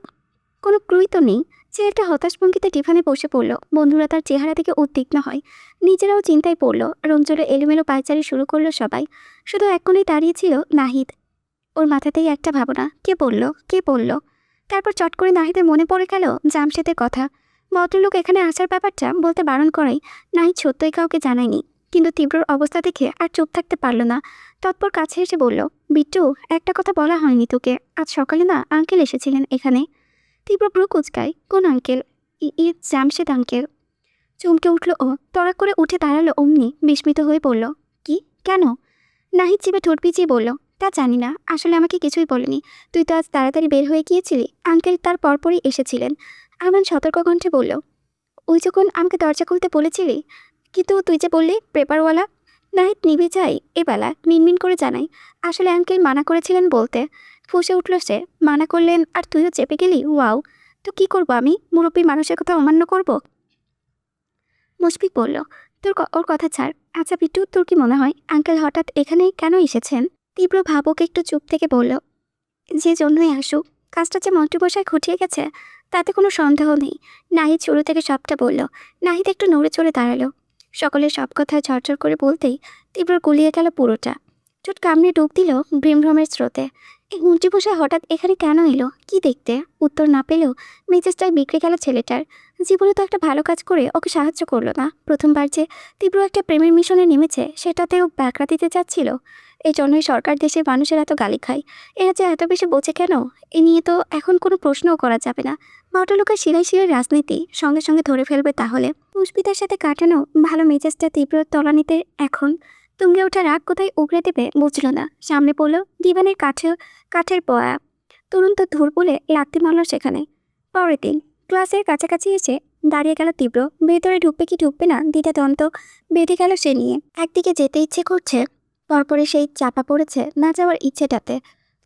কোনো ক্লুই তো নেই। সে একটা হতাশ ভঙ্গিতে টিফানে বসে পড়ল। বন্ধুরা তার চেহারা থেকে উদ্বিগ্ন হয়, নিজেরাও চিন্তায় পড়ল। রঞ্জলে এলোমেলো পায়চারি শুরু করলো সবাই। শুধু এক কোণে দাঁড়িয়েছিল নাহিদ। ওর মাথাতেই একটা ভাবনা, কে বলল? তারপর চট করে নাহিদের মনে পড়ে গেল জামশেদের কথা। ভদ্রলোক এখানে আসার ব্যাপারটা বলতে বারণ করাই নাহিদ সত্যই কাউকে জানায়নি। কিন্তু তীব্রর অবস্থা দেখে আর চুপ থাকতে পারল না। তৎপর কাছে এসে বলল, বিট্টু, একটা কথা বলা হয়নি তোকে। আজ সকালে না আঙ্কেল এসেছিলেন এখানে। তীব্র ভ্রু কুচকায়। কোন আঙ্কেল? জামশেদ আঙ্কেল। চমকে উঠল ও। তড়াক করে উঠে দাঁড়ালো অমনি বিস্মিত হয়ে বলল, কি? কেন? নাহিদ চিপে ঠোঁট পিছিয়ে বলল, তা জানি না, আসলে আমাকে কিছুই বলেনি। তুই তো আজ তাড়াতাড়ি বের হয়ে গিয়েছিলি। আঙ্কেল তার পরপরই এসেছিলেন। আমান সতর্ক কণ্ঠে বলল, ওই যখন আমাকে দরজা খুলতে বলেছিলি, কিন্তু তুই যে বললি পেপারওয়ালা। নাহিদ নিভে যায় এবেলা মিনমিন করে জানাই, আসলে আঙ্কেল মানা করেছিলেন বলতে। ফুঁসে উঠল সে। মানা করলেন আর তুইও চেপে গেলি? ওয়াও! তো কি করবো আমি? মুরব্বী মানুষের কথা অমান্য করব? মুশফিক বলল, ওর কথা ছাড়। আচ্ছা বিট্টু, তোর কি মনে হয় আঙ্কেল হঠাৎ এখানে কেন এসেছেন? তীব্র ভাবক একটু চুপ থেকে বলল, যে জন্যই আসুক, কাজটা যে মন্ত্রীমশাই খুঁটিয়ে গেছে তাতে কোনো সন্দেহ নেই। নাহিদ শুরু থেকে সবটা বলল। নাহিদ একটু নড়ে চড়ে দাঁড়ালো। সকলের সব কথা ঝরঝর করে বলতেই তীব্র গুলিয়ে গেল পুরোটা। চোট কামড়ে ডুব দিল ভ্রমভ্রমের স্রোতে। এই মন্ত্রীমশাই হঠাৎ এখানে কেন এলো? কি দেখতে? উত্তর না পেলেও মেজাজটাই বিগড়ে গেল ছেলেটার। জীবনে তো একটা ভালো কাজ করে ওকে সাহায্য করলো না। প্রথমবার যে তীব্র একটা প্রেমের মিশনে নেমেছে সেটাতেও ব্যাকরা দিতে চাচ্ছিল। এই জন্যই সরকার দেশের মানুষের এত গালি খায়। এরা যে এত বেশি বোঝে কেন, এ নিয়ে তো এখন কোনো প্রশ্নও করা যাবে না। ভদ্রলোকের শিরায় শিরায় রাজনীতি সঙ্গে সঙ্গে ধরে ফেলবে তাহলে। পুষ্পিতার সাথে কাটানো ভালো মেজাজটা তীব্র তলানিতে এখন তুঙ্গে ওঠা রাগ কোথায় উগড়ে দেবে বুঝল না। সামনে পড়ল দিবানের কাঠের বয়া। তুরন্ত ধুর বলে লাথি মারল সেখানে। পরের দিন ক্লাসের কাছাকাছি এসে দাঁড়িয়ে গেল তীব্র। ভেতরে ঢুকবে কি ঢুকবে না দ্বিধাদ্বন্দ্ব বেঁধে গেল সে নিয়ে। একদিকে যেতে ইচ্ছে করছে, পরপরে সেই চাপা পড়েছে না যাওয়ার ইচ্ছেটাতে।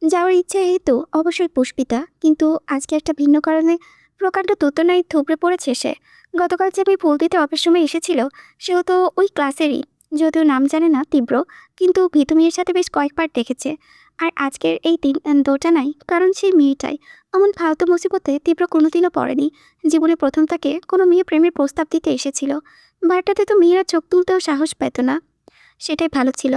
যাওয়ার ইচ্ছে হেতু অবশ্যই পুষ্পিতা, কিন্তু আজকে একটা ভিন্ন কারণে প্রকাণ্ড তুতনায় থুবড়ে পড়েছে সে। গতকাল যে আমি ফুল দিতে অফিস রুমে এসেছিল, সেও তো ওই ক্লাসেরই। যদিও নাম জানে না তীব্র, কিন্তু ভীতু মেয়ের সাথে বেশ কয়েকবার দেখেছে। আর আজকের এই দোটানাই কারণ সেই মেয়েটাই। এমন ফালতু মুসিবতে তীব্র কোনোদিনও পড়েনি। জীবনে প্রথম তাকে কোনো মেয়ে প্রেমের প্রস্তাব দিতে এসেছিল। বারটাতে তো মেয়েরা চোখ তুলতেও সাহস পেত না। সেটাই ভালো ছিল।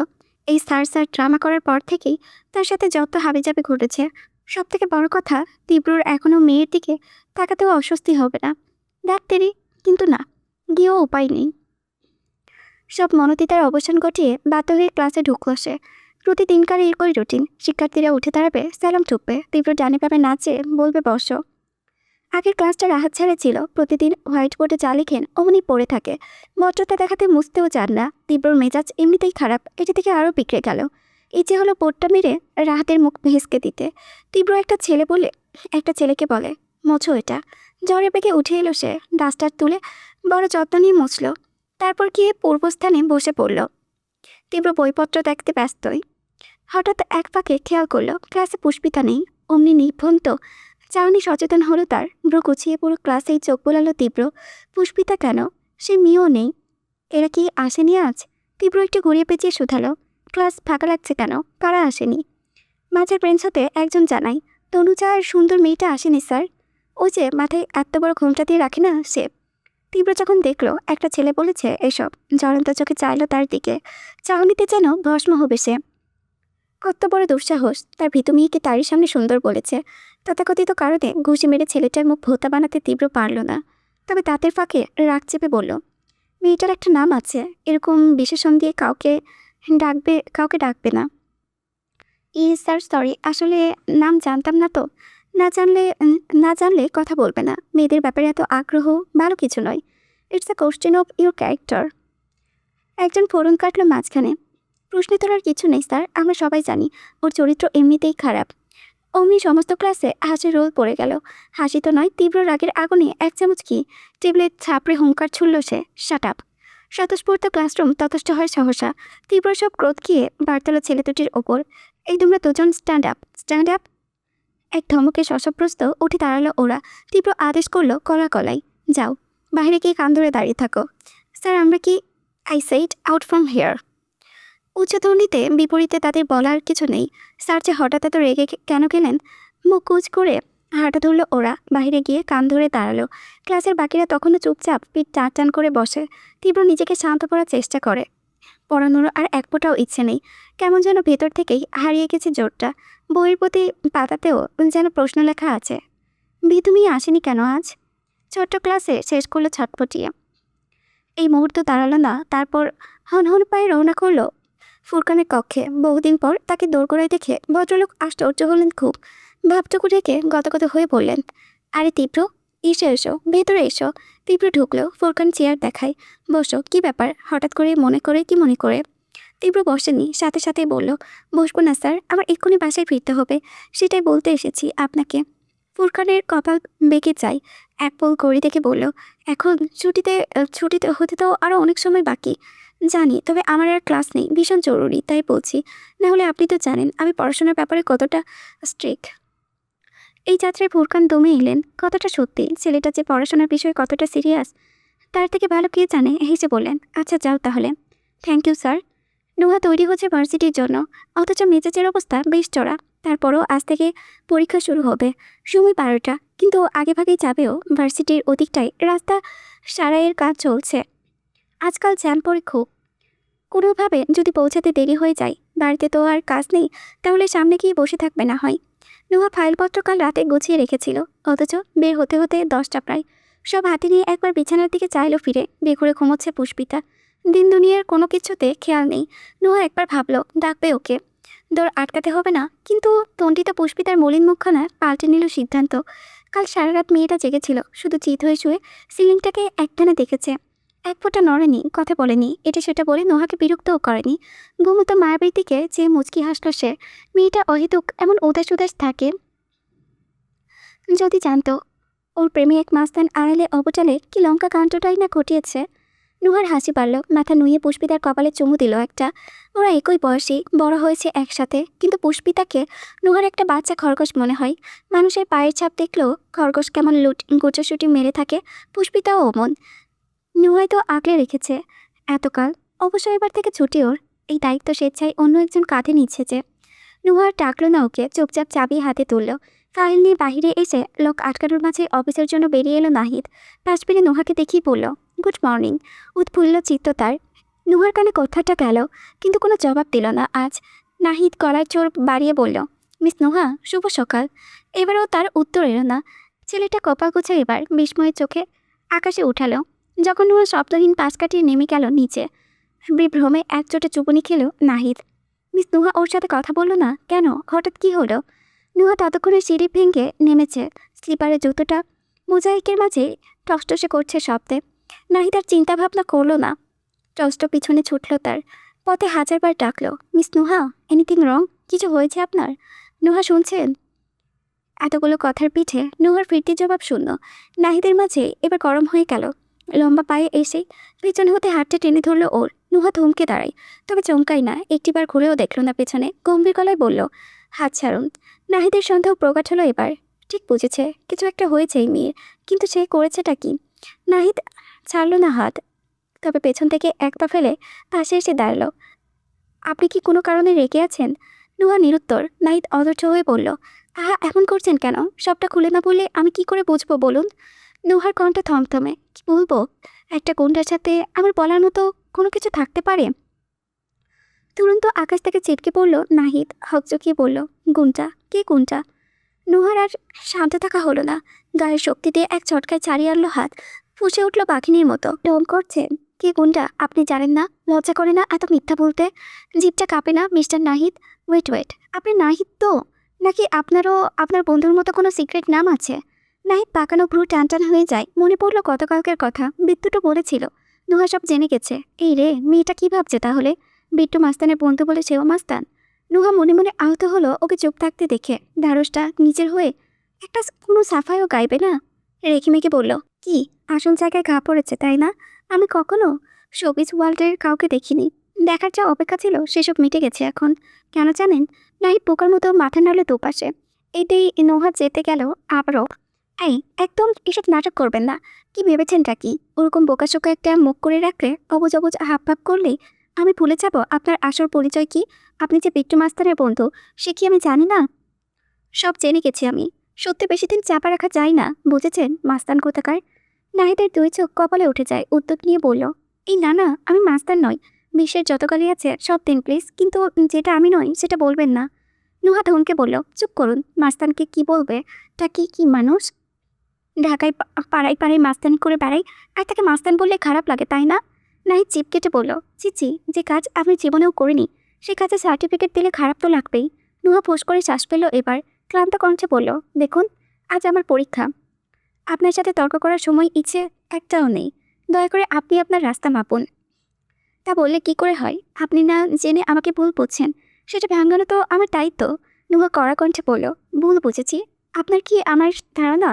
এই স্যার ড্রামা করার পর থেকেই তার সাথে যত হাবিজাবি ঘটেছে। সব থেকে বড় কথা, তীব্রর এখনও মেয়ের দিকে তাকাতেও অস্বস্তি হবে না। ডাক্তারি, কিন্তু না, গিয়েও উপায় নেই। সব মনোদিতার অবসান ঘটিয়ে বাধ্য হয়ে ক্লাসে ঢুকলো সে। প্রতিদিনকার একই রুটিন। শিক্ষার্থীরা উঠে দাঁড়াবে, স্যালাম ঠুকবে, তীব্র ডানে পাবে নাচে বলবে বসো। আগের ক্লাসটা রাহাত ছেড়ে ছিল। প্রতিদিন হোয়াইট বোর্ডে যা লিখেন অমনি পড়ে থাকে। ভদ্রতা দেখাতে মুছতেও চান না। তীব্রর মেজাজ এমনিতেই খারাপ, এটা থেকে আরও বিগড়ে গেল। ইচ্ছে হলো বোর্ডটা মেরে রাহাতের মুখ ভেসকে দিতে। তীব্র একটা ছেলেকে বলে, মোছো এটা। জ্বরে বেগে উঠে এলো সে। ডাস্টার তুলে বড় যত্ন নিয়ে মুছল। তারপর গিয়ে পূর্বস্থানে বসে পড়ল। তীব্র বইপত্র দেখতে ব্যস্তই। হঠাৎ এক ফাঁকে খেয়াল করলো ক্লাসে পুষ্পিতা নেই। অমনি নির্ভন্ত চাউনি সচেতন হলো তার। ব্রু গুছিয়ে পুরো ক্লাসেই চোখ বোলালো তীব্র। পুষ্পিতা কেন? সে মেয়েও নেই। এরা কি আসেনি আজ? তীব্র একটু ঘুরিয়ে পেঁচিয়ে শুধালো, ক্লাস ফাঁকা লাগছে কেন? কারা আসেনি? মাঝের বেঞ্চ হতে একজন জানায়, তনুজা আর সুন্দর মেয়েটা আসেনি স্যার। ওই যে মাথায় এত বড় ঘোমটা দিয়ে রাখে না সে। তীব্র যখন দেখলো একটা ছেলে বলেছে এসব, জ্বলন্ত চোখে চাইল তার দিকে। চাউনিতে যেন ভস্ম হবে সে। কত বড় দুঃসাহস তার ভীতু মেয়েকে তারই সামনে সুন্দর বলেছে। তথাকথিত কারণে ঘুষি মেরে ছেলেটার মুখ ভোঁতা বানাতে তীব্র পারল না। তবে দাঁতের ফাঁকে রাগ চেপে বলল, মেয়েটার একটা নাম আছে, এরকম বিশেষণ দিয়ে কাউকে ডাকবে না। স্যার সরি, আসলে নাম জানতাম না তো। না জানলে কথা বলবে না। মেয়েদের ব্যাপারে এত আগ্রহ ভালো কিছু নয়। It's a question of your character. একজন ফোরন কাটল মাঝখানে। প্রশ্ন তোলার কিছু নেই স্যার, আমরা সবাই জানি ওর চরিত্র এমনিতেই খারাপ। অমনি সমস্ত ক্লাসে হাসির রোল পড়ে গেল। হাসি তো নয়, তীব্র রাগের আগুনে এক চামচ কি টেবিলে ছাপড়ে হুঙ্কার ছুড়ল সে, শাট আপ। স্বতঃস্ফূর্ত ক্লাসরুম ততষ্ট হয় সহসা। তীব্র সব ক্রোধ গিয়ে বার্তালো ছেলে দুটির ওপর। এই তোমরা দুজন স্ট্যান্ড আপ, স্ট্যান্ড আপ। এক ধমকে সশব্রস্ত উঠে দাঁড়ালো ওরা। তীব্র আদেশ করলো কলা কলাই, যাও বাইরে গিয়ে কান ধরে দাঁড়িয়ে থাকো। স্যার আমরা কি, I said out from here. উচ্চধ্বনিতে বিপরীতে তাদের বলার কিছু নেই। স্যার যে হঠাৎ এত রেগে কেন গেলেন, মুখ কুচ করে হাঁটা ধরল ওরা। বাইরে গিয়ে কান ধরে দাঁড়ালো। ক্লাসের বাকিরা তখনও চুপচাপ পিঠ টান টান করে বসে। তীব্র নিজেকে শান্ত করার চেষ্টা করে। পড়ানোর আর এক ফোঁটাও ইচ্ছে নেই। কেমন যেন ভেতর থেকেই হারিয়ে গেছে জোরটা। বইয়ের প্রতি পাতাতেও যেন প্রশ্ন লেখা আছে, তুমি আসেনি কেন আজ? ছোট্ট ক্লাসে শেষ করলো ছটফটিয়ে। এই মুহূর্ত দাঁড়ালো না। তারপর হন পায়ে রওনা করলো ফুরকানের কক্ষে। বহুদিন পর তাকে দোরগোড়ায় দেখে ভদ্রলোক আশ্চর্য হলেন খুব। ভাবটুকু রেখে গতগত হয়ে বললেন, আরে তীব্র, এসো ভেতরে এসো। তীব্র ঢুকলো। ফুরকান চেয়ার দেখায়, বসো। কি ব্যাপার, হঠাৎ করে কি মনে করে? তীব্র বসেনি, সাথে সাথে বলল, বসবো না স্যার, আমার এক্ষুনি বাসায় ফিরতে হবে, সেটাই বলতে এসেছি আপনাকে। ফুরকানের কপাল বেঁকে যায়। এক পোল ঘড়ি দেখে বলল, এখন ছুটিতে হতে তো আরও অনেক সময় বাকি। জানি, তবে আমার আর ক্লাস নেই, ভীষণ জরুরি, তাই বলছি। না হলে আপনি তো জানেন আমি পড়াশোনার ব্যাপারে কতটা স্ট্রিক্ট। এই যাত্রায় ফুরকান দমে এলেন। কতটা সত্যি, ছেলেটা যে পড়াশোনার বিষয়ে কতটা সিরিয়াস তার থেকে ভালো কে জানে। হেসে বললেন, আচ্ছা যাও তাহলে। Thank you sir. নুহা তৈরি হচ্ছে ভার্সিটির জন্য, অথচ মেজাজের অবস্থা বেশ চড়া। তারপরও আজ থেকে পরীক্ষা শুরু হবে। সময় 12টা, কিন্তু আগেভাগেই যাবেও। ভার্সিটির ওদিকটায় রাস্তা সারাইয়ের কাজ চলছে। আজকাল জ্যাম পড়ে খুব। কোনোভাবে যদি পৌঁছাতে দেরি হয়ে যায়, বাড়িতে তো আর কাজ নেই, তাহলে সামনে গিয়ে বসে থাকবে না হয়। নুহা ফাইলপত্র কাল রাতে গুছিয়ে রেখেছিল, অথচ বের হতে হতে 10টা প্রায়। সব হাতে নিয়ে একবার বিছানার দিকে চাইলো ফিরে। বেঘুরে ঘুমোচ্ছে পুষ্পিতা। দিন দুনিয়ার কোনো কিছুতে খেয়াল নেই। নুহা একবার ভাবলো ডাকবে ওকে, দৌড় আটকাতে হবে না। কিন্তু তন্ডিত পুষ্পিতার মলিন মুখখানা পাল্টে নিল সিদ্ধান্ত। কাল সারা রাত মেয়েটা জেগেছিল, শুধু চিত হয়ে শুয়ে সিলিংটাকে একটানে দেখেছে। এক ফোঁটা নড়েনি, কথা বলেনি, এটা সেটা বলে নোহাকে বিরক্তও করেনি। ঘুমতো মায়াবীর দিকে যে মুচকি হাসল সে। মেয়েটা অহেতুক এমন উদাস উদাস থাকে। যদি জানতো ওর প্রেমে এক মাস্তান আড়ালে অবটালে কি লঙ্কা কাণ্ডটাই না ঘটিয়েছে। নুহার হাসি পারল, মাথা নুয়ে পুষ্পিতার কপালে চুমু দিল একটা। ওরা একই বয়সী, বড় হয়েছে একসাথে, কিন্তু পুষ্পিতাকে নুহার একটা বাচ্চা খরগোশ মনে হয়। মানুষের পায়ের ছাপ দেখলেও খরগোশ কেমন গুচাসুটি মেরে থাকে, পুষ্পিতাও অমন। নুহাই তো আগলে রেখেছে এতকাল, অবশ্য এবার থেকে ছুটি ওর। এই দায়িত্ব স্বেচ্ছায় অন্য একজন কাঁধে নিচ্ছে যে। নুহার ডাকলো না ওকে, চুপচাপ চাবি হাতে তুলল। ফাইল নিয়ে বাহিরে এসে লোক আটকানোর মাঝে অফিসের জন্য বেরিয়ে এলো নাহিদ। পাশ ফিরে নুহাকে দেখেই বলল, গুড মর্নিং। উৎফুল্ল চিত্ত তার। নুহার কানে কথাটা গেল, কিন্তু কোনো জবাব দিল না আজ। নাহিদ গলায় চোর বাড়িয়ে বলল, মিস নুহা, শুভ সকাল। এবারেও তার উত্তর এলো না। ছেলেটা কপাল গুছে এবার বিস্ময়ের চোখে আকাশে উঠালো। যখন নুহা শব্দহীন পাশ কাটিয়ে নেমে গেল নিচে, বিভ্রমে এক চোটে চুপুনি খেল নাহিদ। মিস নুহা ওর সাথে কথা বলল না কেন, হঠাৎ কি হলো? নুহা ততক্ষণে সিঁড়ি ভেঙে নেমেছে। স্লিপারের জুতোটা মোজাইকের মাঝে টসটসে করছে শব্দে। নাহিদ আর চিন্তা ভাবনা করলো না, টসটো পিছনে ছুটল তার। পথে হাজারবার ডাকলো, মিস নুহা, এনিথিং রং? কিছু হয়েছে আপনার? নুহা শুনছেন? এতগুলো কথার পিঠে নুহার ফিরতি জবাব শূন্য। নাহিদের মাঝে এবার গরম হয়ে গেল। লম্বা পায়ে এসে পেছনে হতে হাতটা টেনে ধরলো ওর। নুহা থমকে দাঁড়ায়, তবে চমকাই না, একটিবার ঘুরেও দেখল না পেছনে। গম্ভীর গলায় বলল, হাত ছাড়ুন। নাহিদের সন্দেহ প্রকাশ হলো এবার। ঠিক বুঝেছে কিছু একটা হয়েছে এই মেয়ের, কিন্তু সে করেছেটা কি? নাহিদ ছাড়ল না হাত, তবে পেছন থেকে এক পা ফেলে পাশে এসে দাঁড়ালো। আপনি কি কোনো কারণে রেগে আছেন? নুহা নিরুত্তর। নাহিদ অধৈর্য হয়ে বলল, আহা এমন করছেন কেন? সবটা খুলে না বললে আমি কি করে বুঝবো বলুন? নুহার কণ্ঠ থমথমে। কি বলবো? একটা গুন্ডার সাথে আমার বলার মতো কোনো কিছু থাকতে পারে? তুরন্ত আকাশ থেকে ছিটকে পড়ল নাহিদ। হকচকিয়ে বলল, গুন্ডা? কে গুন্ডা? নুহার আর শান্ত থাকা হলো না। গায়ের শক্তি দিয়ে এক ঝটকায় ছাড়িয়ে আনলো হাত। ফুঁসে উঠল পাখিনীর মতো। ঢং করছেন? কে গুন্ডা আপনি জানেন না? লজ্জা করে না এত মিথ্যা বলতে? জিভটা কাঁপে না মিস্টার নাহিদ? ওয়েট, আপনি নাহিদ তো? নাকি আপনারও আপনার বন্ধুর মতো কোনো সিক্রেট নাম আছে? নাহিদ পাকানো ভ্রু টান হয়ে যায়। মনে পড়ল গতকালকের কথা। বিট্টু বলেছিল নুহা সব জেনে গেছে। এই রে, মেয়েটা কি ভাবছে তাহলে? বিট্টু মাস্তানের বন্ধু বলে সেও মাস্তান? নুহা মনে মনে আহত হলো ওকে চুপ থাকতে দেখে। ঢাড়সটা নিজের হয়ে একটা কোনো সাফাইও গাইবে না? রেখে মেখে বলল, কি আসল জায়গায় ঘা পড়েছে তাই না? আমি কখনো শোবিজ ওয়ার্ল্ডের কাউকে দেখিনি। দেখার যা অপেক্ষা ছিল সেসব মিটে গেছে এখন। কেন জানেন? নাহিদ পোকার মতো মাথা নাড়লে দুপাশে। এতেই নোহা যেতে গেল আবারও। এই একদম এসব নাটক করবেন না। কি ভেবেছেনটা কি? ওরকম বোকাশোকা একটা মুখ করে রাখলে, অবুজ অবুজ হাবভাব করলেই আমি ভুলে যাব আপনার আসল পরিচয় কি? আপনি যে বিট্টু মাস্টারের বন্ধু, সে কি আমি জানি না? সব জেনে গেছি আমি। সত্যি বেশি দিন চাপা রাখা যায় না, বুঝেছেন মাস্তান কোথাকার? নাহিদের দুই চোখ কপালে উঠে যায়। উদ্যোগ নিয়ে বলল, এই না না, আমি মাস্তান নই। বিশ্বের যত গালি আছে সব দিন প্লিজ, কিন্তু যেটা আমি নই সেটা বলবেন না। নুহা ধমকে বলল, চুপ করুন। মাস্তানকে কি বলবে? তা কি মানুষ? ঢাকায় পাড়ায় পাড়ায় মাস্তানি করে বেড়াই, আর তাকে মাস্তান বললে খারাপ লাগে তাই না? নাহিদ চিপ কেটে বলল, চিচি, যে কাজ আমি জীবনেও করিনি সে কাজে সার্টিফিকেট দিলে খারাপ তো লাগবেই। নুহা ফোঁস করে শ্বাস পেল এবার। ক্লান্ত কণ্ঠে বলল, দেখুন, আজ আমার পরীক্ষা। আপনার সাথে তর্ক করার সময় ইচ্ছে একটাও নেই। দয়া করে আপনি আপনার রাস্তা মাপুন। তা বললে কি করে হয়? আপনি না জেনে আমাকে ভুল বুঝছেন, সেটা ভাঙানো তো আমার দায়িত্ব। নুহা কড়া কণ্ঠে বলল, ভুল বুঝেছি? আপনার কি আমার ধারণা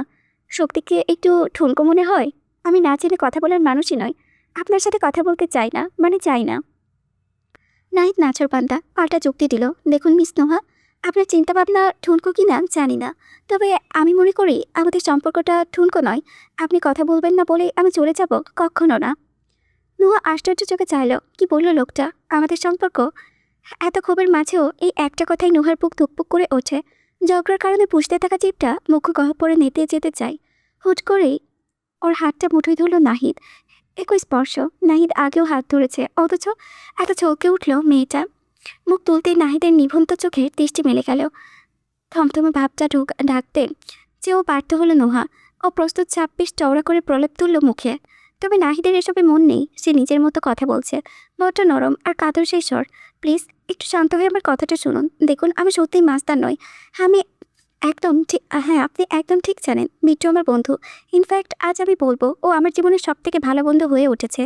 শক্তিকে একটু ঠুনকো মনে হয়? আমি না জেনে কথা বলার মানুষই নয়। আপনার সাথে কথা বলতে চাই না, মানে চাই না। নাহিদ নাছোড়বান্দা পাল্টা যুক্তি দিল, দেখুন মিস নোহা, আপনার চিন্তাভাবনা ঠুনকো কি না জানি না, তবে আমি মনে করি আমাদের সম্পর্কটা ঠুনকো নয়। আপনি কথা বলবেন না বলে আমি চলে যাব? কখনো না। নুহা আশ্চর্য চোখে চাইল। কি বলল লোকটা? আমাদের সম্পর্ক? এত ক্ষোভের মাঝেও এই একটা কথাই নুহার বুক ধুকপুক করে ওঠে। ঝগড়ার কারণে পুষতে থাকা জিভটা মুখ গহ্বরে নেতে যেতে চায়। হুট করেই ওর হাতটা মুঠোয় ধরল নাহিদ। একই স্পর্শ। নাহিদ আগেও হাত ধরেছে, অথচ এত চমকে উঠল মেয়েটা। মুখ তুলতেই নাহিদের নিভন্ত চোখে দৃষ্টি মেলে গেল। থমথমে ভাবটা ঢাকতে চেয়েও ব্যর্থ হলো নোহা। ও প্রস্তুত ২৬ চওড়া করে প্রলেপ তুলল মুখে। তবে নাহিদের এসবে মন নেই। সে নিজের মতো কথা বলছে, বড্ড নরম আর কাতর সেই স্বর। প্লিজ একটু শান্ত হয়ে আমার কথাটা শুনুন। দেখুন, আমি সত্যিই মাস্তান নই। আমি একদম ঠিক, হ্যাঁ আপনি একদম ঠিক জানেন বিট্টু আমার বন্ধু। ইনফ্যাক্ট আজ আমি বলবো ও আমার জীবনের সবথেকে ভালো বন্ধু হয়ে উঠেছে,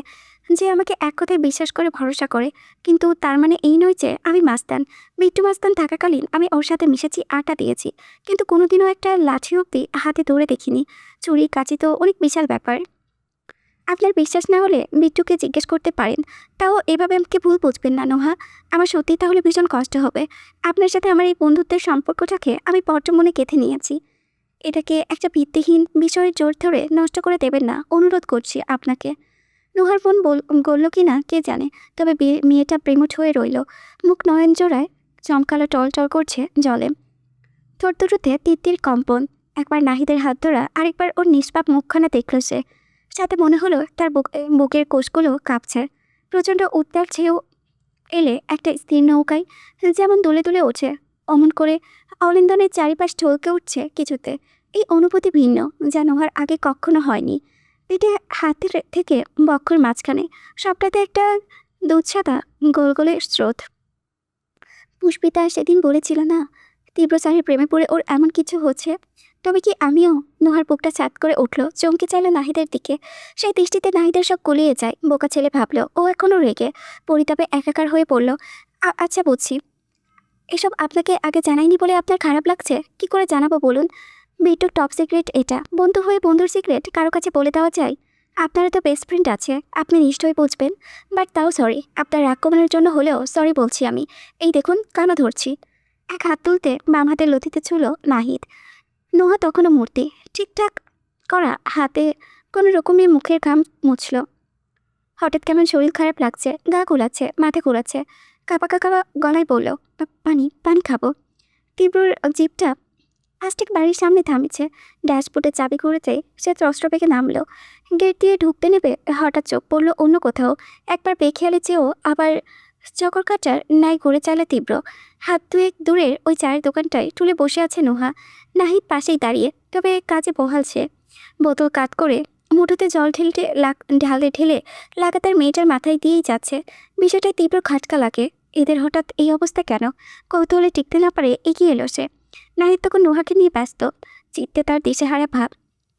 যে আমাকে এক কথায় বিশ্বাস করে ভরসা করে। কিন্তু তার মানে এই নয় যে আমি মাস্তান। বিট্টু মাস্তান থাকাকালীন আমি ওর সাথে মিশেছি, আটা দিয়েছি, কিন্তু কোনোদিনও একটা লাঠি অব্দি হাতে ধরে দেখিনি। চুরি কাচি তো অনেক বিশাল ব্যাপার। আপনার বিশ্বাস না হলে বিট্টুকে জিজ্ঞেস করতে পারেন। তাও এভাবে আমাকে ভুল বুঝবেন না নোহা। আমার সত্যিই তাহলে ভীষণ কষ্ট হবে। আপনার সাথে আমার এই বন্ধুত্বের সম্পর্কটাকে আমি বড্ড মনে গেঁথে নিয়েছি। এটাকে একটা ভিত্তিহীন বিষয়ের জোর ধরে নষ্ট করে দেবেন না, অনুরোধ করছি আপনাকে। নোহার বোন বলল কি না কে জানে, তবে মেয়েটা প্রেমঠ হয়ে রইল। মুখ নয়ন জোড়ায় চমকালো টলটল করছে জলে। ঠোঁট দুটোতে তিত্তির কম্পন। একবার নাহিদের হাত ধরা, আরেকবার ওর নিষ্পাপ মুখখানা দেখল সে। সাথে মনে হলো তার বুকের কোষগুলো কাঁপছে। প্রচণ্ড উত্তাল ছেয়েও এলে একটা স্থির নৌকায় যেমন দুলে দুলে ওঠে, অমন করে অলিন্দনের চারিপাশ ঢলকে উঠছে কিছুতে। এই অনুভূতি ভিন্ন, যা নোহার আগে কখনো হয়নি। পেটে হাতের থেকে বক্ষর মাঝখানে সবটাতে একটা দুধসাদা গোলগোলে স্রোত। পুষ্পিতা সেদিন বলেছিল না, তীব্রচারের প্রেমে পড়ে ওর এমন কিছু হচ্ছে। তবে কি আমিও? নোহার বুকটা ছাদ করে উঠল, চমকে চাইল নাহিদের দিকে। সেই দৃষ্টিতে নাহিদের সব গলিয়ে যায়। বোকা ছেলে ভাবল ও এখনও রেগে পরিতাপে একাকার হয়ে পড়ল। আচ্ছা বুঝছি, এসব আপনাকে আগে জানাইনি বলে আপনার খারাপ লাগছে। কি করে জানাবো বলুন? বিট্টুর টপ সিক্রেট এটা। বন্ধু হয়ে বন্ধুর সিক্রেট কারো কাছে বলে দেওয়া যায়? আপনারা তো বেস্ট ফ্রেন্ড আছে, আপনি নিশ্চয়ই বুঝবেন। বাট তাও সরি, আপনার রাগ কমানোর জন্য হলেও সরি বলছি আমি। এই দেখুন, কানও ধরছি। এক হাত তুলতে বাম হাতের লতিতে ছিল নাহিদ। নোহা তখনও মূর্তি। ঠিকঠাক করা হাতে কোনো রকমে মুখের ঘাম মুছল। হঠাৎ কেমন শরীর খারাপ লাগছে, গা গোলাচ্ছে, মাথা ঘোরাচ্ছে। কাঁপা কাঁপা গলায় বলল, পানি পানি খাবো।" তীব্রর জিভটা প্লাস্টিক বাড়ির সামনে থামেছে। ড্যাশবোর্ডে চাবি ঘুরেছে, সে ত্রস্র বেগে নামলো। গেট দিয়ে ঢুকতে নেবে হঠাৎ চোখ পড়লো অন্য কোথাও। একবার বেখেয়ালে চেয়েও আবার চকর কাটার ন্যায় ঘুরে চাইলে তীব্র। হাত দুয়েক দূরের ওই চায়ের দোকানটায় টুলে বসে আছে নুহা। নাহিদ পাশেই দাঁড়িয়ে, তবে কাজে বহাল সে। বোতল কাত করে মুঠোতে জল ঢেলে লাগাতার মেয়েটার মাথায় দিয়েই যাচ্ছে। বিষয়টায় তীব্র খাটকা লাগে। এদের হঠাৎ এই অবস্থা কেন? কৌতূহলে টিকতে না পারে এগিয়ে এলো সে। নাহিদ তখন নুহাকে নিয়ে ব্যস্ত, চিত্তে তার দিশেহারা ভাব।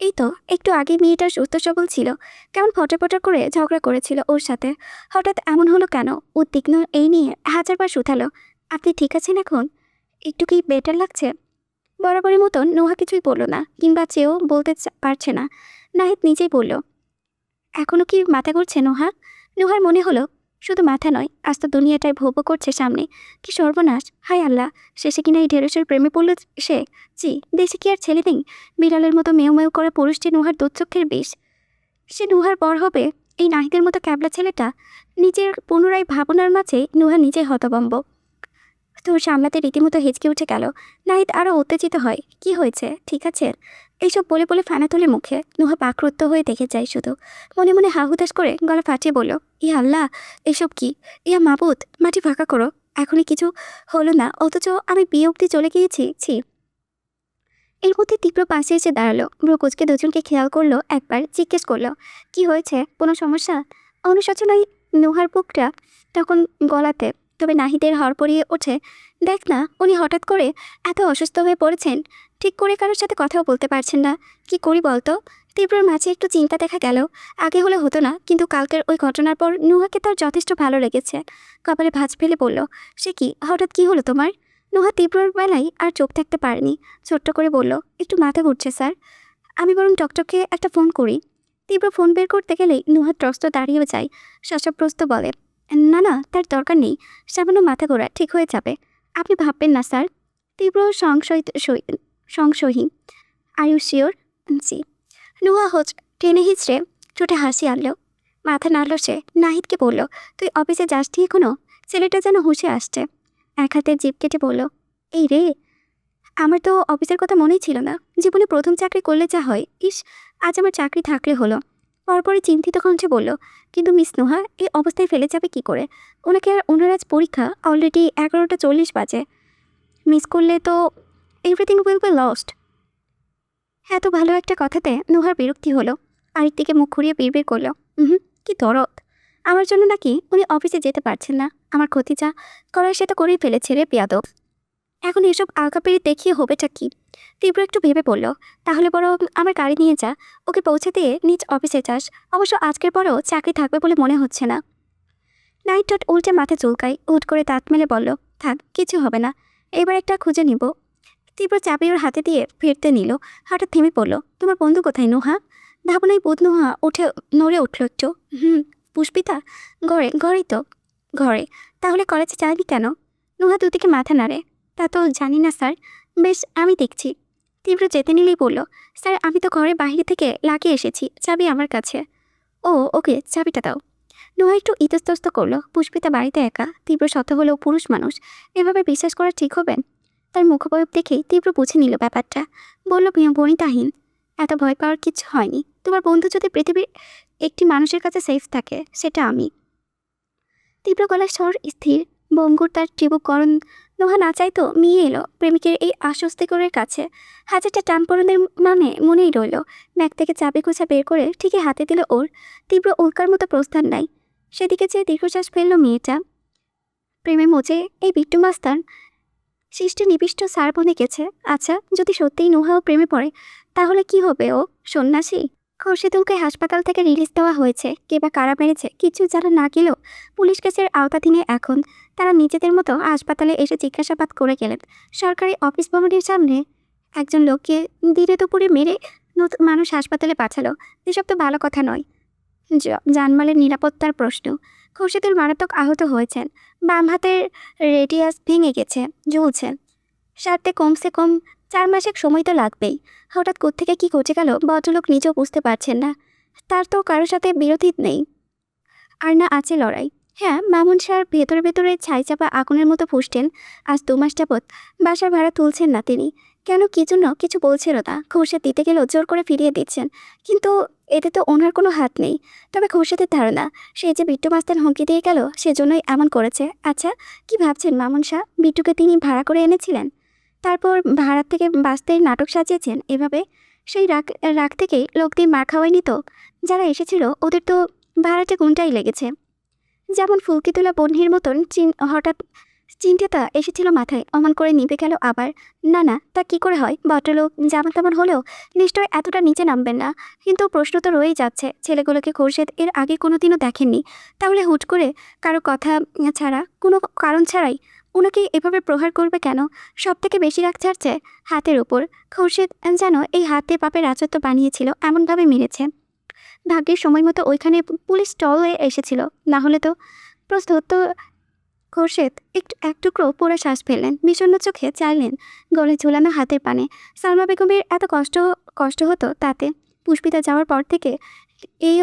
এই তো একটু আগে মেয়েটা সুস্থ সবল ছিল, কেমন ফটাফটা করে ঝগড়া করেছিল ওর সাথে। হঠাৎ এমন হলো কেন? উদ্বিগ্ন এই নিয়ে হাজারবার শুধালো, "আপনি ঠিক আছেন এখন? একটু কি বেটার লাগছে?" বরাবরের মতন নুহা কিছুই বলল না, কিংবা চেয়েও বলতে পারছে না। নাহিদ নিজেই বলল, "এখনও কি মাথা ঘুরছে নুহা?" নুহার মনে হলো শুধু মাথা নয়, আস্ত দুনিয়াটায় ভোগ করছে সামনে। কি সর্বনাশ! হায় আল্লাহ! শেষে কিনা এই ঢেঁড়সের প্রেমে পড়ল সে। জি, দেশে কি আর ছেলে নেই? বিড়ালের মতো মেয় মেয় করা পুরুষটি নুহার দুচ্চক্ষের বিষ। সে নুহার পর হবে এই নাহিদের মতো ক্যাবলা ছেলেটা? নিজের পুনরায় ভাবনার মাঝে নুহা নিজে হতভম্ব। তো সামলাতে রীতিমতো হেঁচকে উঠে গেল। নাহিদ আরও উত্তেজিত হয়। কি হয়েছে? ঠিক আছে? এইসব বলে বলে ফেনা তোলে মুখে। নুহা পাকরুদ্ধ হয়ে দেখে যায় শুধু। মনে মনে হাহুতাশ করে গলা ফাটিয়ে বলল, ইয়া আল্লাহ! এসব কি? ইয়া মাবুদ, মাটি ফাঁকা করো। এখনই কিছু হলো না, অথচ আমি বিয়ে অব্দি চলে গিয়েছি। ছি! এর মধ্যে তীব্র পাশে এসে দাঁড়ালো। ব্রুকুচকে দুজনকে খেয়াল করলো, একবার জিজ্ঞেস করলো, কি হয়েছে? কোনো সমস্যা? অনুশোচনায় নুহার বুকটা তখন গলাতে, তবে নাহিদের হড়পড়িয়ে ওঠে। দেখ না, উনি হঠাৎ করে এত অসুস্থ হয়ে পড়েছেন, ঠিক করে কারোর সাথে কথাও বলতে পারছেন না। কি করি বলতো? তীব্রর মাঝে একটু চিন্তা দেখা গেল। আগে হলে হতো না, কিন্তু কালকের ওই ঘটনার পর নুহাকে তার যথেষ্ট ভালো লেগেছে। কপালে ভাঁজ ফেলে বলল, সে কি, হঠাৎ কি হলো তোমার? নুহা তীব্রর বেলায় আর চোখ থাকতে পারেনি। ছোট্ট করে বলল, একটু মাথা ঘুরছে স্যার। আমি বরং ডক্টরকে একটা ফোন করি। তীব্র ফোন বের করতে গেলেই নুহা ত্রস্ত দাঁড়িয়েও যায়। শশব্যস্ত বলে, না না, তার দরকার নেই। সামান্য মাথা ঘোরা ঠিক হয়ে যাবে। আপনি ভাববেন না স্যার। তীব্র সংশয়হীন। Are you sure? জি। নুহা টেনে হিচড়ে ঠোঁটে হাসি আনলো। মাথা নাড়ল সে। নাহিদকে বলল, তুই অফিসে যাসনি এখনো? ছেলেটা যেন হুঁশে আসছে। এক হাতে জিভ কেটে বলল, এই রে, আমার তো অফিসের কথা মনেই ছিল না। জীবনে প্রথম চাকরি করলে যা হয়, ইস, আজ আমার চাকরি থাকলে হলো। পরপরই চিন্তিত কণ্ঠে বলল, কিন্তু মিস নুহা এই অবস্থায় ফেলে যাবে কি করে? ওনার আজ পরীক্ষা, অলরেডি 11:40 বাজে। মিস করলে তো এভরিথিং উইল বি লস্ট। এত ভালো একটা কথাতে নুহার বিরক্তি হলো। আরেক দিকে মুখ ঘুরিয়ে বিড়বিড় করলো, কি দরদ! আমার জন্য নাকি উনি অফিসে যেতে পারছেন না। আমার ক্ষতি যা করার সেটা করেই ফেলেছে রে বেয়াদব। এখন এসব আলকাপেরি দেখিয়ে হবেটা কি? তীব্র একটু ভেবে বলল, তাহলে বরং আমার গাড়ি নিয়ে যা, ওকে পৌঁছে দিয়ে নিজ অফিসে যাস। অবশ্য আজকের পরেও চাকরি থাকবে বলে মনে হচ্ছে না। নাইট টট উল্টে মাথা চুলকায়, উঠ করে দাঁত মেলে বলল, থাক, কিছু হবে না, এবার একটা খুঁজে নিব। তীব্র চাবি ওর হাতে দিয়ে ফিরতে নিল। হঠাৎ থেমে পড়ল, তোমার বন্ধু কোথায় নুহা? ভাবনায় বোধ নুহা নড়ে উঠল একটু। পুষ্পিতা? ঘরেই তো। ঘরে? তাহলে কলেজে যাবি কেন? নুহা দুদিকে মাথা নাড়ে। তা তো জানি না স্যার। বেশ, আমি দেখছি। তীব্র যেতে নিলেই বলল, স্যার আমি তো ঘরে বাইরে থেকে লাগিয়ে এসেছি, চাবি আমার কাছে। ও ওকে, চাবিটা দাও। নুহা একটু ইতস্তত করলো। পুষ্পিতা বাড়িতে একা, তীব্র শত হলেও পুরুষ মানুষ, এভাবে বিশ্বাস করা ঠিক হবে? তার মুখবয়ব দেখেই তীব্র বুঝে নিল ব্যাপারটা। বলল, বনিতাহীন, এত ভয় পাওয়ার কিছু হয়নি। তোমার বন্ধু যদি পৃথিবীর একটি মানুষের কাছে সেফ থাকে, সেটা আমি। তীব্র গলার স্বর স্থির, বঙ্গুর তার চিবুককরণ। নোহা না চাইতো মিয়ে এলো প্রেমিকের এই আশ্বস্তিকরের কাছে। হাজারটা টানপড়নের মনেই রইল। ব্যাগ থেকে চাবি গোছা বের করে ঠিকই হাতে দিল ওর। তীব্র উল্কার মতো প্রস্থান নাই। সেদিকে চেয়ে দীর্ঘশ্বাস ফেলল মেয়েটা। প্রেমে মোচে এই বিট্টু মাস্তান সৃষ্টি নিবিষ্ট সার বনে গেছে। আচ্ছা, যদি সত্যিই নুহাও প্রেমে পড়ে, তাহলে কি হবে ও? সন্ন্যাসী? খোরশেদুলকে হাসপাতাল থেকে রিলিজ দেওয়া হয়েছে। কে বা কারা মেরেছে কিছু জানা না গেলেও পুলিশ কেসের আওতাধীনে এখন। তারা নিজেদের মতো হাসপাতালে এসে জিজ্ঞাসাবাদ করে গেলেন। সরকারি অফিস ভবনের সামনে একজন লোককে দিনে দুপুরে মেরে মানুষ হাসপাতালে পাঠালো। এসব তো ভালো কথা নয়। জানমালের নিরাপত্তার প্রশ্ন। খোরশেদুল মারাত্মক আহত হয়েছেন। বাম হাতের রেডিয়াস ভেঙে গেছে, জ্বলছেন। সারতে কমসে কম 4 মাসের সময় তো লাগবেই। হঠাৎ কোত্থেকে কি ঘটে গেল ভদ্রলোক নিজেও বুঝতে পারছেন না। তার তো কারোর সাথে বিরোধী নেই, আর না আছে লড়াই। হ্যাঁ, মামুন স্যার ভেতরে ভেতরে ছাই চাপা আগুনের মতো ফুঁসছেন। আজ 2 মাস যাবৎ বাসার ভাড়া তুলছেন না তিনি। কেন কি জন্য কিছু বলছিল না। খোরশেদ দিতে গেলেও জোর করে ফিরিয়ে দিচ্ছেন। কিন্তু এতে তো ওনার কোনো হাত নেই। তবে খোরশেদের ধারণা সে যে বিট্টু মাস্তান হুমকি দিয়ে গেল সেজন্যই এমন করেছে। আচ্ছা, কি ভাবছেন মামুন শাহ? বিট্টুকে তিনি ভাড়া করে এনেছিলেন, তারপর ভাড়ার থেকে বাঁচতে নাটক সাজিয়েছেন এভাবে? সেই রাগ রাগ থেকেই লোক দিয়ে মার খাওয়ায়নি তো? যারা এসেছিল ওদের তো ভাড়াটে গুণটাই লেগেছে। যেমন ফুলকি তোলা বহ্নির মতন হঠাৎ চিন্তাটা এসেছিল মাথায়, অমন করে নিভে গেল আবার। না না, তা কি করে হয়? ভদ্রলোক যেমন তেমন হলেও নিশ্চয় এতটা নিচে নামবেন না। কিন্তু প্রশ্ন তো রয়েই যাচ্ছে, ছেলেগুলোকে খোরশেদ এর আগে কোনোদিনও দেখেননি। তাহলে হুট করে কারো কথা ছাড়া, কোনো কারণ ছাড়াই ওনাকে এভাবে প্রহার করবে কেন? সব থেকে বেশি রাগ ছাড়ছে হাতের উপর। খোরশেদ যেন এই হাতে পাপের রাজত্ব বানিয়েছিল, এমনভাবে মেরেছে। ভাগ্যের সময় মতো ওইখানে পুলিশ টলে এসেছিল, না হলে তো। প্রস্তুত। খোরশেদ এক টুকরো পোড়া শ্বাস ফেললেন, বিষণ্ণ চোখে চাইলেন গলায় ঝোলানো হাতের পানে। সালমা বেগমের এত কষ্ট কষ্ট হতো তাতে। পুষ্পিতা যাওয়ার পর থেকে এই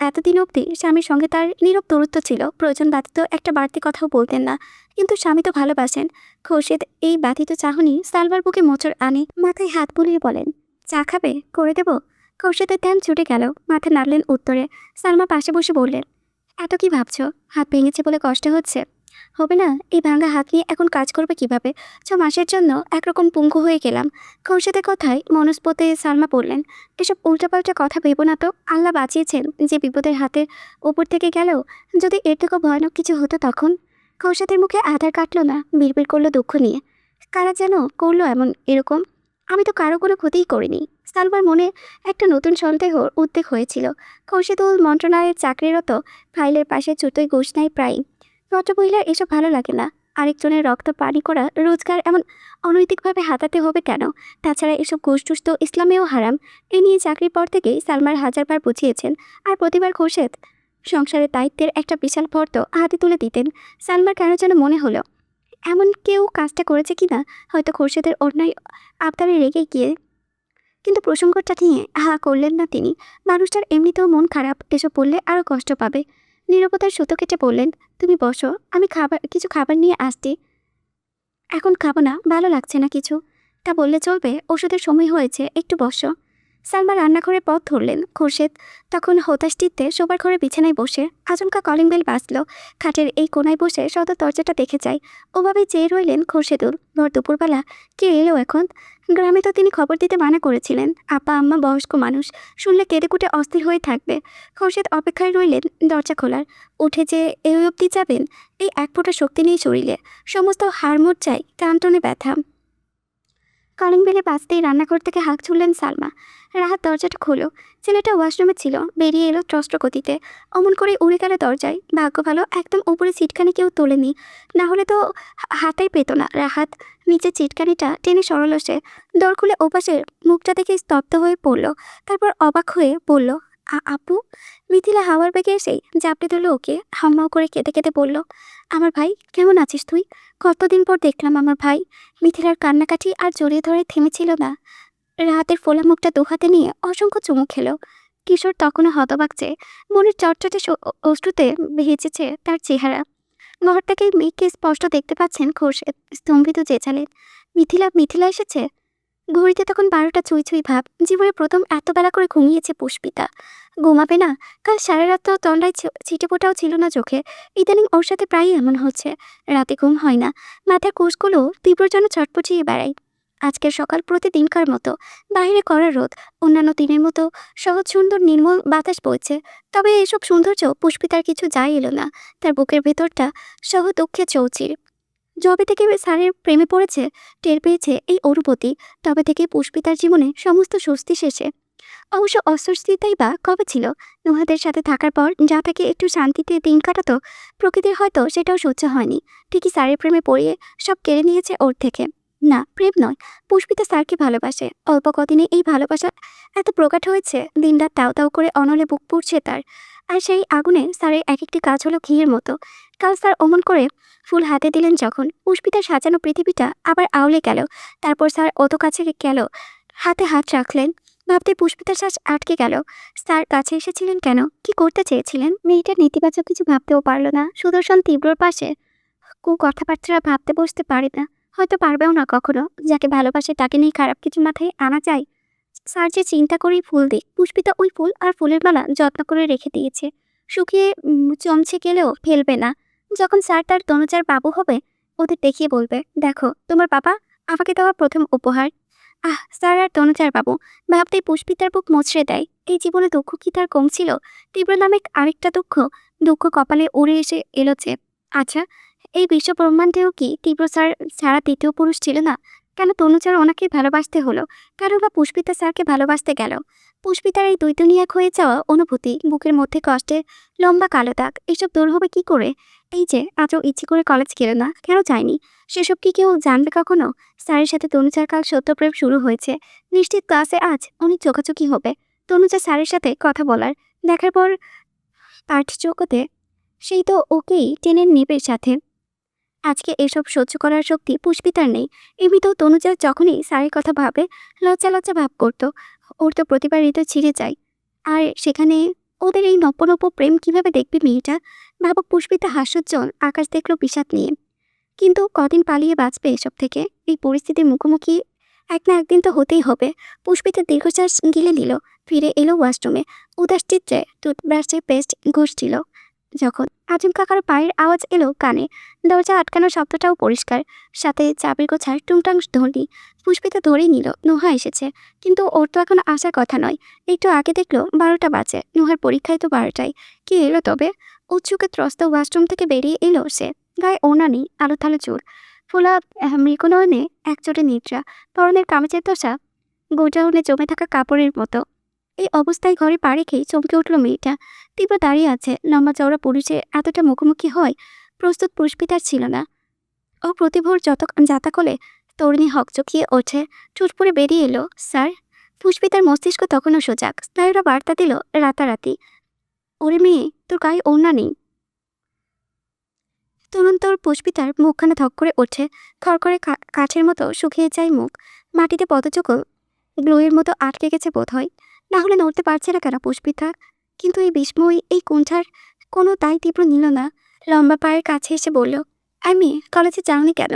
এতদিন অবধি স্বামীর সঙ্গে তার নীরব দূরত্ব ছিল। প্রয়োজন ব্যতীত একটা বাড়তি কথাও বলতেন না। কিন্তু স্বামী তো ভালোবাসেন। খোরশেদ এই ব্যতীত চাহনি সালমার বুকে মোচড় আনে, মাথায় হাত বুলিয়ে বলেন, চা খাবে? করে দেব? খোরশেদের ধ্যান ছুটে গেল, মাথা নাড়লেন উত্তরে। সালমা পাশে বসে বললেন, এত কি ভাবছো? হাত ভেঙেছে বলে কষ্ট হচ্ছে? হবে না? এই ভাঙা হাত নিয়ে এখন কাজ করবে কিভাবে? 6 মাসের জন্য একরকম পঙ্গু হয়ে গেলাম। খোরশেদের কথায় মনস্পতে সালমা বললেন, এসব উল্টাপাল্টা কথা ভেবো না তো। আল্লাহ বাঁচিয়েছেন যে বিপদের হাতের ওপর থেকে গেলেও যদি এর থেকেও ভয়ানক কিছু হতো তখন? খোরশেদের মুখে আধার কাটলো না, বিড়বিড় করলো দুঃখ নিয়ে। কারা যেন করলো এরকম? আমি তো কারো কোনো ক্ষতিই করিনি। সালমার মনে একটা নতুন সন্দেহর উদ্বেগ হয়েছিল। খোরশেদুল মন্ত্রণালয়ের চাকরিরত, ফাইলের পাশে ছুতোয় ঘুষ নেয় প্রায়। ভদ্রমহিলার এসব ভালো লাগে না। আরেকজনের রক্ত পানি করা রোজগার এমন অনৈতিকভাবে হাতাতে হবে কেন? তাছাড়া এসব ঘুষ টুস তো ইসলামেও হারাম। এ নিয়ে চাকরির পর থেকেই সালমার হাজারবার বুঝিয়েছেন। আর প্রতিবার খোরশেদ সংসারের দায়িত্বের একটা বিশাল ফর্দ হাতে তুলে দিতেন। সালমার কেন যেন মনে হলো এমন কেউ কাজটা করেছে কিনা, হয়তো খোরশেদের অন্যায় আবদারে রেগে গিয়ে। কিন্তু প্রসঙ্গটা নিয়ে হা করলেন না তিনি। মানুষটার এমনিতেও মন খারাপ, এসব বললে আরও কষ্ট পাবে। নীরবতার সুতো কেটে বললেন, তুমি বসো, আমি কিছু খাবার নিয়ে আসছি। এখন খাবো না, ভালো লাগছে না কিছু। তা বললে চলবে, ওষুধের সময় হয়েছে, একটু বসো। সালমা রান্নাঘরে পথ ধরলেন। খোরশেদ তখন হতাশটিতে শোবার ঘরে বিছানায় বসে। আচমকা কলিং বেল বাজল। খাটের এই কোনায় বসে সদর দরজাটা দেখে যায়। ওভাবে চেয়ে রইলেন খোরশেদুল। ভর দুপুরবেলা কে এলো এখন? গ্রামে তো তিনি খবর দিতে মানা করেছিলেন। আপা আম্মা বয়স্ক মানুষ, শুনলে কেঁদে কুটে অস্থির হয়ে থাকবে। খোরশেদ অপেক্ষায় রইলেন দরজা খোলার। উঠে যে এই অবধি যাবেন, এই এক ফোঁটা শক্তি নেই শরীরে। সমস্ত হাড়মোট চাই, টানটনে ব্যথা। কলিং বেলে বাজতেই রান্নাঘর থেকে হাঁক ছুড়লেন সালমা। রাহাত দরজাটা খোলো। ছেলেটা ওয়াশরুমে ছিল, বেরিয়ে এলো ত্রস্ত গতিতে। অমন করে উড়ে গেল দরজায়। ভাগ্য ভালো একদম উপরে চিটকানি কেউ তোলেনি, না হলে তো হাতাই পেত না রাহাত। নিচে চিটকানিটা টেনে সরল সে। দর খুলে ওপাশের মুখটা দেখে স্তব্ধ হয়ে পড়ল। তারপর অবাক হয়ে বলল, আপু? মিথিলা হাওয়ার বেগে এসেই জাপটে দিল ওকে। হাম্মাও করে কেঁদে কেঁদে বলল, আমার ভাই কেমন আছিস তুই? কতদিন পর দেখলাম আমার ভাই। মিথিলার কান্নাকাটি আর জড়িয়ে ধরে থেমেছিল না। রাহাতের ফোলা মুখটা দুহাতে নিয়ে অসংখ্য চুমু খেলো। কিশোর তখনও হতবাক, চেয়ে মনের চটচটে অশ্রুতে ভেজেছে তার চেহারা। ঘর থেকে মেয়েকে স্পষ্ট দেখতে পাচ্ছেন খোরশেদ। স্তম্ভিত চেঁচালেন, মিথিলা মিথিলা এসেছে। ঘড়িতে তখন 12টা ছুঁই ছুঁই ভাব। জীবনে প্রথম এত বেলা করে ঘুমিয়েছে পুষ্পিতা। ঘুমাবে না? কাল সারা রাত তো তন্ডায় ছিটে ফোটাও ছিল না চোখে। ইদানিং ওর সাথে প্রায়ই এমন হচ্ছে। রাতে ঘুম হয় না, মাথার কোষগুলো তীব্র যেন ছটপটিয়ে বেড়ায়। আজকের সকাল প্রতিদিনকার মতো। বাইরে কড়া রোদ, অন্যান্য দিনের মতো সহজ সুন্দর নির্মল বাতাস বইছে। তবে এসব সৌন্দর্য পুষ্পিতার কিছু যায় এলো না। তার বুকের ভেতরটা সহ দুঃখে চৌচির। যবে থেকে স্যারের প্রেমে পড়েছে, টের পেয়েছে এই অনুভূতি, তবে থেকে পুষ্পিতার জীবনে সমস্ত স্বস্তি শেষে। অবশ্য অস্বস্তিটাই বা কবে ছিল? নুহাদের সাথে থাকার পর যা থেকে একটু শান্তিতে দিন কাটাতো, প্রকৃতির হয়তো সেটাও সহ্য হয়নি। ঠিকই স্যারের প্রেমে পড়িয়ে সব কেড়ে নিয়েছে ওর থেকে। না, প্রেম নয়, পুষ্পিতা স্যারকে ভালোবাসে। অল্প কদিনে এই ভালোবাসা এত প্রকাট হয়েছে, দিনরাত তাও তাও করে অনলে বুক পুড়ছে তার। আর সেই আগুনে স্যারের এক একটি কাজ হলো ঘিয়ের মতো। কাল স্যার অমন করে ফুল হাতে দিলেন যখন, পুষ্পিতার সাজানো পৃথিবীটা আবার আউলে গেল। তারপর স্যার অত কাছে গেল, হাতে হাত রাখলেন। ভাবতে পুষ্পিতার শ্বাস আটকে গেল। স্যার কাছে এসেছিলেন কেন? কি করতে চেয়েছিলেন? মেয়েটা নেতিবাচক কিছু ভাবতেও পারল না। সুদর্শন তীব্রর পাশে কথাবার্তা ভাবতে বসতে পারে না, হয়তো পারবেও না কখনো। যাকে ভালোবাসে তাকে নিয়ে খারাপ কিছু মাথায় আনা যায়? স্যার যে চিন্তা করেই ফুল দিক, পুষ্পিতা ওই ফুল আর ফুলের মালা যত্ন করে রেখে দিয়েছে। শুকিয়ে চমচে গেলেও ফেলবে না। যখন স্যার তার তনুজার বাবু হবে, ওদের দেখিয়ে বলবে, দেখো তোমার বাবা আমাকে দেওয়া প্রথম উপহার। স্যার আর তনুজার বাবু ভাবতেই পুষ্পিতার বুক মোচড়ে দেয়। এই জীবনে দুঃখ কি তার কম ছিল? তীব্র নামে আরেকটা দুঃখ, দুঃখ কপালে উড়ে এসে এলো যে। আচ্ছা, এই বিশ্ব ব্রহ্মাণ্ডেও কি তীব্র স্যার ছাড়া দ্বিতীয় পুরুষ ছিল না? কেন তনুজার ওনাকে ভালোবাসতে হলো? কেন বা পুষ্পিতা স্যারকে ভালোবাসতে গেল? পুষ্পিতার এই দুই দুনিয়া হয়ে যাওয়া অনুভূতি, বুকের মধ্যে কষ্টে লম্বা কালো দাগ, এসব দূর হবে কি করে? এই যে আজও ইচ্ছে করে কলেজ গেল না, কেন যায়নি? সেসব কি কেউ জানবে কখনো? স্যারের সাথে তনুজার কাল সত্যপ্রেম শুরু হয়েছে। নিশ্চিত ক্লাসে আজ অনেক চোখাচোখি হবে। তনুজা স্যারের সাথে কথা বলার, দেখার পর পাঠযোগ্যতে সেই তো ওকেই টেনে নেবে সাথে। আজকে এসব সহ্য করার শক্তি পুষ্পিতার নেই। এমনিতেও তনুজা যখনই স্যারের কথা ভাবে লজ্জা লজ্জা ভাব করতো। ওর তো প্রতিবার হৃদয় ছিঁড়ে যায়। আর সেখানে ওদের এই নব্য নব্য প্রেম কিভাবে দেখবে মেয়েটা? ভাবক পুষ্পিতা হাস্যোজ্জ্বল আকাশ দেখলো বিষাদ নিয়ে। কিন্তু কদিন পালিয়ে বাঁচবে এসব থেকে? এই পরিস্থিতির মুখোমুখি এক না একদিন তো হতেই হবে। পুষ্পিতা দীর্ঘশ্বাস গিলে নিল, ফিরে এলো ওয়াশরুমে। উদাস চিত্রে টুথব্রাশে পেস্ট ঘষছিল যখন আচমকা কারো পায়ের আওয়াজ এলো কানে। দরজা আটকানোর শব্দটাও পরিষ্কার, সাথে চাবির গোছার টুংটাং ধ্বনি। পুষ্পিতা ধরেই নিল নুহা এসেছে, কিন্তু ওর তো এখন আসার কথা নয়। একটু আগে দেখলো 12টা বাজে, নুহার পরীক্ষায় তো 12টায়। কি এলো তবে? উৎসুকে ত্রস্ত ওয়াশরুম থেকে বেরিয়ে এলো সে। গায়ে ওড়না নেই, আলো থালো চুল, ফোলা মৃগনয়নে একচোটে নিদ্রা, পরনের কামিজের দশা গোডাউনে জমে থাকা কাপড়ের মতো। এই অবস্থায় ঘরে পা রেখেই চমকে উঠল মেয়েটা। তীব্র দাঁড়িয়ে আছে, লম্বা চওড়া পুরুষে এতটা মুখোমুখি হয় প্রস্তুত পুষ্পিতার ছিল না। ও প্রতিভোর যত জাতাকলে তরুণী হকচকিয়ে ওঠে, ঠোঁট পরে বেরিয়ে এলো, স্যার। পুষ্পিতার মস্তিষ্ক তখনও সজাগ, স্নায়ুরা বার্তা দিল রাতারাতি, ওরে মেয়ে, তোর গায়ে ওড়না নেই। তরুণতর পুষ্পিতার মুখখানা ধক করে ওঠে, খড়খড়ে কাঠের মতো শুকিয়ে যায় মুখ, মাটিতে পদচকল গ্লোয়ের মতো আটকে গেছে বোধ হয়। না হলে নড়তে পারছে না কেন পুষ্পিতা? কিন্তু এই বিস্ময়, এই কুণ্ঠার কোনো তাই তীব্র নিল না। লম্বা পায়ের কাছে এসে বলল, আমি কলেজে যাওনি কেন?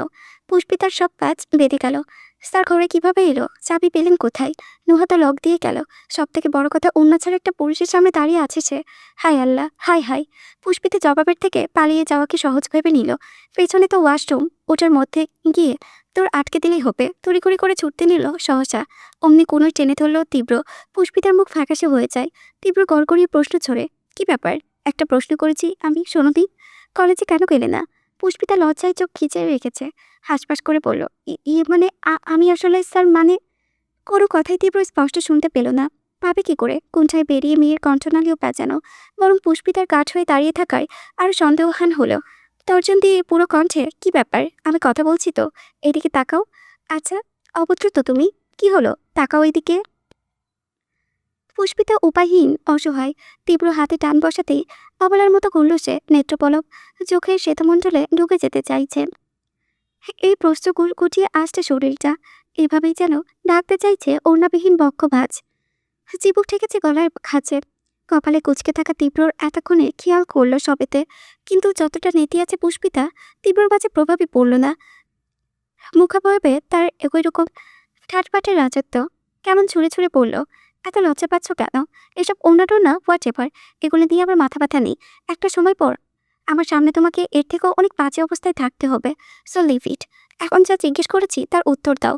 পুষ্পিতার সব কাজ বেঁধে গেল। স্যার ঘরে কিভাবে এলো? চাবি পেলেন কোথায়? নুহা তো লক দিয়ে গেল। সব থেকে বড় কথা, অন্য ছাড়া একটা পুরুষের সামনে দাঁড়িয়ে আছে সে। হায় আল্লাহ, হায় হায়। পুষ্পিতা জবাবের থেকে পালিয়ে যাওয়াকে সহজ ভেবে নিল। পেছনে তো ওয়াশরুম, ওটার মধ্যে গিয়ে তোর আটকে দিলেই হবে। তড়িঘড়ি করে ছুটতে নিল সহসা। অমনি কোনোই টেনে ধরল তীব্র। পুষ্পিতার মুখ ফ্যাকাশে হয়ে যায়। তীব্র গড়গড়িয়ে প্রশ্ন ছড়ে, কি ব্যাপার? একটা প্রশ্ন করেছি আমি, শোনো দিন। কলেজে কেন গেলে না? পুষ্পিতা লজ্জায় চোখ খিচে রেখেছে, হাসপাস করে বলল, ইয়ে মানে আমি আসলে স্যার মানে। কোনো কথাই তীব্র স্পষ্ট শুনতে পেল না। পাবে কি করে? কুণ্ঠায় বেরিয়ে মেয়ের কণ্ঠনালীও প্যাঁচানো, বরং পুষ্পিতার কাঠ হয়ে দাঁড়িয়ে থাকায় আরও সন্দেহহান হলো। তর্জন দিয়ে পুরো কণ্ঠে, কি ব্যাপার? আমি কথা বলছি তো, এদিকে তাকাও। আচ্ছা, অভদ্র তো তুমি। কি হলো? তাকাও এদিকে। পুষ্পিতা উপায়হীন, অসহায়। তীব্র হাতে টান বসাতেই অবলার মতো করল সে, নেত্রপলক চোখের শ্বেতমণ্ডলে ঢুকে যেতে চাইছে। এই প্রশ্ন গুটিয়ে আসছে শরীরটা, এভাবেই যেন ডাকতে চাইছে ওড়নাবিহীন বক্ষ ভাঁজ। চিবুক ঠেকেছে গলার খাঁচে। কপালে কুচকে থাকা তীব্রর এতক্ষণে খেয়াল করল সবেতে, কিন্তু যতটা নেতি আছে পুষ্পিতা, তীব্রর মাঝে প্রভাবই পড়ল না। মুখাবয়বে তার একই রকম ঠাটপাটের রাজত্ব কেমন ছুঁড়ে ছুঁড়ে পড়ল। এত লজ্জা পাচ্ছ কেন? এসব ওড়নাটোর না, হোয়াট এভার, এগুলো দিয়ে আমার মাথা ব্যথা নেই। একটা সময় পর আমার সামনে তোমাকে এর থেকেও অনেক বাজে অবস্থায় থাকতে হবে। So leave it. এখন যা জিজ্ঞেস করেছি তার উত্তর দাও।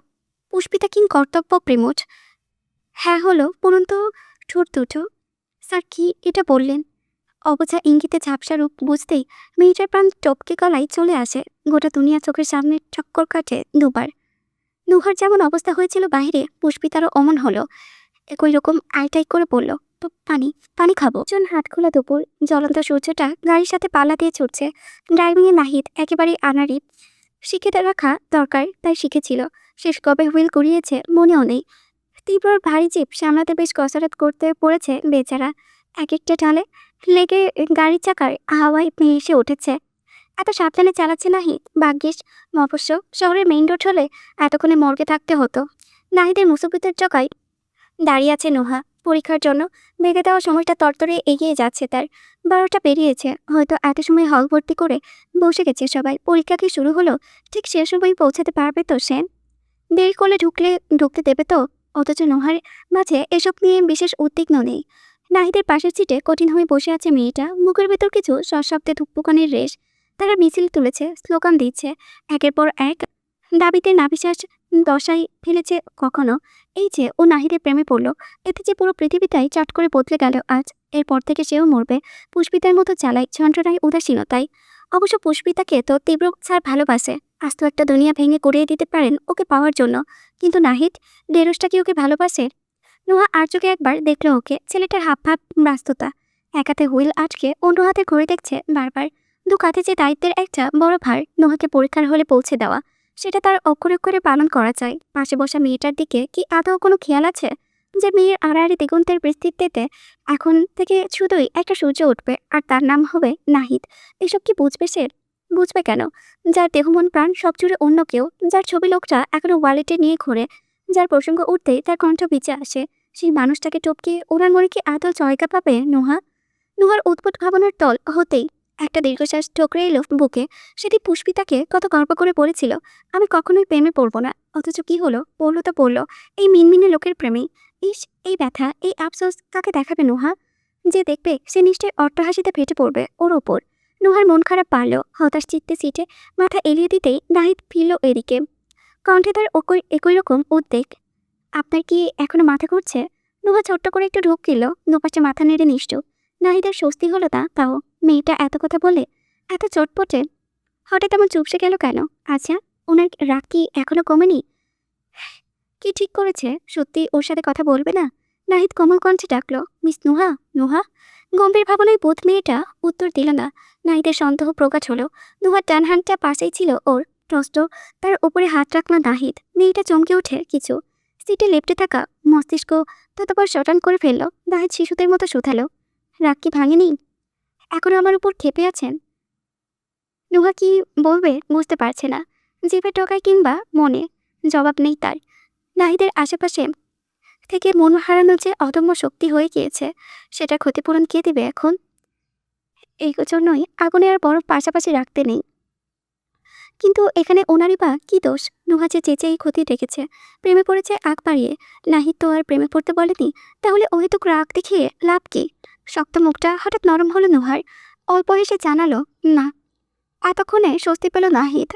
পুষ্পিতা কিং কর্তব্য প্রেমোট। হ্যাঁ হলো পরন্ত ঠোঁট দুটো। স্যার কি এটা বললেন? অবচা ইঙ্গিতে ঝাপসা রূপ বুঝতেই মেয়েটার প্রাণ টপকে গলায় চলে আসে। গোটা দুনিয়া চোখের সামনে ঠক্কর কাটে দুবার। নুহার যেমন অবস্থা হয়েছিল বাইরে, পুষ্পিতারও অমন হলো। একই রকম আইটাই করে বলল, তো পানি, পানি খাবো। জন হাত খোলা দুপুর, জ্বলন্ত সূর্যটা গাড়ির সাথে পাল্লা দিয়ে ছুটছে। ড্রাইভিংয়ে নাহিদ একেবারেই আনাড়ি। শিখে রাখা দরকার, তাই শিখেছিল। শেষ কবে হুইল করিয়েছে মনেও নেই। তীব্রর ভারী জিপ সামলাতে বেশ কসরত করতে পড়েছে বেচারা। এক একটা ঢালে লেগে গাড়ির চাকার হাওয়ায় ভেসে উঠেছে। এত সাবধানে চালাচ্ছে নাহিদ, ভাগ্যিস। অবশ্য শহরের মেইন রোড হলে এতক্ষণে মর্গে থাকতে হতো। নাহিদের মুসুবিতের চকায় দাঁড়িয়ে আছে নোহা পরীক্ষার জন্য। বেঁধে দেওয়া সময়টা তরতরে এগিয়ে যাচ্ছে তার। 12টা পেরিয়েছে, হয়তো এত সময় হল ভর্তি করে বসে গেছে সবাই। পরীক্ষা কি শুরু হলো? ঠিক সে সময় পৌঁছাতে পারবে তো সে? দেরি করলে ঢুকতে দেবে তো? অথচ নোহার মাঝে এসব নিয়ে বিশেষ উদ্বিগ্ন নেই। নাহিদের পাশের সিটে কঠিন হয়ে বসে আছে মেয়েটা, মুখের ভেতর কিছু সশব্দে ধুকপুকানির রেশ। তারা মিছিল তুলেছে, স্লোগান দিচ্ছে, একের পর এক দাবিতে নাভিশ্বাস দশায় ফেলেছে কখনো। এই যে ও নাহিদের প্রেমে পড়ল, এতে যে পুরো পৃথিবীটাই চট করে বদলে গেল আজ। এরপর থেকে সেও মরবে পুষ্পিতার মতো চালায়, যন্ত্রণায় উদাসীনতায়। অবশ্য পুষ্পিতাকে তো তীব্র স্যার ভালোবাসে, আস্ত একটা দুনিয়া ভেঙে গড়িয়ে দিতে পারেন ওকে পাওয়ার জন্য। কিন্তু নাহিদ, ঢেরসটা কি ওকে ভালোবাসে? নোহা আর চোখে একবার দেখলো ওকে, ছেলেটার হাবভাব, ব্যস্ততা। এক হাতে হুইল আটকে অন্য হাতে ঘড়ি দেখছে বারবার। দু কাঁধে যে দায়িত্বের একটা বড় ভার, নোহাকে পরীক্ষার হলে পৌঁছে দেওয়া, সেটা তার অক্ষরে অক্ষরে পালন করা চাই। পাশে বসা মেয়েটার দিকে কি আদৌ কোনো খেয়াল আছে যে মেয়ের আড়াআড়ি দিগন্তের বিস্তৃতিতে এখন থেকে শুধুই একটা সূর্য উঠবে, আর তার নাম হবে নাহিদ? এসব কি বুঝবে সে? বুঝবে কেন? যার দেহ মন প্রাণ সব জুড়ে অন্য কেউ, যার ছবি লোকটা এখনো ওয়ালেটে নিয়ে ঘোরে, যার প্রসঙ্গ উঠতেই তার কণ্ঠ ভিজে আসে, সেই মানুষটাকে টপকে ওনার মনে কি আদৌ জায়গা পাবে নোহা? নোহার উদ্ভুত ভাবনার তল হতেই একটা দীর্ঘশ্বাস ঠোকরে এলো বুকে। সেটি পুষ্পিতাকে কত গর্ব করে বলেছিল, আমি কখনোই প্রেমে পড়বো না। অথচ কি হলো? পড়লো তো পড়লো, এই মিনমিনে লোকের প্রেমে। ইস, এই ব্যথা, এই আফসোস কাকে দেখাবে নোহা? যে দেখবে সে নিশ্চয়ই অট্টহাসিতে ফেটে পড়বে ওর ওপর। নোহার মন খারাপ পারল, হতাশ চিত্তে সিটে মাথা এলিয়ে দিতেই নাহিদ ফিরল এদিকে। কণ্ঠে তার একই রকম উদ্বেগ। আপনার কি এখনো মাথা ঘুরছে? নোহা ছোট্ট করে একটু ঢোক গেল, দুপাশে মাথা নেড়ে নিশ্চুপ। নাহিদের স্বস্তি হলো না তাও। মেয়েটা এত কথা বলে, এত চটপটে, হঠাৎ এমন চুপসে গেল কেন? আচ্ছা, ওনার রাগ কি এখনো কমেনি? কি ঠিক করেছে? সত্যি ওর সাথে কথা বলবে না? নাহিদ কোমল কণ্ঠে ডাকলো, মিস নোহা। নোহা গম্ভীর ভাবনায় বোধ মেয়েটা উত্তর দিল না। নাহিদের সন্দেহ প্রকাশ হলো। নোহার ডান হাতটা পাশেই ছিল ওর, টস্ট তার উপরে হাত রাখলো নাহিদ। মেয়েটা চমকে ওঠে কিছু। সিটে লেপ্টে থাকা মস্তিষ্ক ততবার শটান করে ফেললো। নাহিদ শিশুদের মতো শুধালো, রাগ কি ভাঙেনি? এখনো আমার উপর ক্ষেপে আছেন? নোহা কি বলবে বুঝতে পারছে না। জিভে টোকায় কিংবা মনে, জবাব নেই তার। নাহিদের আশেপাশে থেকে মন হারানো যে অদম্য শক্তি হয়ে গিয়েছে, সেটা ক্ষতিপূরণ কে দেবে এখন? এই জন্যই আগুনে আর বরফ পাশাপাশি রাখতে নেই। কিন্তু এখানে ওনারই বা কি দোষ? নোহা যে চেঁচে এই ক্ষতি রেখেছে, প্রেমে পড়েছে আগ বাড়িয়ে। নাহিদ তো আর প্রেমে পড়তে বলেনি, তাহলে অহেতুক রাগ দেখিয়ে লাভ কি? শক্ত মুখটা হঠাৎ নরম হলো নোহার। অল্প হেসে জানালো, না। এতক্ষণে স্বস্তি পেল নাহিদ।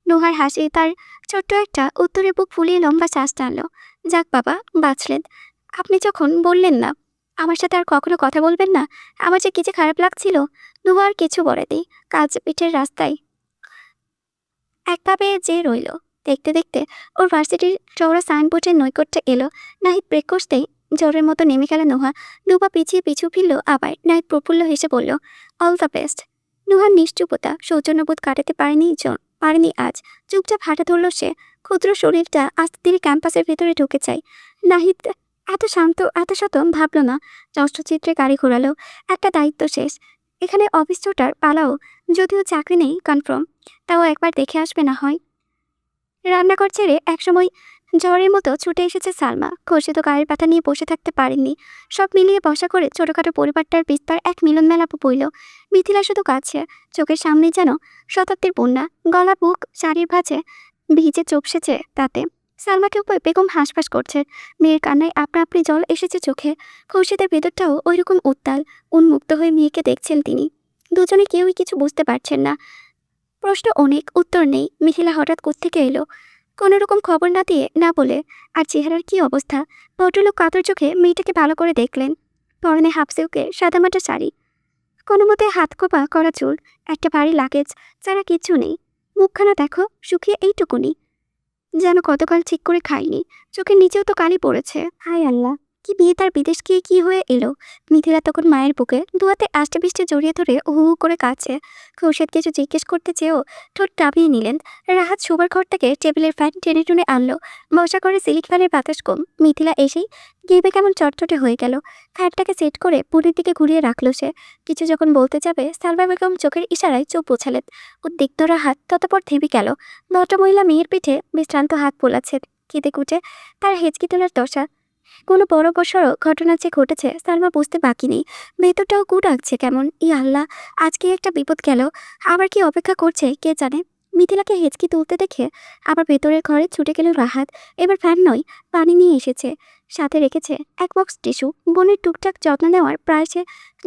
নোহার হাসি তার ছোট্ট একটা উত্তরে বুক ফুলিয়ে লম্বা শ্বাস টানল। যাক বাবা, বাঁচলেন। আপনি যখন বললেন না আমার সাথে আর কখনো কথা বলবেন না, আমার যে কিছু খারাপ লাগছিল। নোহা আর কিছু বলেনি। কাজ পিঠের রাস্তায় একভাবে যে রইল। দেখতে দেখতে ওর ভার্সিটির চওড়া সাইনবোর্ডের নৈকট্যে এলো। নাহিদ ব্রেক কষতেই জোরের মতো নেমে গেল নোহা। দুপা পিছিয়ে পিছু ফিরল আবার। নাহিদ প্রফুল্ল হেসে বলল, অল দ্য বেস্ট। নোহার নিশ্চুপতা সৌজন্যবোধ কাটাতে পারেনি আজ। চুপচাপ হাঁটা ধরল সে। ক্ষুদ্র শরীরটা আস্তে ধীরে ক্যাম্পাসের ভেতরে ঢুকে যায়। নাহিদ এত শান্ত, এত শত ভাবল না। যষ্টচিত্রে গাড়ি ঘোরালো। একটা দায়িত্ব শেষ। এখানে অফিস ছোটার পালাও, যদিও চাকরি নেই কনফার্ম, তাও একবার দেখে আসবে না হয়। রান্নাঘর ছেড়ে একসময় ঝড়ের মতো ছুটে এসেছে সালমা। খসে তো গায়ের পাতা নিয়ে বসে থাকতে পারেননি। সব মিলিয়ে বসা করে ছোটখাটো পরিবারটার বিস্তার এক মিলন মেলা বইল। মিথিলা শুধু কাছে, চোখের সামনে যেন শতাব্দীর বন্যা। গলা বুক শাড়ির ভাঁজে ভিজে চোপসেছে তাতে। সালমাকে বেগম হাঁসফাঁস করছে। মেয়ের কান্নায় আপনা আপনি জল এসেছে চোখে। খোরশেদের ভেতরটাও ওইরকম উত্তাল, উন্মুক্ত হয়ে মেয়েকে দেখছেন তিনি। দুজনে কেউই কিছু বুঝতে পারছেন না। প্রশ্ন অনেক, উত্তর নেই। মিথিলা হঠাৎ কোত্থেকে এলো, কোনো রকম খবর না দিয়ে, না বলে। আর চেহারার কি অবস্থা! ভদ্রলোক কাতর চোখে মেয়েটাকে ভালো করে দেখলেন। পরনে হাফ সিল্কের সাদামাটা শাড়ি, কোনো মতে হাত খোপা করা চুল, একটা ভারী লাগেজ ছাড়া কিচ্ছু নেই। মুখখানা দেখো, শুকিয়ে এইটুকুনি, যেন কতকাল ঠিক করে খায়নি। চোখের নিচেও তো কালি পড়েছে। হায় আল্লাহ, কি বিয়ে তার বিদেশ গিয়ে কি হয়ে এলো! মিথিলা তখন মায়ের বুকে দুহাতে আষ্টে পিষ্টে জড়িয়ে ধরে হু হু করে কাঁদছে। খোরশেদ কিছু জিজ্ঞেস করতে চেয়েও ঠোঁট টাবিয়ে নিলেন। রাহাত শোবার ঘর থেকে টেবিলের ফ্যান টেনে টুনে আনলো। বসা করে সিলিং ফ্যানের বাতাস কম। মিথিলা এসেই গেবে কেমন চটচটে হয়ে গেল। ফ্যানটাকে সেট করে পুরীর দিকে ঘুরিয়ে রাখলো সে। কিছু যখন বলতে যাবে, সালমা বেগম চোখের ইশারায় চোখ বোঝালেন। উদ্বিগ্ন রাহাত ততপর থেমে গেল। ভদ্রমহিলা মেয়ের পিঠে বিশ্রান্ত হাত বোলাচ্ছে। কেঁদে কুটে তার হেঁচকি তোলার দশা। কোনো বড়সড় ঘটনা যে ঘটেছে সালমা বুঝতে বাকি নেই। ভেতরটাও গু ডাকছে কেমন। ই আল্লাহ, আজকে একটা বিপদ গেল। আবার কি অপেক্ষা করছে কে জানে। মিথিলাকে হেঁচকি তুলতে দেখে আবার ভেতরের ঘরে ছুটে গেল রাহাত। এবার ফ্যান নয়, পানি নিয়ে এসেছে। সাথে রেখেছে এক বক্স টিস্যু। বোনের টুকটাক যত্ন নেওয়ার প্রায় সে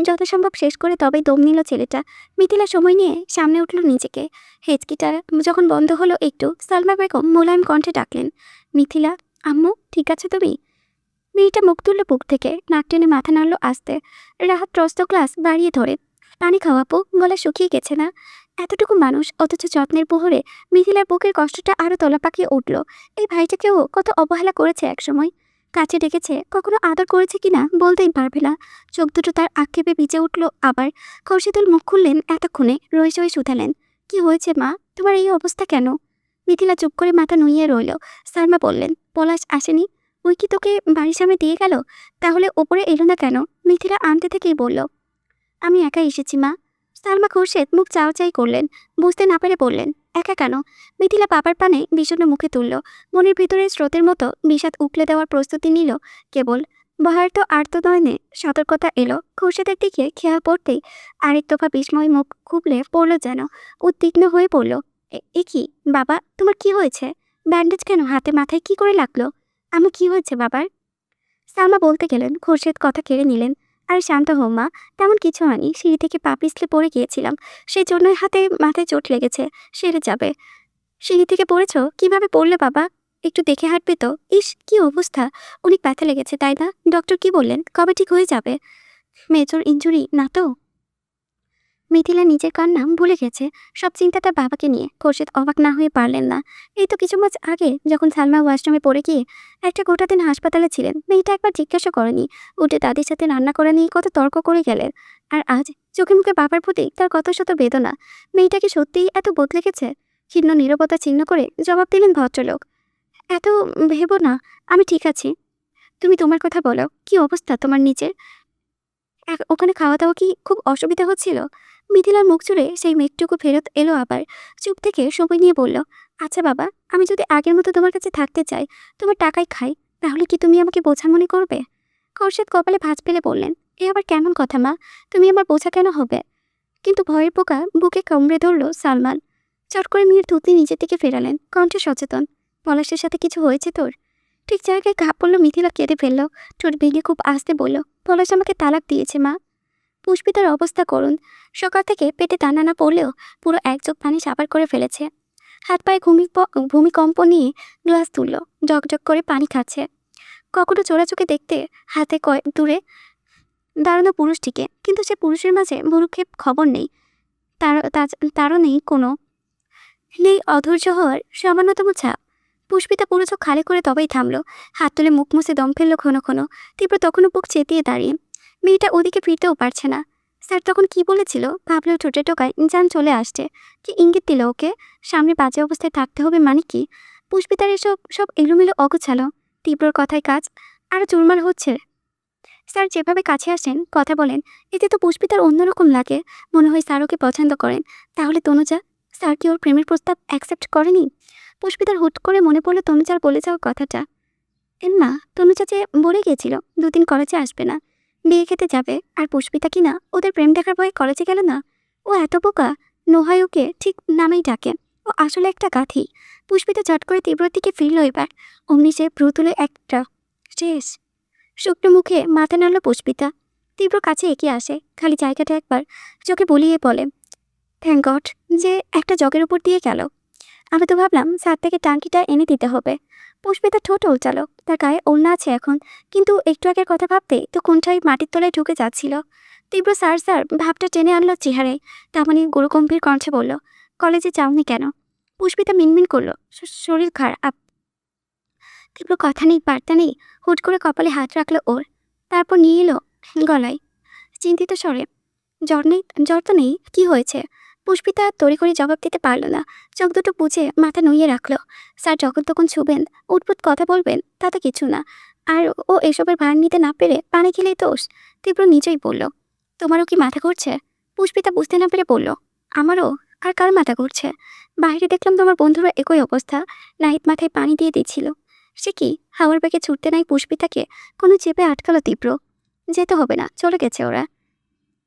যথাসম্ভব শেষ করে তবেই দম নিল ছেলেটা। মিথিলা সময় নিয়ে সামনে উঠল নিজেকে। হেঁচকিটা যখন বন্ধ হলো একটু, সালমা বেগম মোলায়েম কণ্ঠে ডাকলেন, মিথিলা, আম্মু ঠিক আছে তুমি? মেয়েটা মুখ তুলল বুক থেকে, নাক টেনে মাথা নাড়ল আস্তে। রাহাত ত্রস্ত গ্লাস বাড়িয়ে ধরে, পানি খাওয়াবো, গলা শুকিয়ে গেছে না? এতটুকু মানুষ অথচ যত্নের পোহরে মিথিলার বুকের কষ্টটা আরো তলা পাকিয়ে উঠল। এই ভাইটাকেও কত অবহেলা করেছে একসময়। কাছে ডেকেছে, কখনো আদর করেছে কিনা বলতেই পারবে না। চোখ দুটো তার আক্ষেপে ভিজে উঠল আবার। খোরশেদুল মুখ খুললেন এতক্ষণে, রই সই শুধালেন, কি হয়েছে মা, তোমার এই অবস্থা কেন? মিথিলা চুপ করে মাথা নুইয়ে রইল। সালমা বললেন, পলাশ আসেনি? ওই কি তোকে বাড়ির সামনে দিয়ে গেল? তাহলে ওপরে এলো না কেন? মিথিলা আনতে থেকেই বলল, আমি একা এসেছি মা। সালমা খোরশেদ মুখ চাওয়াচাই করলেন, বুঝতে না পেরে বললেন, একা কেন? মিথিলা বাবার পানে বিষণ্ণ মুখে তুলল। মনের ভিতরে স্রোতের মতো বিষাদ উকলে দেওয়ার প্রস্তুতি নিল কেবল। বহার্ত আর্তনয়নে সতর্কতা এলো। খোরশেদের দিকে খেয়াল পড়তেই আরেক দফা বিস্ময় মুখ খুবলে পড়ল যেন। উদ্বিগ্ন হয়ে পড়ল, এ কি বাবা, তোমার কি হয়েছে? ব্যান্ডেজ কেন হাতে মাথায় কি করে লাগলো? আমার কি হয়েছে বাবার? সালমা বলতে গেলেন, খোরশেদ কথা কেড়ে নিলেন, আর শান্ত হও মা, তেমন কিছু হয়নি, সিঁড়ি থেকে পা পিছলে পড়ে গিয়েছিলাম, সেই জন্যই হাতে মাথায় চোট লেগেছে, সেরে যাবে। সিঁড়ি থেকে পড়েছ? কিভাবে পড়লে বাবা? একটু দেখে হাঁটবে তো। ইস কি অবস্থা, অনেক ব্যথা লেগেছে তাই না? ডক্টর কি বললেন, কবে ঠিক হয়ে যাবে? মেজর ইনজুরি না তো? মিথিলা নিজের কান্না ভুলে গেছে, সব চিন্তা তার বাবাকে নিয়ে। খোরশেদ অবাক না হয়ে পারলেন না। এই তো কিছু মাস আগে যখন সালমা ওয়াশরুমে পড়ে গিয়ে একটা গোটা দিন হাসপাতালে ছিলেন, মেয়েটা একবার জিজ্ঞাসা করেনি, উঠে দাদির সাথে রান্না করা নিয়ে কত তর্ক করে গেলেন। আর আজ চোখে মুখে বাবার প্রতি তার কত শত বেদনা। মেয়েটাকে সত্যিই এত বদলে গেছে? ক্ষীণ নীরবতা ছিন্ন করে জবাব দিলেন ভদ্রলোক, এত ভেবো না, আমি ঠিক আছি। তুমি তোমার কথা বলো, কি অবস্থা তোমার নিজের? ওখানে খাওয়া দাওয়া কি খুব অসুবিধা হচ্ছিল? মিথিলার মুখ চুড়ে সেই মেঘটুকু ফেরত এলো আবার। চুপ থেকে সময় নিয়ে বলল, আচ্ছা বাবা, আমি যদি আগের মতো তোমার কাছে থাকতে চাই, তোমার টাকায় খাই, তাহলে কি তুমি আমাকে বোঝা মনে করবে? খোরশেদ কপালে ভাঁজ ফেলে বললেন, এ আবার কেমন কথা মা, তুমি আমার বোঝা কেন হবে? কিন্তু ভয়ের পোকা বুকে কামড়ে ধরল সালমান। চট করে মেয়ের থুতনি নিজের দিকে ফেরালেন, কণ্ঠে সচেতন, পলাশের সাথে কিছু হয়েছে তোর? ঠিক জায়গায় ঘাপ পড়ল। মিথিলা কেঁদে ফেলল, ঠোঁট ভেঙে খুব আস্তে বলল, পলাশ আমাকে তালাক দিয়েছে মা। পুষ্পিতার অবস্থা করুন। সকাল থেকে পেটে দানা না পড়লেও পুরো এক চোখ পানি সাবার করে ফেলেছে। হাত পায়ে ভূমিকম্প নিয়ে গ্লাস তুলল, জকজক করে পানি খাচ্ছে। কখনো চোরাচোখে দেখতে হাতে কয়েক দূরে দাঁড়ানো পুরুষটিকে, কিন্তু সে পুরুষের মাঝে ভুরুক্ষেপ খবর নেই। তারও নেই অধৈর্য হওয়ার সামান্যতম ছাপ। পুষ্পিতা পুরো চোখ খালি করে তবেই থামলো, হাত তুলে মুখ মুছে দম ফেললো ঘন ঘন। তীব্র তখনও বুক চেতিয়ে দাঁড়িয়ে, মেয়েটা ওদিকে ফিরতেও পারছে না। স্যার তখন কি বলেছিল ভাবলেও ঠোঁটে টোকায় যান চলে আসছে। কি ইঙ্গিত দিল ওকে? সামনে বাজে অবস্থায় থাকতে হবে মানে কি? পুষ্পিতার এসব সব এলোমেলো অগোছালো। তীব্রর কথায় কাজ আরো চুরমার হচ্ছে। স্যার যেভাবে কাছে আসেন, কথা বলেন, এতে তো পুষ্পিতার অন্যরকম লাগে। মনে হয় স্যার ওকে পছন্দ করেন। তাহলে তনুজা, স্যার কি ওর প্রেমের প্রস্তাব অ্যাকসেপ্ট করেনি? পুষ্পিতার হুট করে মনে পড়লো তনুজার বলে যাওয়া কথাটা। না, তনুজা যে বলে গিয়েছিল 2 দিন কলেজে আসবে না, বিয়ে খেতে যাবে। আর পুষ্পিতা কিনা ওদের প্রেম দেখার ভয়ে কলেজে গেল না। ও এত বোকা, নোহাই ওকে ঠিক নামেই ডাকে। ও আসলে একটা গাধি। পুষ্পিতা চট করে তীব্রর দিকে ফিরল এবার। অমনি সে ভ্রু তুলে একটা শেষ। শুকনো মুখে মাথা নাড়ল পুষ্পিতা। তীব্র কাছে এগিয়ে আসে, খালি জায়গাটা একবার চোখে বলিয়ে বলে, থ্যাংক গড যে একটা জগের উপর দিয়ে গেল। আমি তো ভাবলাম ছাদ থেকে টাঙ্কিটা এনে দিতে হবে। পুষ্পিতা ঠোঁট উল্টালো, তার গায়ে ওড়না আছে এখন, কিন্তু একটু আগের কথা ভাবতে তো কোনটাই মাটির তলায় ঢুকে যাচ্ছিল। তীব্র স্যার স্যার ভাবটা টেনে আনলো চেহারায়। তেমনি গুরুগম্ভীর কণ্ঠে বলল, কলেজে যাওনি কেন? পুষ্পিতা মিনমিন করলো, শরীর খারাপ। তীব্র কথা নেই বার্তা নেই, হুট করে কপালে হাত রাখলো ওর, তারপর নিয়ে এলো গলায় চিন্তিত স্বরে, জ্বর তো নেই, কি হয়েছে? পুষ্পিতা তড়িঘড়ি জবাব দিতে পারল না। চোখ দুটো বুঝে মাথা নুইয়ে রাখলো। স্যার যখন তখন ছুবেন, উঠপুট কথা বলবেন, তাতে কিছু না। আর ও এসবের ভার নিতে না পেরে পানি খেলেই দোষ। তীব্র নিজেই বলল, তোমারও কি মাথা ঘুরছে? পুষ্পিতা বুঝতে না পেরে বলল, আমারও? আর কার মাথা ঘুরছে? বাইরে দেখলাম তোমার বন্ধুরা একই অবস্থা। নাহিদ মাথায় পানি দিয়ে দিচ্ছিল। সে কি হাওয়ার বেগে ছুটতে নাই পুষ্পিতাকে কোনো চেপে আটকালো তীব্র। যেতে হবে না, চলে গেছে ওরা।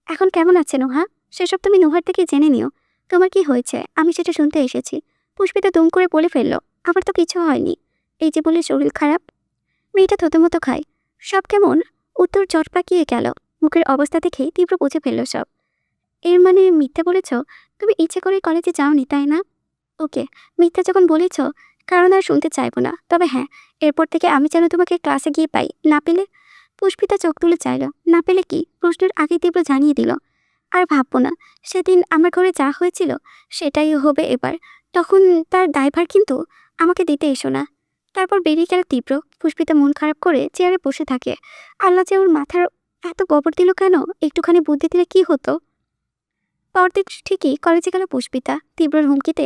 এখন কেমন আছে নুহা? সেসব তুমি নুহার থেকে জেনে নিও। তোমার কি হয়েছে আমি সেটা শুনতে এসেছি। পুষ্পিতা দুম করে বলে ফেললো, আমার তো কিছু হয়নি। এই যে বলে শরীর খারাপ। মেয়েটা থতমতো খায়। সব কেমন উত্তর জট পাকিয়ে গেল। মুখের অবস্থা দেখে তীব্র বুঝে ফেলল সব। এর মানে মিথ্যে বলেছ? তুমি ইচ্ছে করে কলেজে যাওনি তাই না? ওকে, মিথ্যা যখন বলেছ, কারণ আর শুনতে চাইবো না। তবে হ্যাঁ, এরপর থেকে আমি যেন তোমাকে ক্লাসে গিয়ে পাই, না পেলে? পুষ্পিতা চোখ তুলে চাইল। না পেলে কি? প্রশ্নের আগে তীব্র জানিয়ে দিল, আর ভাববো না। সেদিন আমার ঘরে যা হয়েছিল সেটাই হবে এবার। তখন তার দায়ভার কিন্তু আমাকে দিতে এসো না। তারপর বেরিয়ে গেল তীব্র। পুষ্পিতা মন খারাপ করে চেয়ারে বসে থাকে। আল্লাহ যে ওর মাথার এত গোবর দিল কেন? একটুখানি বুদ্ধি দিলে কি হতো? পরদিন ঠিকই কলেজে গেল পুষ্পিতা। তীব্রর হুমকিতে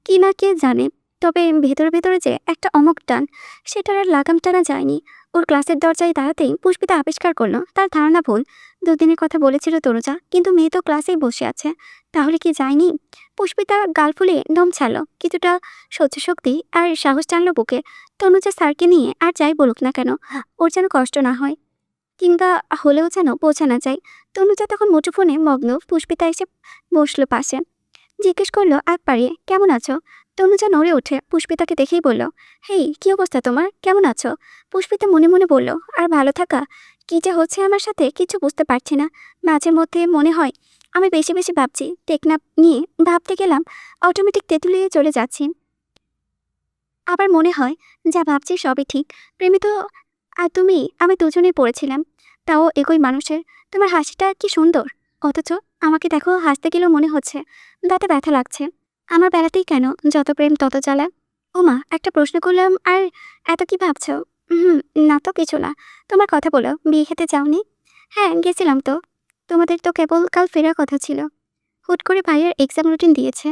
কি না কে জানে, তবে ভেতরে ভেতরে যে একটা অমক টান, সেটার আর লাগাম টানা যায়নি। ওর ক্লাসের দরজায় দাঁড়াতেই পুষ্পিতা আবিষ্কার করলো তার ধারণা ভুল। দুদিনের কথা বলেছিল তনুজা, কিন্তু মেয়ে তো ক্লাসেই বসে আছে। তাহলে কি যায়নি? পুষ্পিতা গাল ফুলিয়ে দম ছাড়ল। কিছুটা সহ্য শক্তি আর সাহস টানলো বুকে। তনুজা স্যারকে নিয়ে আর যাই বলুক না কেন, ওর যেন কষ্ট না হয়, কিংবা হলেও যেন বোঝা না যায়। তনুজা তখন মুঠোফোনে মগ্ন। পুষ্পিতা এসে বসলো পাশে। জিজ্ঞেস করলো আগ বাড়িয়ে, কেমন আছো? তনুজা নড়ে ওঠে। পুষ্পিতাকে দেখেই বলল, হেই, কি অবস্থা তোমার? কেমন আছো? পুষ্পিতা মনে মনে বলল, আর ভালো থাকা? কি যে হচ্ছে আমার সাথে কিছু বুঝতে পারছি না। মাঝে মধ্যে মনে হয় আমি বেশি বেশি ভাবছি। টেকনাফ নিয়ে ভাবতে গেলাম, অটোমেটিক তেঁতুলিয়ে চলে যাচ্ছি। আবার মনে হয় যা ভাবছি সবই ঠিক। প্রেমে তো আর তুমি আমি দুজনেই পড়েছিলাম, তাও একই মানুষের। তোমার হাসিটা কি সুন্দর, অথচ আমাকে দেখো হাসতে গেলেও মনে হচ্ছে দাঁতে ব্যথা লাগছে। আমার বেলাতেই কেন যত প্রেম তত জ্বালা? ওমা, একটা প্রশ্ন করলাম আর এত কি ভাবছো? হুম, না তো কিছু না। তোমার কথা বলো, বিয়ে খেতে যাওনি? হ্যাঁ, গেছিলাম তো। তোমাদের তো কেবল কাল ফেরার কথা ছিল। হুট করে ভাইয়ের এক্সাম রুটিন দিয়েছে,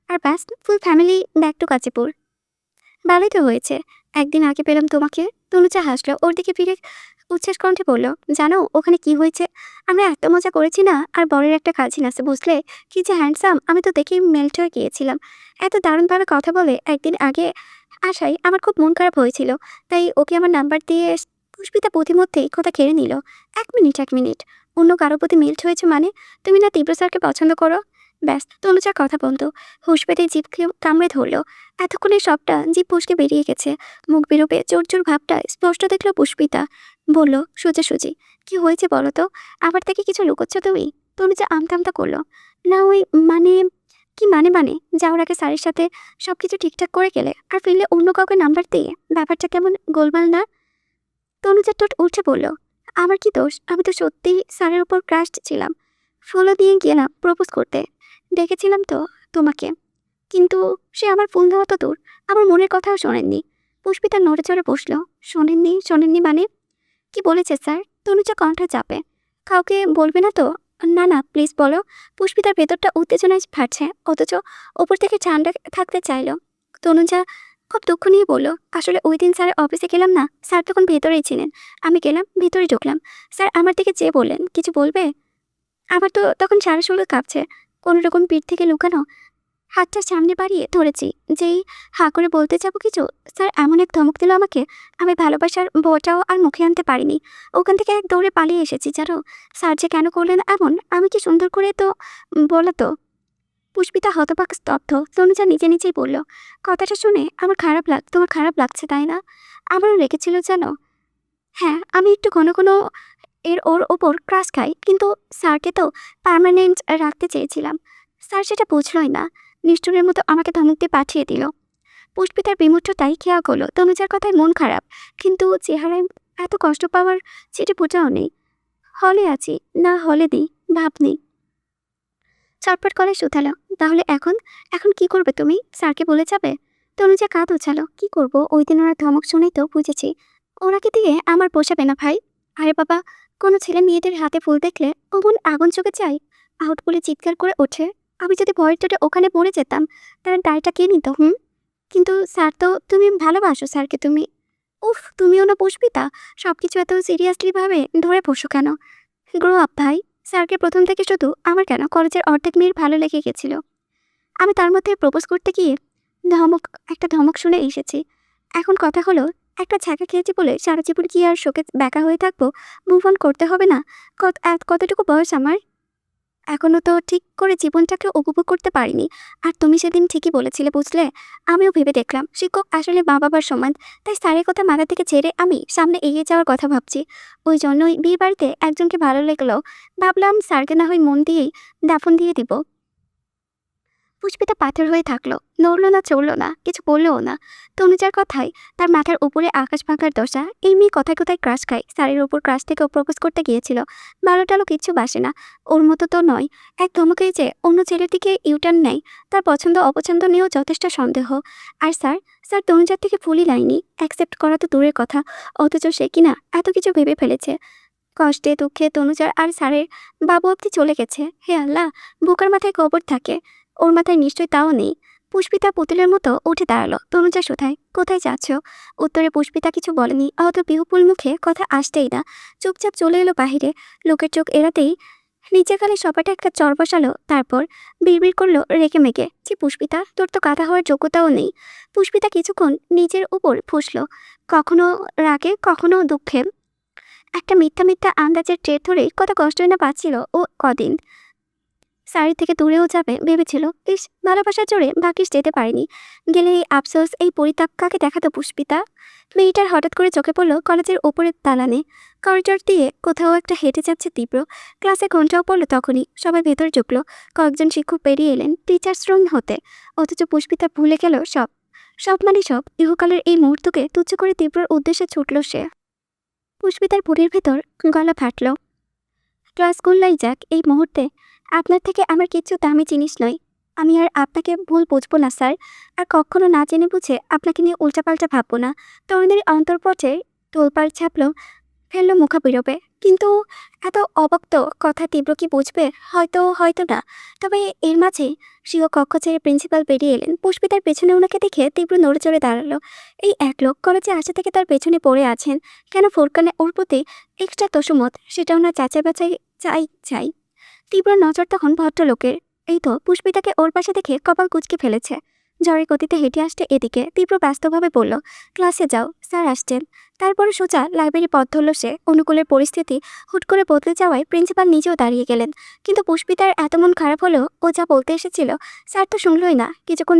আর ব্যাস full family back to Gazipur. ভালোই তো হয়েছে, একদিন আগে পেলাম তোমাকে। তনুজা হাসলো। ওর দিকে ফিরে উচ্ছ্বাস কণ্ঠে বলল, জানো ওখানে কি হয়েছে? আমরা এত মজা করেছি না। আর বরের একটা কাজিন আছে বুঝলে, কি যে হ্যান্ডসাম, আমি তো দেখেই মেল্ট হয়ে গিয়েছিলাম। এত দারুণভাবে কথা বলে। একদিন আগে আসায় আমার খুব মন খারাপ হয়েছিল, তাই ওকে আমার নাম্বার দিয়ে। পুষ্পিতা প্রতিমধ্যেই কথা কেড়ে নিল। এক মিনিট, এক মিনিট। অন্য কারো প্রতি মেল্ট হয়েছে মানে? তুমি না তীব্র স্যারকে পছন্দ করো? ব্যাস, তনুজার কথা বন্ধ। হুঁশ পেতে জিভ কামড়ে ধরল। এতক্ষণে সবটা জিভ ফসকে বেরিয়ে গেছে। মুখ বেরোবে জোর জোর ভাবটা স্পষ্ট দেখল পুষ্পিতা। বলল সোজাসুজি, কি হয়েছে বলো তো? আমার থেকে কিছু লুকোচ্ছ তুমি? তনুজা আমতা আমতা করলো। না ওই, মানে কি মানে যাওয়ার আগে স্যারের সাথে সবকিছু ঠিকঠাক করে গেলে আর ফিরলে অন্য কাউকে নাম্বার দিয়ে ব্যাপারটা কেমন গোলমাল না? তনুজা ঠোঁট উঠে বলল, আমার কি দোষ? আমি তো সত্যি স্যারের উপর ক্রাশ ছিলাম। ফলো দিয়ে গেলাম প্রপোজ করতে। ডেকেছিলাম তো তোমাকে, কিন্তু সে আমার ফোন দেওয়া তো দূর, আমার মনের কথাও শোনেননি। পুষ্পিতা নড়ে চড়ে বসলো। শোনেননি? শোনেননি মানে? কি বলেছে স্যার? তনুজা কণ্ঠ চাপে। কাউকে বলবে না তো? না না, প্লিজ বলো। পুষ্পিতার ভেতরটা উত্তেজনায় ফাটছে, অথচ ওপর থেকে ঠান্ডা থাকতে চাইলো। তনুজা খুব দুঃখ নিয়ে বলল, আসলে ওই দিন স্যারের অফিসে গেলাম না, স্যার তখন ভেতরেই ছিলেন। আমি গেলাম, ভেতরে ঢুকলাম। স্যার আমার দিকে চেয়ে বললেন, কিছু বলবে? আমার তো তখন সারা শরীর কাঁপছে। কোনো রকম পিঠ থেকে লুকানো হাতটা সামনে বাড়িয়ে ধরেছি। যেই হাঁ করে বলতে যাবো কিছু, স্যার এমন এক ধমক দিল আমাকে, আমি ভালোবাসার বটাও আর মুখে আনতে পারিনি। ওখান থেকে এক দৌড়ে পালিয়ে এসেছি জানো। স্যার যে কেন করলেন এমন, আমি কি সুন্দর করে তো বলা তো। পুষ্পিতা হতবাক স্তব্ধ। তনুজা নিজে নিজেই বলল, কথাটা শুনে আমার তোমার খারাপ লাগছে তাই না? আমারও রেখেছিল জানো। হ্যাঁ, আমি একটু ঘন ঘন ওর ওপর ক্রাশ খাই, কিন্তু স্যারকে তো পার্মানেন্ট রাখতে চেয়েছিলাম। স্যার সেটা বুঝলই না। নিষ্ঠুরের মতো আমাকে ধমক দিয়ে পাঠিয়ে দিল। পুষ্পিতার বিমূর্ততাই খেয়াল করলো তনুজার কথায় মন খারাপ, কিন্তু চেহারায় এত কষ্ট পাওয়ার সেটা বোঝাও নেই। হলে আছি না হলে দিই ভাব নেই। চটপট করে শুধালো, তাহলে এখন এখন কি করবে তুমি? স্যারকে বলে যাবে? তনুজা কাঁধ উছালো। কি করব? ওই দিন ওরা ধমক শুনেই তো বুঝেছি ওনাকে দিয়ে আমার পোষাবে না ভাই। আরে বাবা, কোনো ছেলে মেয়েদের হাতে ফুল দেখলে অমন আগুন চোখে চাই, আউট বলে চিৎকার করে ওঠে। আমি যদি ভয়ের চোটে ওখানে পড়ে যেতাম, তার দায়টা কে নিত? কিন্তু স্যার তো, তুমি ভালোবাসো স্যারকে তুমি। উফ, তুমিও না পুষ্পিতা, সবকিছু এত সিরিয়াসলি ভাবে ধরে বসো কেন? গ্রো আপ ভাই। স্যারকে প্রথম থেকে শুধু আমার কেন, কলেজের অর্ধেক মেয়ের ভালো লেগে গেছিল। আমি তার মধ্যে প্রপোজ করতে গিয়ে ধমক একটা ধমক শুনে এসেছি। এখন কথা হলো, একটা ছ্যাঁকা খেয়েছি বলে সারা জীবন কি আর শোকে ব্যাকা হয়ে থাকবো? মুভ অন করতে হবে না? কতটুকু বয়স আমার? এখনো তো ঠিক করে জীবনটাকে উপভোগ করতে পারিনি। আর তুমি সেদিন ঠিকই বলেছিলে বুঝলে? আমিও ভেবে দেখলাম শিক্ষক আসলে মা-বাবার সমান। তাই স্যারের কথা মাথা থেকে ঝেড়ে আমি সামনে এগিয়ে যাওয়ার কথা ভাবছি। ওই জন্যই বিয়েবাড়িতে একজনকে ভালো লাগলেও ভাবলাম স্যারকে না হয় মন দিয়েই দাফন দিয়ে দিব। পুষ্পিতা পাথর হয়ে থাকলো, নড়ল না, চড়ল না, কিছু বললও না। তনুজার কথায় তার মাথার উপরে আকাশ ভাঙার দশা। এই মেয়ে কথায় কথায় ক্রাশ খায়, স্যারের ওপর ক্রাশ থেকে প্রপোজ করতে গিয়েছিল। বারোটালো কিচ্ছু বাসে না, ওর মতো তো নয়। এক ধমকেই যে অন্য ছেলের দিকে ইউটার্ন নেয়। তার পছন্দ অপছন্দ নিয়েও যথেষ্ট সন্দেহ। আর স্যার তনুজার থেকে ফুলই লাইনি, অ্যাকসেপ্ট করা তো দূরের কথা, অথচ সে কিনা এত কিছু ভেবে ফেলেছে। কষ্টে দুঃখে তনুজার আর স্যারের বাবু অব্দি চলে গেছে। হে আল্লাহ, বুকের মাথায় কবর থাকে, ওর মাথায় নিশ্চয়ই তাও নেই। পুষ্পিতা পুতুলের মতো উঠে দাঁড়ালো। তনুজা কোথায় কোথায় যাচ্ছ? উত্তরে পুষ্পিতা কিছু বলেনি, অত বিহুপুল মুখে কথা আসতেই না। চুপচাপ চলে এলো বাহিরে। লোকের চোখ এড়াতেই নিচে গালে সপাটে একটা চর বসালো। তারপর বিড়বিড় করলো রেগে মেগে, যে পুষ্পিতা, তোর তো কাঁথা হওয়ার যোগ্যতাও নেই। পুষ্পিতা কিছুক্ষণ নিজের উপর ফুসলো, কখনো রাগে কখনো দুঃখে। একটা মিথ্যা মিথ্যা আন্দাজের ট্রেড ধরেই কত কষ্টই না পাচ্ছিল ও কদিন। সারি থেকে দূরেও যাবে ভেবেছিল, ইস ভালোবাসার জোরে ভাগ্যিস যেতে পারেনি। গেলে এই আফসোস, এই পরিতাপ কাকে দেখাতো পুষ্পিতা? মেয়েটার হঠাৎ করে চোখে পড়লো কলেজের ওপরের দালানে। করিডোর দিয়ে কোথাও একটা হেঁটে যাচ্ছে তীব্র। ক্লাসে ঘন্টাও পড়লো তখনই, সবাই ভেতর ঢুকলো। কয়েকজন শিক্ষক বেরিয়ে এলেন টিচার্স রুম হতে। অথচ পুষ্পিতা ভুলে গেল সব। সব মানে সব, ইহকালের এই মুহূর্তকে তুচ্ছ করে তীব্রর উদ্দেশ্যে ছুটল সে। পুষ্পিতার বুড়ির ভেতর গলা ফাটল। ক্লাস করলাই যাক এই মুহূর্তে, আপনার থেকে আমার কিচ্ছু দামি জিনিস নয়। আমি আর আপনাকে ভুল বুঝবো না স্যার, আর কখনো না জেনে বুঝে আপনাকে নিয়ে উল্টাপাল্টা ভাববো না। তরুণীর অন্তর্পটে তোলপাড় ছাপলো, ফেললো মুখাবিরবে। কিন্তু এত অবক্ত কথা তীব্র কি বুঝবে? হয়তো হয়তো না। তবে এর মাঝে স্বীয় কক্ষ ছেড়ে প্রিন্সিপাল বেরিয়ে এলেন। পুষ্পিতার পেছনে ওনাকে দেখে তীব্র নড়ে চড়ে দাঁড়ালো। এই এক লোক কলেজে আসা থেকে তার পেছনে পড়ে আছেন, কেন ফোরকানে ওর প্রতি এক্সট্রা তসুমত, সেটা ওনার যাচাই বাছাই চাই। তীব্র নজর তখন ভদ্রলোকের। এই তো পুষ্পিতাকে ওর পাশে দেখে কপাল কুঁচকে ফেলেছে। ঝড়ের গতিতে হেঁটে আসতে এদিকে তীব্র ব্যস্তভাবে বলল, ক্লাসে যাও, স্যার আসছেন। তারপরে সোজা লাইব্রেরি পথ ধরল সে। অনুকূলের পরিস্থিতি হুট করে বদলে যাওয়ায় প্রিন্সিপাল নিজেও দাঁড়িয়ে গেলেন। কিন্তু পুষ্পিতার এত মন খারাপ হলেও ও যা বলতে এসেছিল স্যার তো শুনলই না। কিছুক্ষণ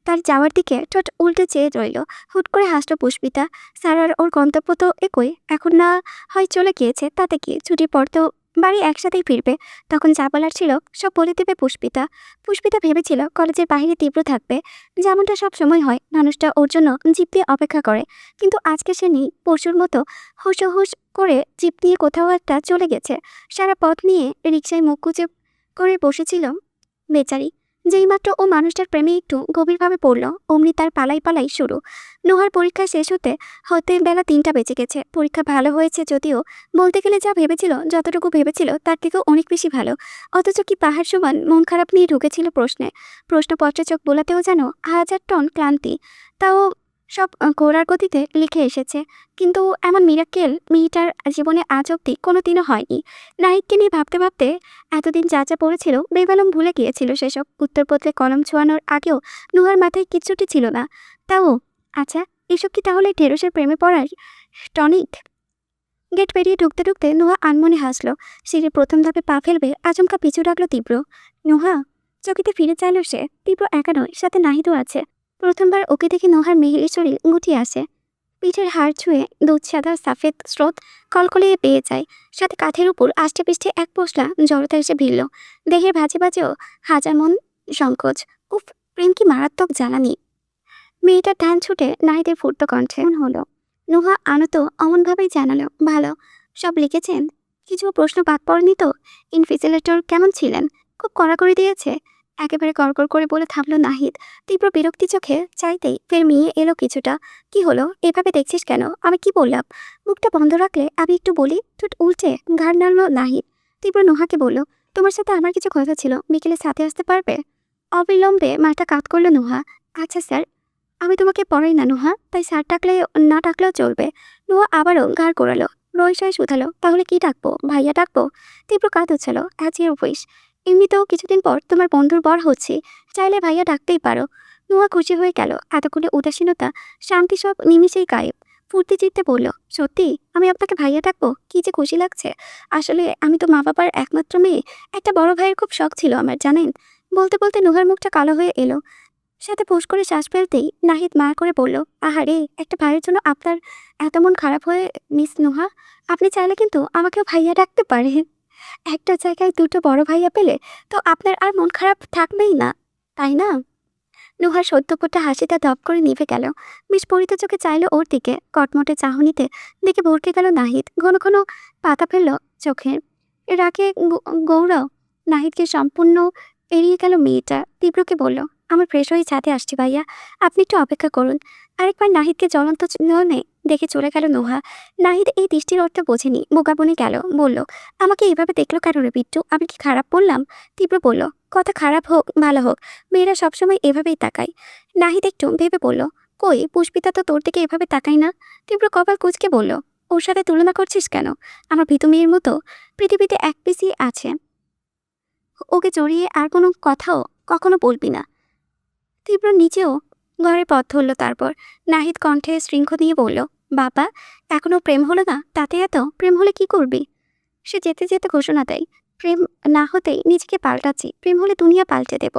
তার যাওয়ার দিকে ঠোঁট উল্টে চেয়ে রইল। হুট করে হাসল পুষ্পিতা। স্যার আর ওর গন্তব্য তো একই, এখন না হয় চলে গিয়েছে, তাতে কি, ছুটির পর তো বাড়ি একসাথেই ফিরবে। তখন যা বলার ছিল সব বলে দেবে পুষ্পিতা। পুষ্পিতা ভেবেছিল কলেজের বাইরে তীব্র থাকবে, যেমনটা সব সময় হয়, মানুষটা ওর জন্য জিপ দিয়ে অপেক্ষা করে। কিন্তু আজকে সে নেই, পরশুর মতো হুঁশ করে জিপ নিয়ে কোথাও একটা চলে গেছে। সারা পথ নিয়ে রিকশায় মুখ গুজে করে বসেছিল বেচারি। যেইমাত্র ও মানুষটার প্রেমে একটু গভীরভাবে পড়ল, অমনি তার পালাই শুরু। নুহার পরীক্ষা শেষ হতে বেলা 3টা বেজে গেছে। পরীক্ষা ভালো হয়েছে যদিও, বলতে গেলে যা ভেবেছিল, যতটুকু ভেবেছিল তার থেকেও অনেক বেশি ভালো। অথচ কি পাহাড় সমান মন খারাপ নিয়ে ঢুকেছিল প্রশ্নপত্রে চোখ বোলাতেও যেন 1000 টন ক্লান্তি। তাও সব ঘোড়ার গতিতে লিখে এসেছে। কিন্তু এমন মিরাক্কেল মেয়েটার জীবনে আজ অব্দি কোনোদিনও হয়নি। নাহিদকে নিয়ে ভাবতে ভাবতে এতদিন যা পড়েছিল বেমালুম ভুলে গিয়েছিল সেসব। উত্তরপত্রে কলম ছোঁয়ানোর আগেও নুহার মাথায় কিচ্ছুটি ছিল না। তাও আচ্ছা, এসব কি তাহলে ঢেরসের প্রেমে পড়ার টনিক? গেট পেরিয়ে ঢুকতে ঢুকতে নুহা আনমনে হাসলো। সিঁড়ির প্রথম ধাপে পা ফেলবে আচমকা পিছু ডাকলো তীব্র। নুহা। চকিতে ফিরে চাইল সে। তীব্র একা নয়, সাথে নাহিদও আছে। প্রথমবার ওকে দেখে নুহার মেহেলি শরীর গুটিয়ে আসে। পিঠের হাড় ছুঁয়ে দুধ সাদা সাফেদ স্রোত কলকলিয়ে পেয়ে যায়। সাথে কাঁধের উপর আষ্টে পৃষ্ঠে এক পশলা জড়তা এসে ভিড়ল। দেহের ভাজে ভাজেও হাজার মন সংকোচ। উফ, প্রেম কি মারাত্মক জ্বালানি। মেয়েটার ধ্যান ছুটে নাহিদের ফুটতো কণ্ঠে হলো। নুহা আনত অমনভাবেই জানালো, ভালো। সব লিখেছেন? কিছু প্রশ্ন বাদ পড়েনি তো? ইনভিজিলেটর কেমন ছিলেন? খুব কড়াকড়ি দিয়েছে? একেবারে কড়কড় করে বলে থামলো নাহিদ। তীব্র বিরক্তি চোখে চাইতেই ফের মিয়ে এলো কিছুটা। কি হলো, এভাবে দেখছিস কেন? আমি কি বললাম? মুখটা বন্ধ রাখলে আমি একটু বলি। ঠোঁট উল্টে ঘাড় নাড়ল নাহিদ। তীব্র নুহাকে বলল, তোমার সাথে আমার কিছু কথা ছিল, বিকেলে সাথে আসতে পারবে? অবিলম্বে মাথা কাত করলো নুহা। আচ্ছা স্যার। আমি তোমাকে পড়াই না নুহা, তাই স্যার ডাকলে না ডাকলেও চলবে। নুহা আবারও ঘাড় কোড়ালো। রইসায় শুধালো, তাহলে কি ডাকবো? ভাইয়া ডাকবো? তীব্র কাঁদ হচ্ছিল। As your wish. এমনিতেও কিছুদিন পর তোমার বন্ধুর বর হচ্ছি, চাইলে ভাইয়া ডাকতেই পারো। নুহা খুশি হয়ে গেল। এতক্ষণে উদাসীনতা শান্তি সব নিমিষেই গায়েব। ফুর্তি চিত্তে বলল, সত্যি আমি আপনাকে ভাইয়া ডাকবো? কি যে খুশি লাগছে। আসলে আমি তো মা বাবার একমাত্র মেয়ে। একটা বড় ভাইয়ের খুব শখ ছিল আমার, জানেন। বলতে বলতে নুহার মুখটা কালো হয়ে এলো। সাথে ফোঁস করে শ্বাস ফেলতেই নাহিদ মা করে বলল, আহারে, একটা ভাইয়ের জন্য আপনার এত মন খারাপ হয়ে মিস নুহা? আপনি চাইলে কিন্তু আমাকেও ভাইয়া ডাকতে পারেন। একটা জায়গায় দুটো বড় ভাইয়া পেলে তো আপনার আর মন খারাপ থাকবেই না, তাই না? নুহার সদ্য ফোটা হাসিটা দপ করে নিভে গেল। বিস্ফোরিত চোখে চাইল ওর দিকে। কটমটে চাহনিতে দেখে ভরকে গেল নাহিদ। ঘন ঘন পাতা ফেলল চোখে। রাগে গৌরব নাহিদকে সম্পূর্ণ এড়িয়ে গেল মেয়েটা। তীব্রকে বলল, আমার ফ্রেশ হয়ে ছাদে আসছি ভাইয়া, আপনি একটু অপেক্ষা করুন। আরেকবার নাহিদকে জ্বলন্ত নয়নে দেখে চলে গেল নুহা। নাহিদ এই দৃষ্টির অর্থ বোঝেনি, বোকা বনে গেল। বলল, আমাকে এভাবে দেখলো কেন রে বিট্টু? আমি কি খারাপ বললাম? তীব্র বলল, কথা খারাপ হোক ভালো হোক, মেয়েরা সবসময় এভাবেই তাকায়। নাহিদ একটু ভেবে বলল, কই, পুষ্পিতা তো তোর দিকে এভাবে তাকাই না। তীব্র কপাল কুঁচকে বলল, ওর সাথে তুলনা করছিস কেন? আমার ভীতু মেয়ের মতো পৃথিবীতে এক পিসই আছে, ওকে জড়িয়ে আর কোনো কথাও কখনো বলবি না। তীব্র নিচেও ঘরে পথ ধরল। তারপর নাহিদ কণ্ঠে শৃঙ্খ দিয়ে বলল, বাবা, এখনো প্রেম হলো না, তাতে এত প্রেম হলে কি করবি? সে যেতে যেতে ঘোষণা দেয়, প্রেম না হতেই নিজেকে পাল্টাচ্ছি, প্রেম হলে দুনিয়া পাল্টে দেব।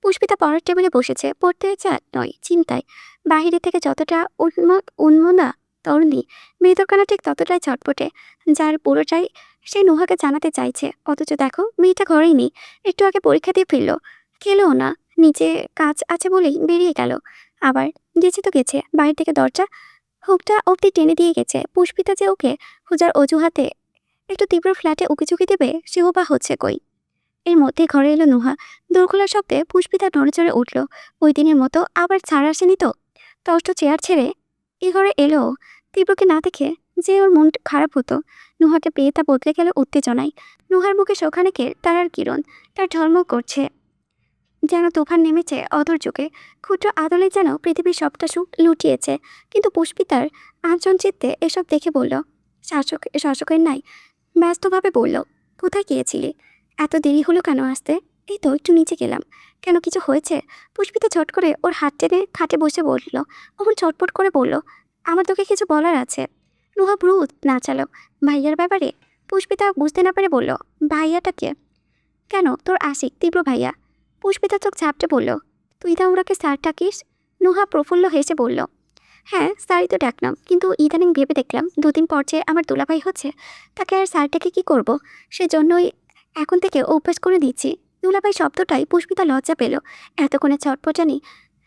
পুষ্পিতা পড়ার টেবিলে বসেছে, পড়তে নয়, চিন্তায়। বাহিরে থেকে যতটা উন্মনা তরুণী, মেয়েদোকানা ঠিক ততটাই ছটপটে, যার পুরোটাই সে নুহাকে জানাতে চাইছে। অথচ দেখো, মেয়েটা ঘরেই নেই। একটু আগে পরীক্ষা দিয়ে ফিরল, খেলেও না, নিচে কাজ আছে বলেই বেরিয়ে গেল। আবার গেছে তো গেছে, বাইরে থেকে দরজা হুকটা অব্দি টেনে দিয়ে গেছে। পুষ্পিতা যে ওকে খোঁজার অজুহাতে একটু তীব্র ফ্ল্যাটে উকিঝুঁকি দেবে, সেও বা হচ্ছে কই। এর মধ্যে ঘরে এলো নুহা। দোর খোলার শব্দে পুষ্পিতা নড়েচড়ে উঠল। ওই দিনের মতো আবার ছাড় আসেনি তো? তষ্ট চেয়ার ছেড়ে এ ঘরে এলো। তীব্রকে না দেখে যে ওর মন খারাপ হতো, নুহাকে পেয়ে তা বদলে গেল উত্তেজনায়। নুহার মুখে শোখানেকের তারার কিরণ, তার ঝলমল করছে যেন তুফান নেমেছে অদূর যুগে। ক্ষুদ্র আদলে যেন পৃথিবীর সবটা সুখ লুটিয়েছে। কিন্তু পুষ্পিতার আঞ্চন চিত্তে এসব দেখে বলল, শাসকের নাই ব্যস্তভাবে বলল, কোথায় গিয়েছিলি? এত দেরি হলো কেন আসতে? এই তো একটু নিচে গেলাম। কেন, কিছু হয়েছে? পুষ্পিতা ছট করে ওর হাত টেনে খাটে বসে বলল। অমন চটপট করে বলল, আমার তোকে কিছু বলার আছে। নুহা ভ্রু নাচালো। ভাইয়ার ব্যাপারে? পুষ্পিতা বুঝতে না পেরে বলল, ভাইয়াটাকে? কেন, তোর আশিক তীব্র ভাইয়া। পুষ্পিতা চোখ ঝাপটে বলল, তুই তা ওরাকে স্যার ডাকিস? নুহা প্রফুল্ল হেসে বলল, হ্যাঁ স্যারই তো ডাকলাম, কিন্তু ইদানিং ভেবে দেখলাম দুদিন পর যে আমার দুলাভাই হচ্ছে, তাকে আর স্যারটাকে কি করব, সেজন্যই এখন থেকে অভ্যাস করে দিচ্ছি। দুলাভাই শব্দটাই পুষ্পিতা লজ্জা পেল। এতক্ষণে চটপটানি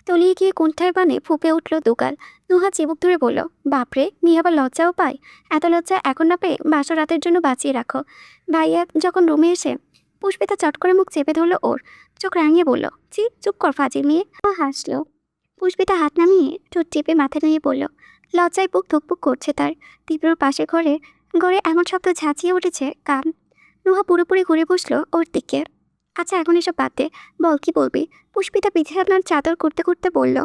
তলিয়ে গিয়ে কোণঠায় বানে ফুপে উঠল দুগাল। নুহা চিবুক ধরে বলল, বাপরে, মেয়ে আবার লজ্জাও পায়? এত লজ্জা এখন না পেয়ে বাসর রাতের জন্য বাঁচিয়ে রাখো। ভাইয়া যখন রুমে এসে পুষ্পিতা চট করে মুখ চেপে ধরল ওর। চোখ রাঙিয়ে বলল, চি, চুপ কর ফাজিল মেয়ে। হাসলো। পুষ্পিতা হাত নামিয়ে ঠোঁট চেপে মাথা নিয়ে বলল, লজ্জায় বুক ধুকপুক করছে তার। তীব্রর পাশে ঘরে ঘরে এমন শব্দ ঝাঁচিয়ে উঠেছে কান। নুহা পুরোপুরি ঘুরে বসলো ওর দিকে। আচ্ছা, এখন এসব বাদ দে, বল কি বলবি? পুষ্পিতা বিছানার চাদর করতে করতে বলল,